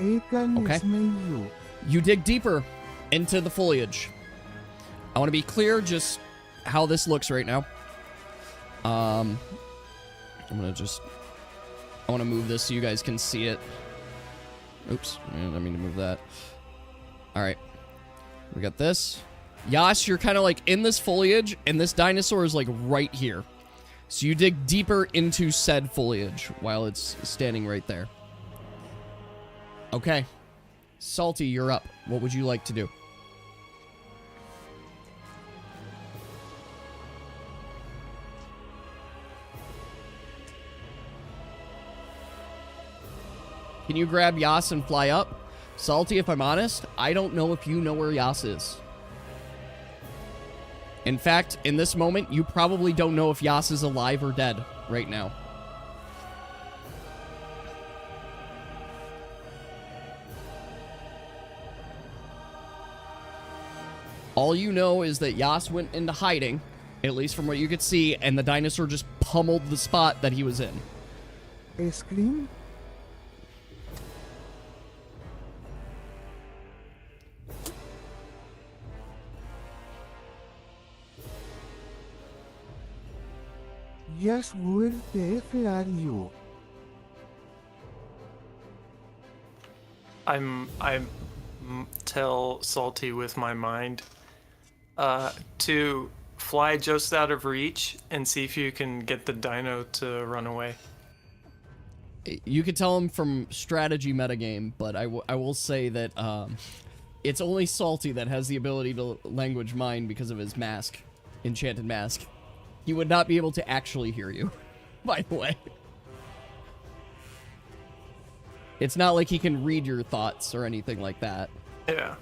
Okay. You dig deeper into the foliage. I want to be clear just how this looks right now. I want to move this so you guys can see it. Oops, I didn't mean to move that. All right. We got this. Yas, you're kind of like in this foliage, and this dinosaur is like right here. So you dig deeper into said foliage while it's standing right there. Okay. Salty, you're up. What would you like to do? Can you grab Yas and fly up? Salty, if I'm honest, I don't know if you know where Yas is. In fact, in this moment, you probably don't know if Yas is alive or dead right now. All you know is that Yas went into hiding, at least from what you could see, and the dinosaur just pummeled the spot that he was in. Scream? Yes, where the F are you? I'm tell Salty with my mind to fly just out of reach and see if you can get the dino to run away. You could tell him from strategy metagame, but I will say that it's only Salty that has the ability to language mind because of his mask, enchanted mask. He would not be able to actually hear you, by the way. It's not like he can read your thoughts or anything like that. Yeah.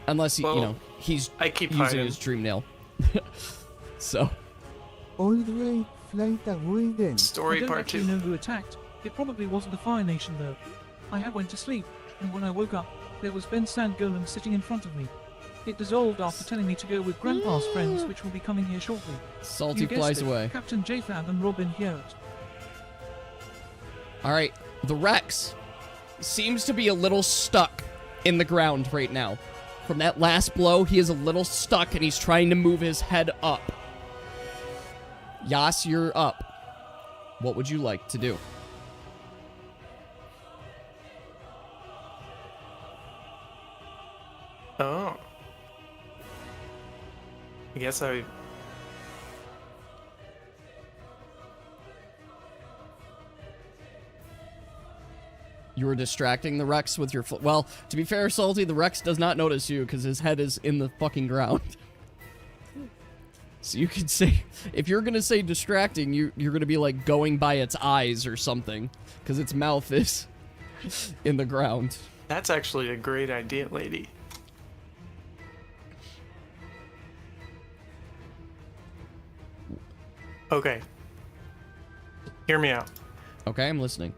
Unless, you know, he's using his dream nail. So. All right, flight away then. Story I don't part actually 2. know who attacked. It probably wasn't the Fire Nation though. I went to sleep, and when I woke up, there was Ben's sand golem sitting in front of me. It dissolved after telling me to go with Grandpa's friends, which will be coming here shortly. Salty You guessed flies it, away. Captain JFab and Robin Hewitt. Alright, the Rex seems to be a little stuck in the ground right now. From that last blow, he is a little stuck and he's trying to move his head up. Yas, you're up. What would you like to do? Oh. I guess I... You were distracting the Rex with your... Well, to be fair, Salty, the Rex does not notice you because his head is in the fucking ground. So you could say... If you're going to say distracting, you're going to be like going by its eyes or something. Because its mouth is in the ground. That's actually a great idea, lady. Okay. Hear me out. Okay, I'm listening.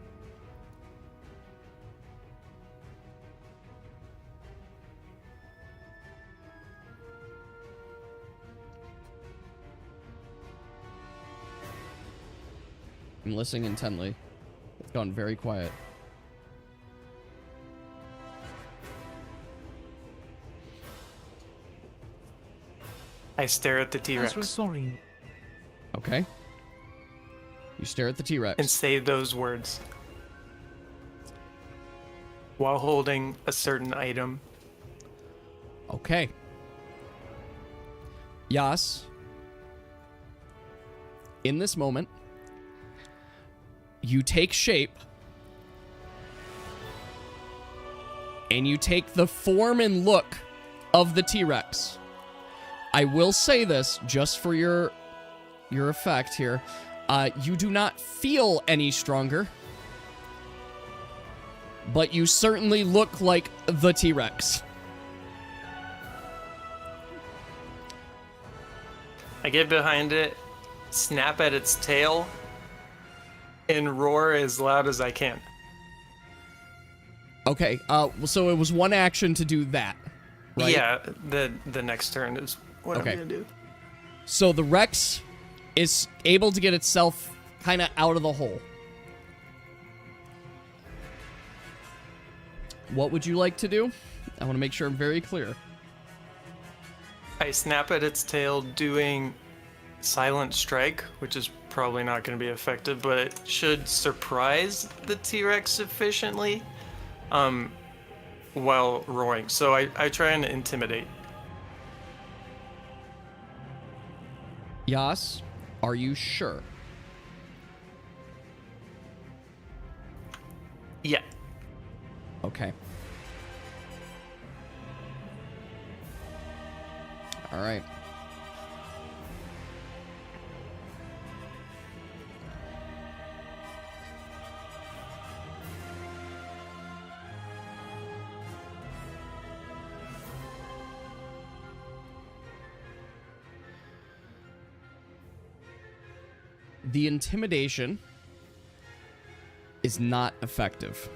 I'm listening intently. It's gone very quiet. I stare at the T-Rex. That's sorry. Okay. You stare at the T-Rex. And say those words. While holding a certain item. Okay. Yas. In this moment, you take shape, and you take the form and look of the T-Rex. I will say this, just for your effect here. You do not feel any stronger, but you certainly look like the T-Rex. I get behind it, snap at its tail, and roar as loud as I can. Okay, so it was one action to do that, right? Yeah, the next turn is what Okay. I'm gonna do. So the Rex is able to get itself kind of out of the hole. What would you like to do? I want to make sure I'm very clear. I snap at its tail doing Silent Strike, which is probably not going to be effective, but it should surprise the T-Rex sufficiently while roaring. So I try and intimidate. Yas, are you sure? Yeah. Okay. All right. The intimidation is not effective.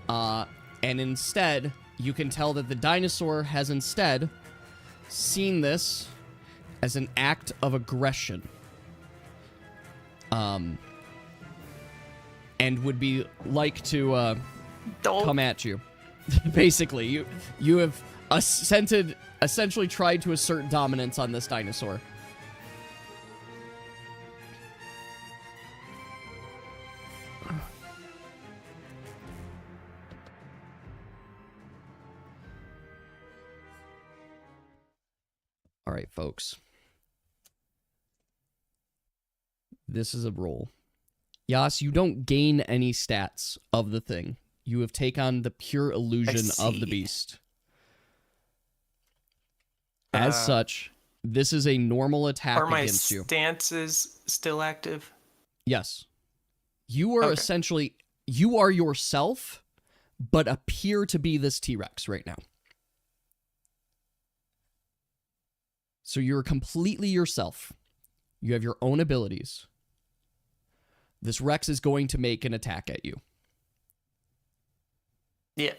And instead, you can tell that the dinosaur has instead seen this as an act of aggression. And would be like to come at you. Basically, you have essentially tried to assert dominance on this dinosaur. All right, folks. This is a roll. Yas, you don't gain any stats of the thing. You have taken the pure illusion of the beast. As such, this is a normal attack against you. Are my stances still active? Yes. You are essentially, you are yourself, but appear to be this T-Rex right now. So you're completely yourself. You have your own abilities. This Rex is going to make an attack at you. Yeah.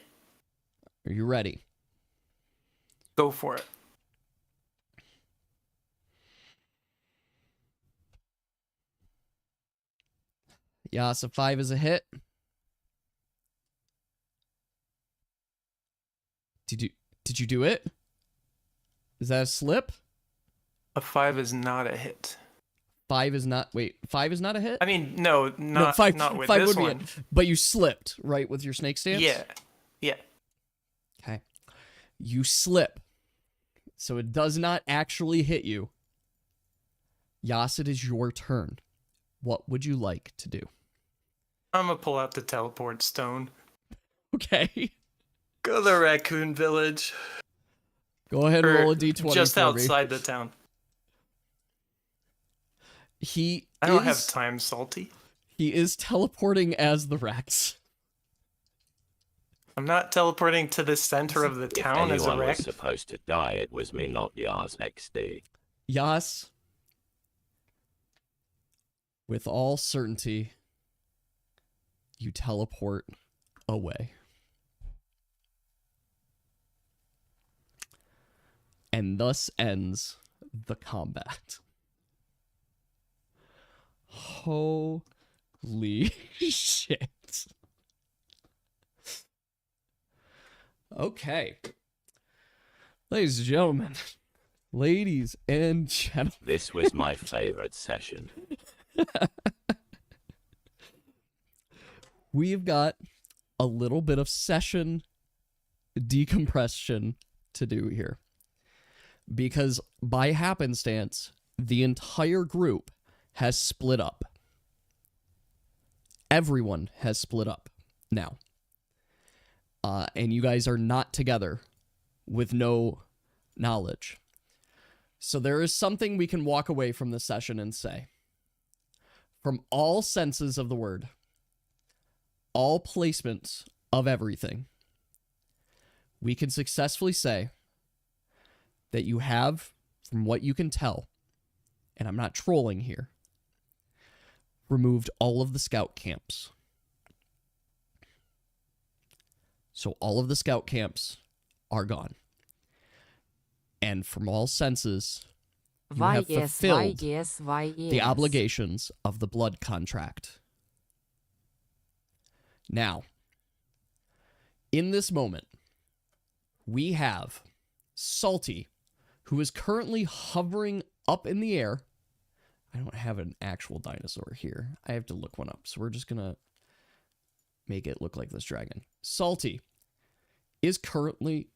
Are you ready? Go for it. Yeah, so 5 is a hit. Did you do it? Is that a slip? A 5 is not a hit. 5 is not. Wait, 5 is not a hit? I mean, no, not 5, not with 5 this would one. be it. But you slipped, right, with your snake stance? Yeah. Yeah. Okay. You slip. So it does not actually hit you. Yas, it is your turn. What would you like to do? I'm gonna pull out the teleport stone. Okay. Go to the raccoon village. Go ahead and roll a d20 Just for me. outside the town. I don't have time, Salty. He is teleporting as the Rex. I'm not teleporting to the center of the town as a If anyone Rex. was supposed to die, it was me, not Yas XD. Yas, with all certainty, you teleport away. And thus ends the combat. Holy shit. Okay. Ladies and gentlemen. Ladies and gentlemen. This was my favorite session. We've got a little bit of session decompression to do here. Because by happenstance, the entire group has split up. Everyone has split up now. And you guys are not together with no knowledge. So there is something we can walk away from the session and say. From all senses of the word, all placements of everything, we can successfully say that you have, from what you can tell, and I'm not trolling here, removed all of the scout camps. So all of the scout camps are gone. And from all senses, you have fulfilled the obligations of the blood contract. Now, in this moment, we have Salty, who is currently hovering up in the air. I don't have an actual dinosaur here. I have to look one up. So we're just going to make it look like this dragon. Salty is currently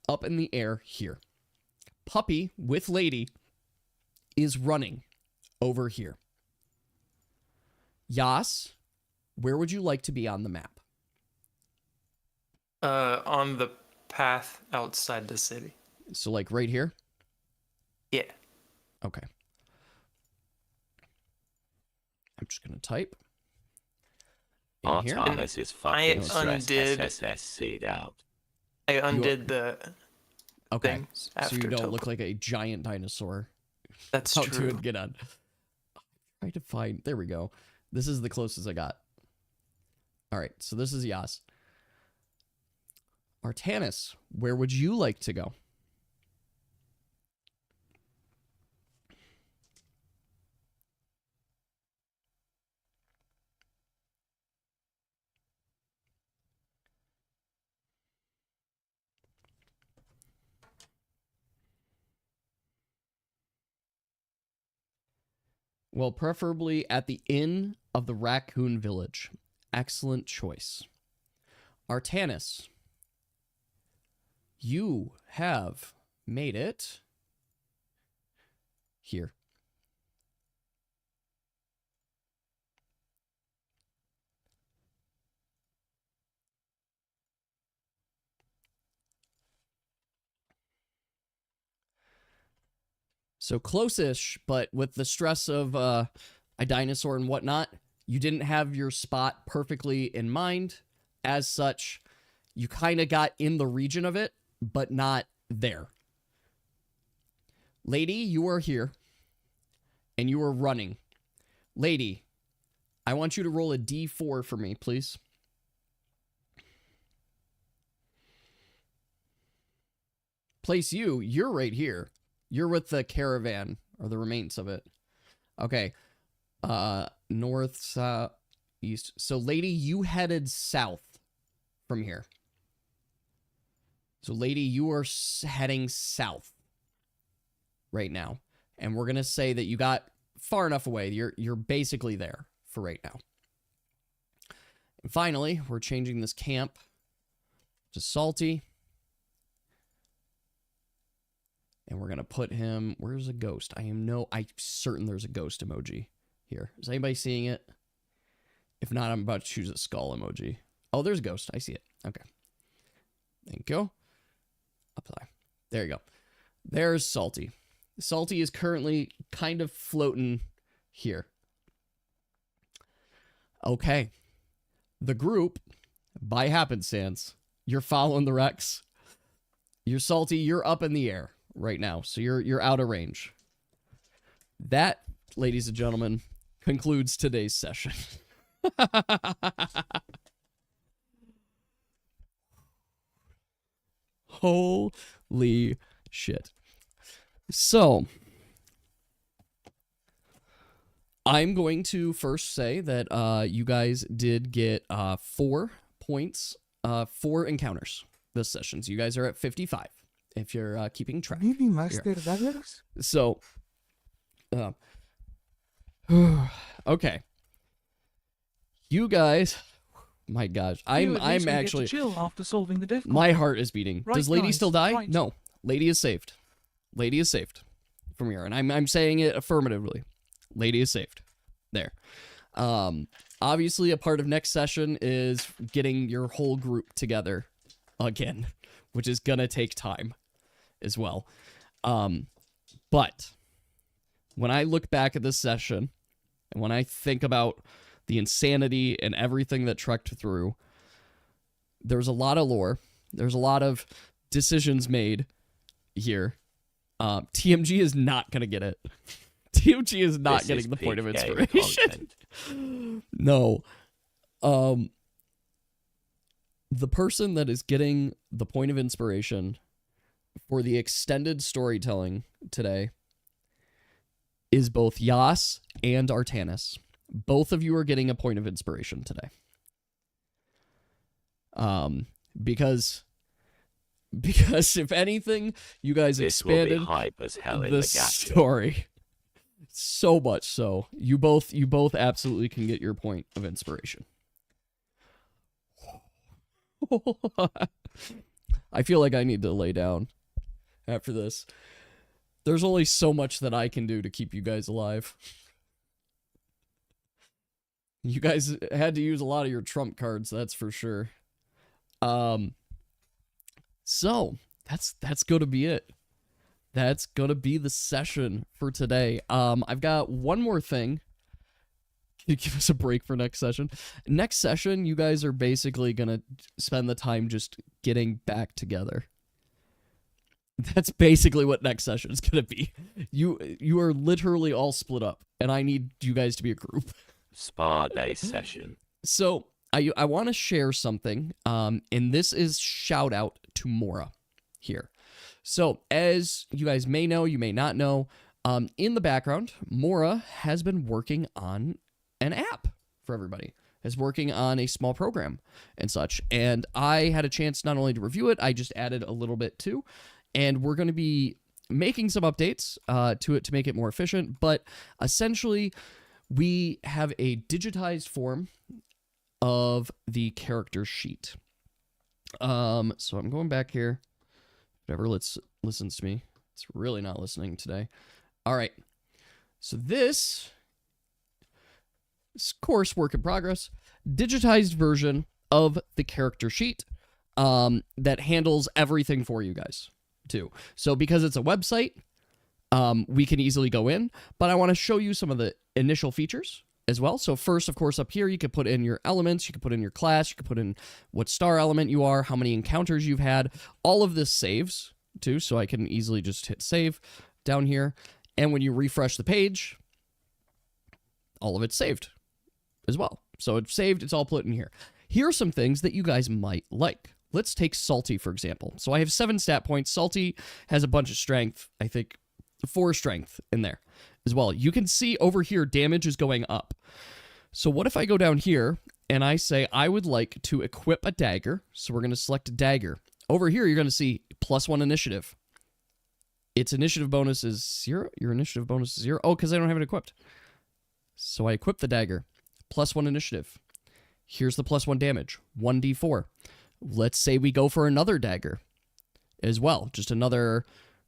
up in the air here. Puppy with Lady is running over here. Yas, where would you like to be on the map? On the path outside the city. So like right here? Yeah. Okay. I'm just going to type. In here. Thomas is fucking stressed SSSC'd out. I undid the okay. thing So after you don't teleport. look like a giant dinosaur. That's How true. to get on. Try to find. There we go. This is the closest I got. All right. So this is Yas. Artanis, where would you like to go? Well, preferably at the inn of the Raccoon Village. Excellent choice. Artanis, you have made it here. So close-ish, but with the stress of a dinosaur and whatnot, you didn't have your spot perfectly in mind. As such, you kind of got in the region of it, but not there. Lady, you are here, and you are running. Lady, I want you to roll a D4 for me, please. Place you, you're right here. You're with the caravan, or the remains of it. Okay. North, south, east. So, Lady, you headed south from here. So, Lady, you are heading south right now. And we're going to say that you got far enough away. You're basically there for right now. And finally, we're changing this camp to Salty. And we're going to put him... Where's a ghost? I'm certain there's a ghost emoji here. Is anybody seeing it? If not, I'm about to choose a skull emoji. Oh, there's a ghost. I see it. Okay. Thank you. Apply. There you go. There's Salty. Salty is currently kind of floating here. Okay. The group, by happenstance, you're following the Rex. You're Salty. You're up in the air right now, so you're out of range. That, ladies and gentlemen, concludes today's session. Holy shit. So, I'm going to first say that you guys did get 4 points, 4 encounters this session. So you guys are at 55. If you're keeping track. Really, Master Daggers? So, okay. You guys, my gosh, I'm actually get to chill after solving the death. My heart is beating. Right, Does Lady guys, still die? right. No, Lady is saved. Lady is saved from here, and I'm saying it affirmatively. Lady is saved. There. obviously a part of next session is getting your whole group together again, which is gonna take time as well. But when I look back at this session, and when I think about the insanity and everything that trekked through, there's a lot of lore. There's a lot of decisions made here. TMG is not going to get it. TMG is not This getting is the point of peak game inspiration. No. The person that is getting the point of inspiration for the extended storytelling today is both Yas and Artanis. Both of you are getting a point of inspiration today. Because if anything, you guys This will be expanded hype as hell in the the gap. story so much so. You both absolutely can get your point of inspiration. I feel like I need to lay down after this. There's only so much that I can do to keep you guys alive. You guys had to use a lot of your trump cards, that's for sure. So that's gonna be it. That's gonna be the session for today. I've got one more thing. Can you give us a break for next session? Next session, you guys are basically gonna spend the time just getting back together. That's basically what next session is gonna be. You are literally all split up, and I need you guys to be a group. Spa day session. So I want to share something, and this is shout out to Mora here. So as you guys may know, you may not know, in the background, Mora has been working on an app for everybody. Is working on a small program and such. And I had a chance not only to review it, I just added a little bit too. And we're going to be making some updates to it to make it more efficient. But essentially, we have a digitized form of the character sheet. So I'm going back here. Whatever listens to me. It's really not listening today. All right. So this is, of course, work in progress. Digitized version of the character sheet that handles everything for you guys, too. So because it's a website, we can easily go in, but I want to show you some of the initial features as well. So first, of course, up here, you can put in your elements, you can put in your class, you can put in what star element you are, how many encounters you've had. All of this saves, too, so I can easily just hit save down here. And when you refresh the page, all of it's saved as well. So it's saved, it's all put in here. Here are some things that you guys might like. Let's take Salty, for example. So I have 7 stat points. Salty has a bunch of strength, I think 4 strength in there as well. You can see over here, damage is going up. So what if I go down here and I say I would like to equip a dagger? So we're going to select a dagger. Over here, you're going to see +1 initiative. Its initiative bonus is 0. Your initiative bonus is 0. Oh, because I don't have it equipped. So I equip the dagger. +1 initiative. Here's the +1 damage. 1d4. Let's say we go for another dagger as well. Just another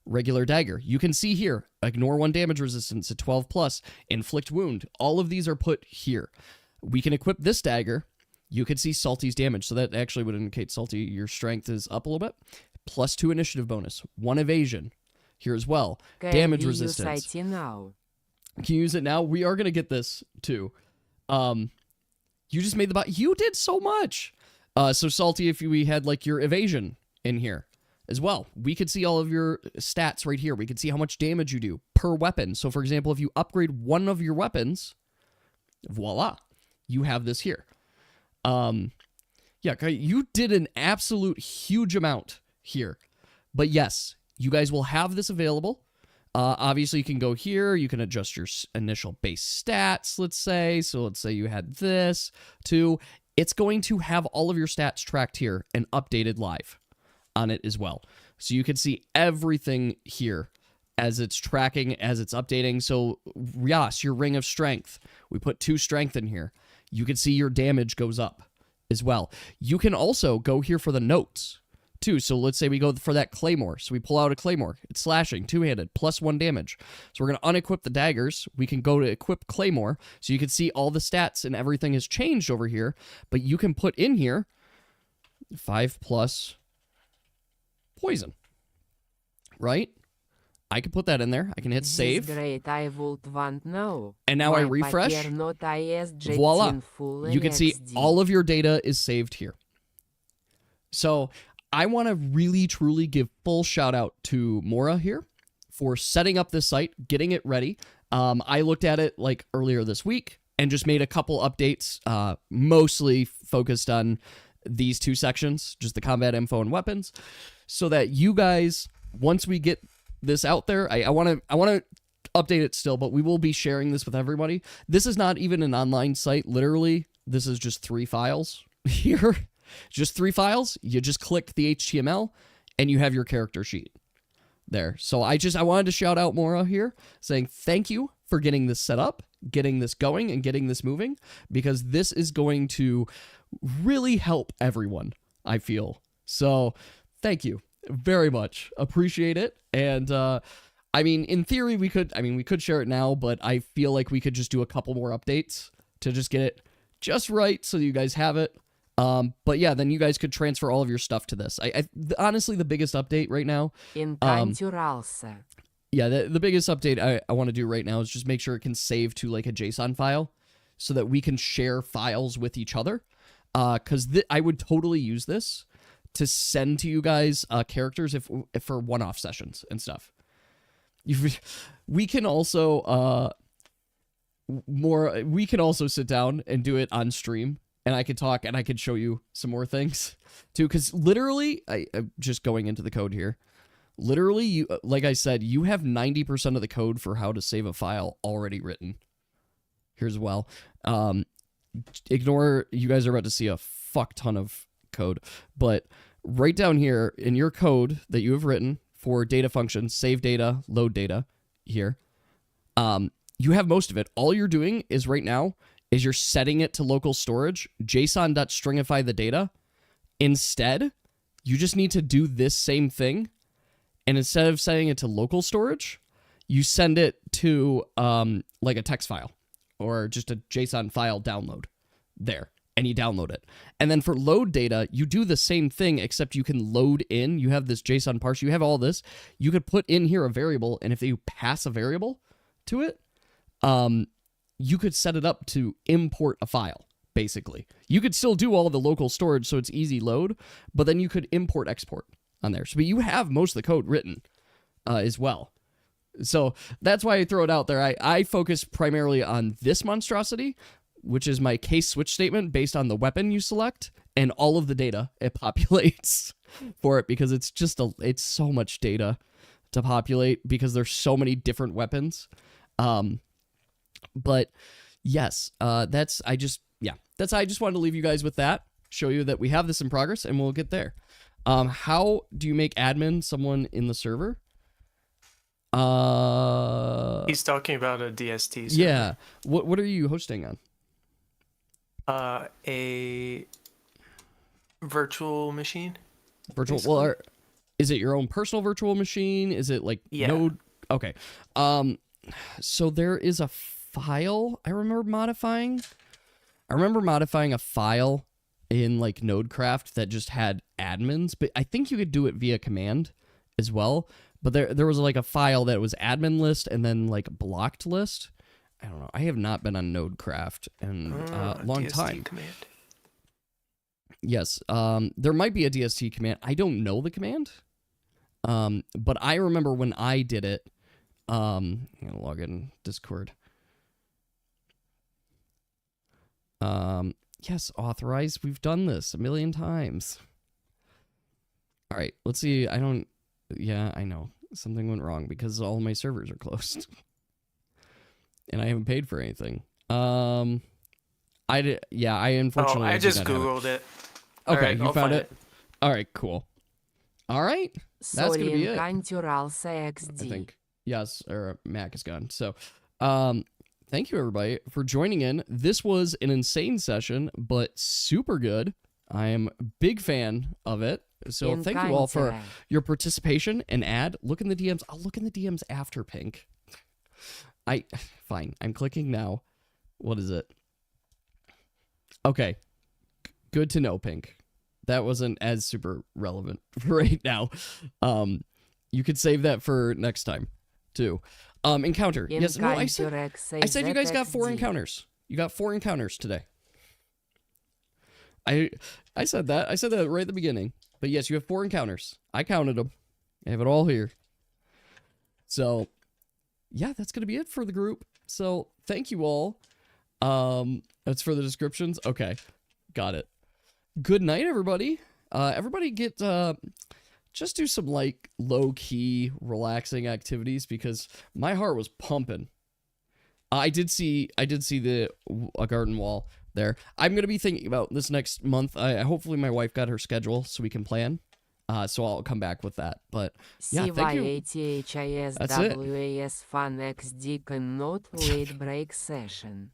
regular dagger. You can see here, ignore 1 damage resistance at 12+, inflict wound. All of these are put here. We can equip this dagger. You can see Salty's damage. So that actually would indicate, Salty, your strength is up a little bit. +2 initiative bonus. 1 evasion. Here as well. Damage resistance. Can you use it now? We are going to get this too. You just made the bot. You did so much. So Salty, if we had like your evasion in here as well, we could see all of your stats right here. We could see how much damage you do per weapon. So for example, if you upgrade one of your weapons, voila, you have this here. Yeah, you did an absolute huge amount here. But yes, you guys will have this available. Obviously, you can go here. You can adjust your initial base stats, let's say. So let's say you had this too. It's going to have all of your stats tracked here and updated live on it as well. So you can see everything here as it's tracking, as it's updating. So Yas, your Ring of Strength, we put 2 strength in here. You can see your damage goes up as well. You can also go here for the notes too. So let's say we go for that claymore. So we pull out a claymore. It's slashing, two-handed, +1 damage. So we're going to unequip the daggers. We can go to equip claymore. So you can see all the stats and everything has changed over here. But you can put in here 5+ poison. Right? I can put that in there. I can hit save. Great, I would want know. And now I refresh. Voila. You can see all of your data is saved here. So I want to really, truly give full shout out to Mora here for setting up this site, getting it ready. I looked at it like earlier this week and just made a couple updates, mostly focused on these two sections, just the combat info and weapons, so that you guys, once we get this out there, I want to update it still, but we will be sharing this with everybody. This is not even an online site. Literally, this is just 3 files here. Just 3 files. You just click the HTML and you have your character sheet there. So I wanted to shout out Mora here, saying thank you for getting this set up, getting this going, and getting this moving, because this is going to really help everyone, I feel. So thank you very much. Appreciate it. And I mean, in theory, we could share it now, but I feel like we could just do a couple more updates to just get it just right so you guys have it. But yeah, then you guys could transfer all of your stuff to this. Honestly, the biggest update right now. Yeah, the biggest update I want to do right now is just make sure it can save to like a JSON file so that we can share files with each other. Because I would totally use this to send to you guys characters if for one-off sessions and stuff. We can also sit down and do it on stream, and I could talk and I could show you some more things too. Because literally, I'm just going into the code here. Literally, you, like I said, you have 90% of the code for how to save a file already written. Here's well. Ignore, you guys are about to see a fuck ton of code, but right down here in your code that you have written for data functions, save data, load data here, you have most of it. All you're doing is right now is you're setting it to local storage, json.stringify the data. Instead, you just need to do this same thing, and instead of setting it to local storage, you send it to like a text file or just a JSON file download there, and you download it. And then for load data, you do the same thing, except you can load in. You have this JSON parse. You have all this. You could put in here a variable, and if you pass a variable to it, you could set it up to import a file, basically. You could still do all the local storage, so it's easy load, but then you could import, export on there. So but you have most of the code written as well. So that's why I throw it out there. I focus primarily on this monstrosity, which is my case switch statement based on the weapon you select and all of the data it populates for it, because it's just it's so much data to populate because there's so many different weapons. But yes, I just wanted to leave you guys with that, show you that we have this in progress and we'll get there. How do you make admin someone in the server? He's talking about a DST server. Yeah. What are you hosting on? A virtual machine. Virtual. Well, is it your own personal virtual machine? Is it like Node? Okay. So there is a file I remember modifying. I remember modifying a file in like Nodecraft that just had admins, but I think you could do it via command as well. But there was like a file that was admin list and then like blocked list. I don't know. I have not been on Nodecraft in a long DST time. Command. Yes. There might be a DST command. I don't know the command. But I remember when I did it. I'm gonna log in Discord. Yes, authorize. We've done this a million times. All right, let's see. Yeah, I know. Something went wrong because all my servers are closed. And I haven't paid for anything. I unfortunately... I just Googled it. Okay, right, you found it? All right, cool. All right, that's going to be it. I think. Yes, or Mac is gone. So, thank you, everybody, for joining in. This was an insane session, but super good. I am a big fan of it. So thank you all for your participation and ad. Look in the DMs. I'll look in the DMs after, Pink. Fine. I'm clicking now. What is it? Okay. Good to know, Pink. That wasn't as super relevant right now. You could save that for next time, too. Encounter. Yes, no, I said you guys got 4 encounters. You got 4 encounters today. I said that. I said that right at the beginning. But yes, you have 4 encounters. I counted them. I have it all here. So, yeah, that's going to be it for the group. So, thank you all. That's for the descriptions. Okay. Got it. Good night, everybody. Everybody get, just do some, like, low-key, relaxing activities because my heart was pumping. I did see a garden wall there. I'm going to be thinking about this next month. Hopefully my wife got her schedule so we can plan. So I'll come back with that. But yeah, thank you. That's it. Fun XD cannot wait break session.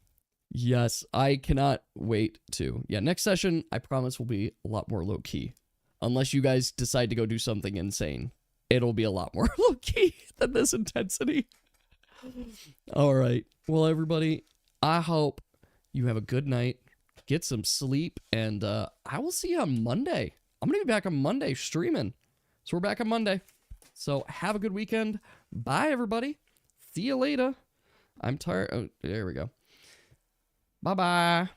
Yes, I cannot wait to. Yeah, next session, I promise, will be a lot more low-key. Unless you guys decide to go do something insane. It'll be a lot more low-key than this intensity. All right. Well, everybody, I hope you have a good night. Get some sleep. And I will see you on Monday. I'm going to be back on Monday streaming. So we're back on Monday. So have a good weekend. Bye, everybody. See you later. I'm tired. Oh, there we go. Bye-bye.